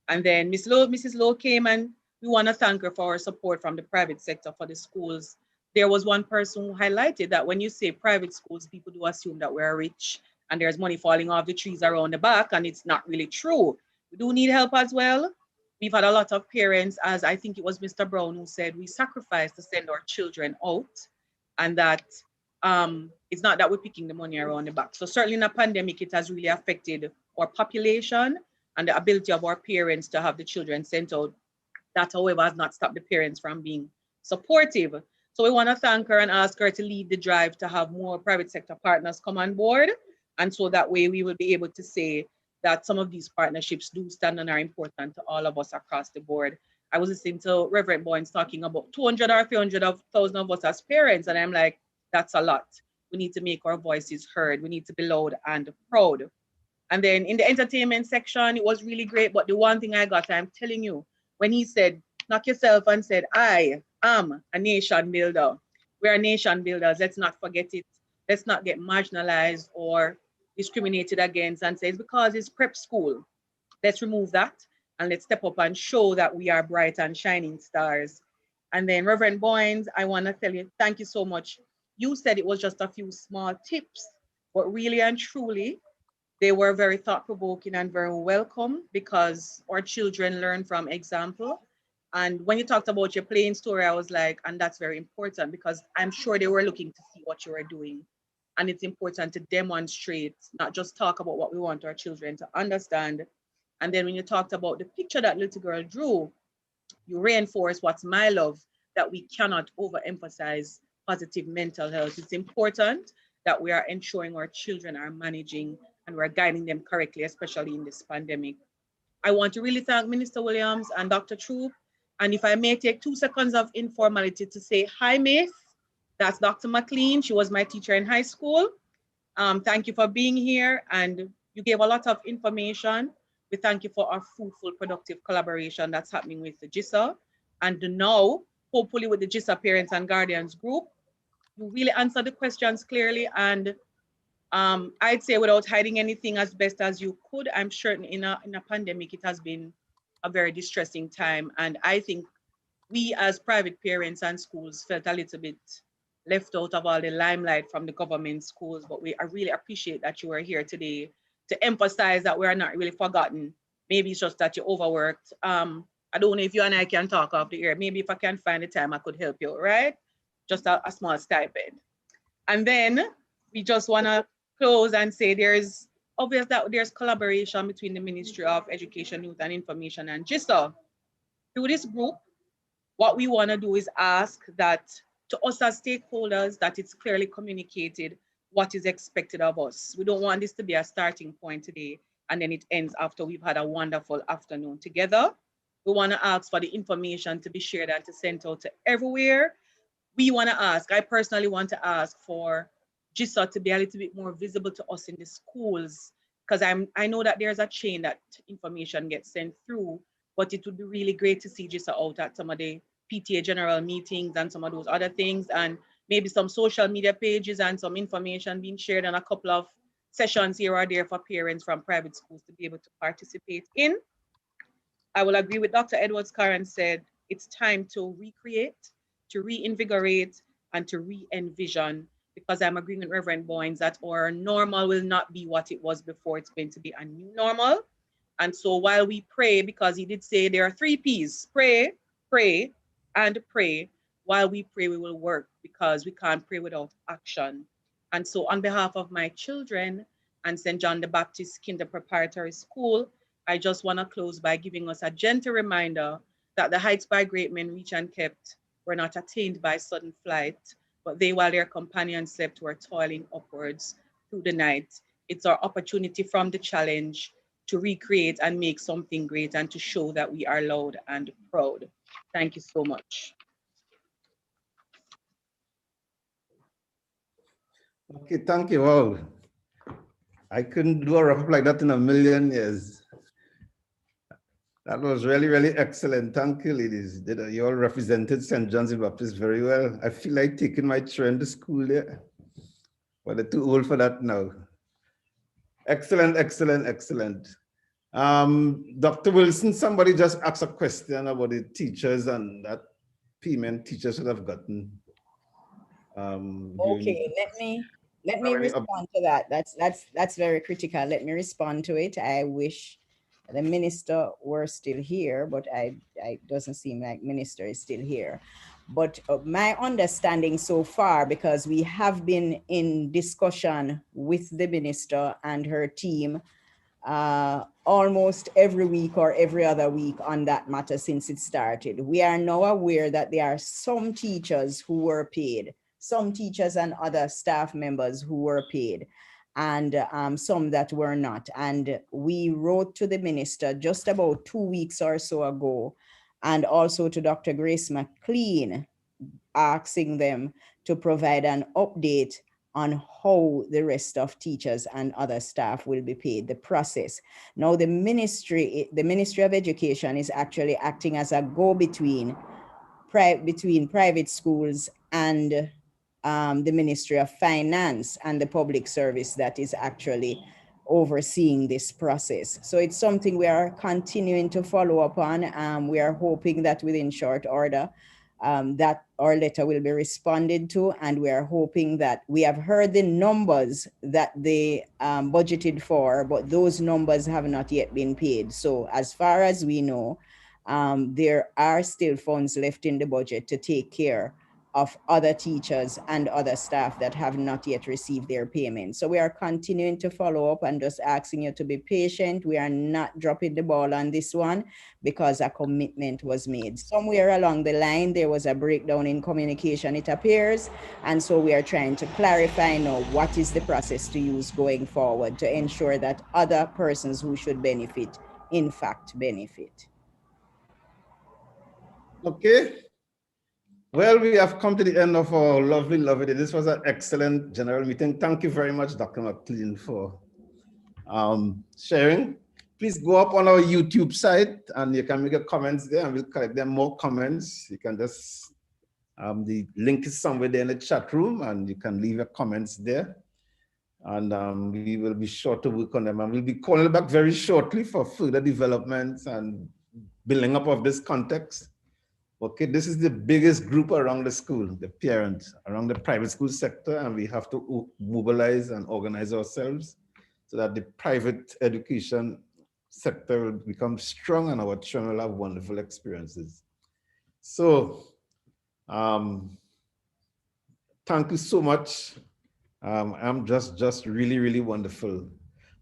And then Mrs. Lowe came, and we want to thank her for her support from the private sector for the schools. There was one person who highlighted that when you say private schools, people do assume that we're rich and there's money falling off the trees around the back, and it's not really true. We do need help as well. We've had a lot of parents, as I think it was Mr. Brown who said, we sacrifice to send our children out, and that it's not that we're picking the money around the back. So certainly in a pandemic, it has really affected our population and the ability of our parents to have the children sent out. That, however, has not stopped the parents from being supportive. So we want to thank her and ask her to lead the drive to have more private sector partners come on board. And so that way we will be able to say that some of these partnerships do stand and are important to all of us across the board. I was listening to Reverend Boyens talking about 200 or 300,000 of us as parents, and I'm like, that's a lot. We need to make our voices heard. We need to be loud and proud. And then in the entertainment section, it was really great. But the one thing I got, I'm telling you, when he said, knock yourself and said, I am a nation builder. We're nation builders. Let's not forget it. Let's not get marginalized or discriminated against and say it's because it's prep school. Let's remove that and let's step up and show that we are bright and shining stars. And then Reverend Boyens, I want to tell you, thank you so much. You said it was just a few small tips, but really and truly, they were very thought-provoking and very welcome, because our children learn from example. And when you talked about your playing story, I was like, and that's very important, because I'm sure they were looking to see what you were doing. And it's important to demonstrate, not just talk about what we want our children to understand. And then when you talked about the picture that little girl drew, you reinforce what's my love, that we cannot overemphasize positive mental health. It's important that we are ensuring our children are managing and we're guiding them correctly, especially in this pandemic. I want to really thank Minister Williams and Dr. Troop. And if I may take 2 seconds of informality to say hi, Miss. That's Dr. McLean. She was my teacher in high school. Thank you for being here, and you gave a lot of information. We thank you for our fruitful, productive collaboration that's happening with the JISA. And now, hopefully with the JISA Parents and Guardians group, you really answered the questions clearly, and I'd say without hiding anything as best as you could. I'm sure in a pandemic, it has been a very distressing time. And I think we as private parents and schools felt a little bit left out of all the limelight from the government schools, but I really appreciate that you are here today to emphasize that we are not really forgotten. Maybe it's just that you overworked. I don't know if you and I can talk off the air. Maybe if I can find the time, I could help you, right? Just a small stipend. And then we just want to close and say there's obvious that there's collaboration between the Ministry of Education, Youth and Information and JISA. Through this group, what we want to do is ask that to us as stakeholders, that it's clearly communicated what is expected of us. We don't want this to be a starting point today and then it ends after we've had a wonderful afternoon together. We want to ask for the information to be shared and to send out to everywhere. We want to ask, I personally want to ask for JISA to be a little bit more visible to us in the schools, because I know that there's a chain that information gets sent through, but it would be really great to see JISA out at some of the PTA general meetings and some of those other things, and maybe some social media pages and some information being shared on a couple of sessions here or there for parents from private schools to be able to participate in. I will agree with Dr. Edwards-Curran said, it's time to recreate, to reinvigorate, and to re-envision, because I'm agreeing with Reverend Boynes that our normal will not be what it was before. It's going to be a new normal. And so while we pray, because he did say there are 3 P's, pray, pray, and pray. While we pray, we will work, because we can't pray without action. And so on behalf of my children and St. John the Baptist Kinder Preparatory School, I just want to close by giving us a gentle reminder that the heights by great men reached and kept were not attained by sudden flight, but they, while their companions slept, were toiling upwards through the night. It's our opportunity from the challenge to recreate and make something great and to show that we are loud and proud. Thank you so much. Okay, thank you all. I couldn't do a wrap-up like that in a million years. That was really, really excellent. Thank you, ladies. You all represented St. John's the Baptist very well. I feel like taking my children to school there, but they're too old for that now. Excellent, excellent, excellent. Dr. Wilson, somebody just asked a question about the teachers and that payment teachers should have gotten. Okay, let me respond to that. That's very critical. Let me respond to it. I wish the minister were still here, but it doesn't seem like minister is still here. But my understanding so far, because we have been in discussion with the minister and her team almost every week or every other week on that matter since it started. We are now aware that there are some teachers who were paid, some teachers and other staff members who were paid, and some that were not. And we wrote to the minister just about 2 weeks or so ago, and also to Dr. Grace McLean, asking them to provide an update on how the rest of teachers and other staff will be paid, the process. Now, the Ministry of Education is actually acting as a go-between between private schools and the Ministry of Finance and the public service that is actually overseeing this process. So it's something we are continuing to follow up on. We are hoping that within short order, that our letter will be responded to, and we are hoping that we have heard the numbers that they budgeted for, but those numbers have not yet been paid. So as far as we know, there are still funds left in the budget to take care of other teachers and other staff that have not yet received their payment. So we are continuing to follow up and just asking you to be patient. We are not dropping the ball on this one because a commitment was made. Somewhere along the line, there was a breakdown in communication, it appears. And so we are trying to clarify now what is the process to use going forward to ensure that other persons who should benefit, in fact, benefit. Okay. Well, we have come to the end of our lovely day. This was an excellent general meeting. Thank you very much, Dr. McLean, for sharing. Please go up on our YouTube site and you can make your comments there and we'll collect them more comments. You can just, the link is somewhere there in the chat room and you can leave your comments there. And we will be sure to work on them. And we'll be calling back very shortly for further developments and building up of this context. Okay, this is the biggest group around the school, the parents, around the private school sector, and we have to mobilize and organize ourselves so that the private education sector will become strong and our children will have wonderful experiences. So, thank you so much. I'm just really, really wonderful.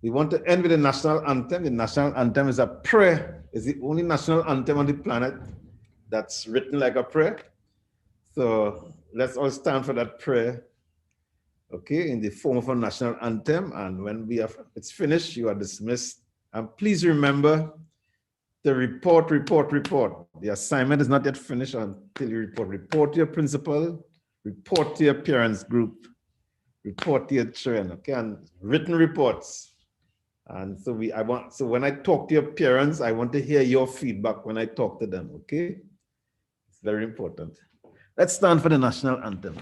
We want to end with the national anthem. The national anthem is a prayer. It's the only national anthem on the planet that's written like a prayer. So let's all stand for that prayer, okay, in the form of a national anthem. And when it's finished, you are dismissed. And please remember to report. The assignment is not yet finished until you report. Report to your principal, report to your parents group, report to your children, okay, and written reports. And so when I talk to your parents, I want to hear your feedback when I talk to them, okay? It's very important. Let's stand for the national anthem.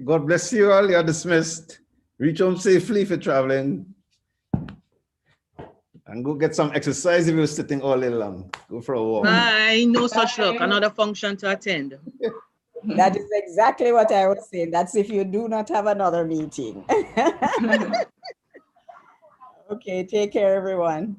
God bless you all. You're dismissed. Reach home safely if you're traveling. And go get some exercise if you're sitting all day long. Go for a walk. Bye. No such luck. Another function to attend. That is exactly what I was saying. That's if you do not have another meeting. Okay, take care, everyone.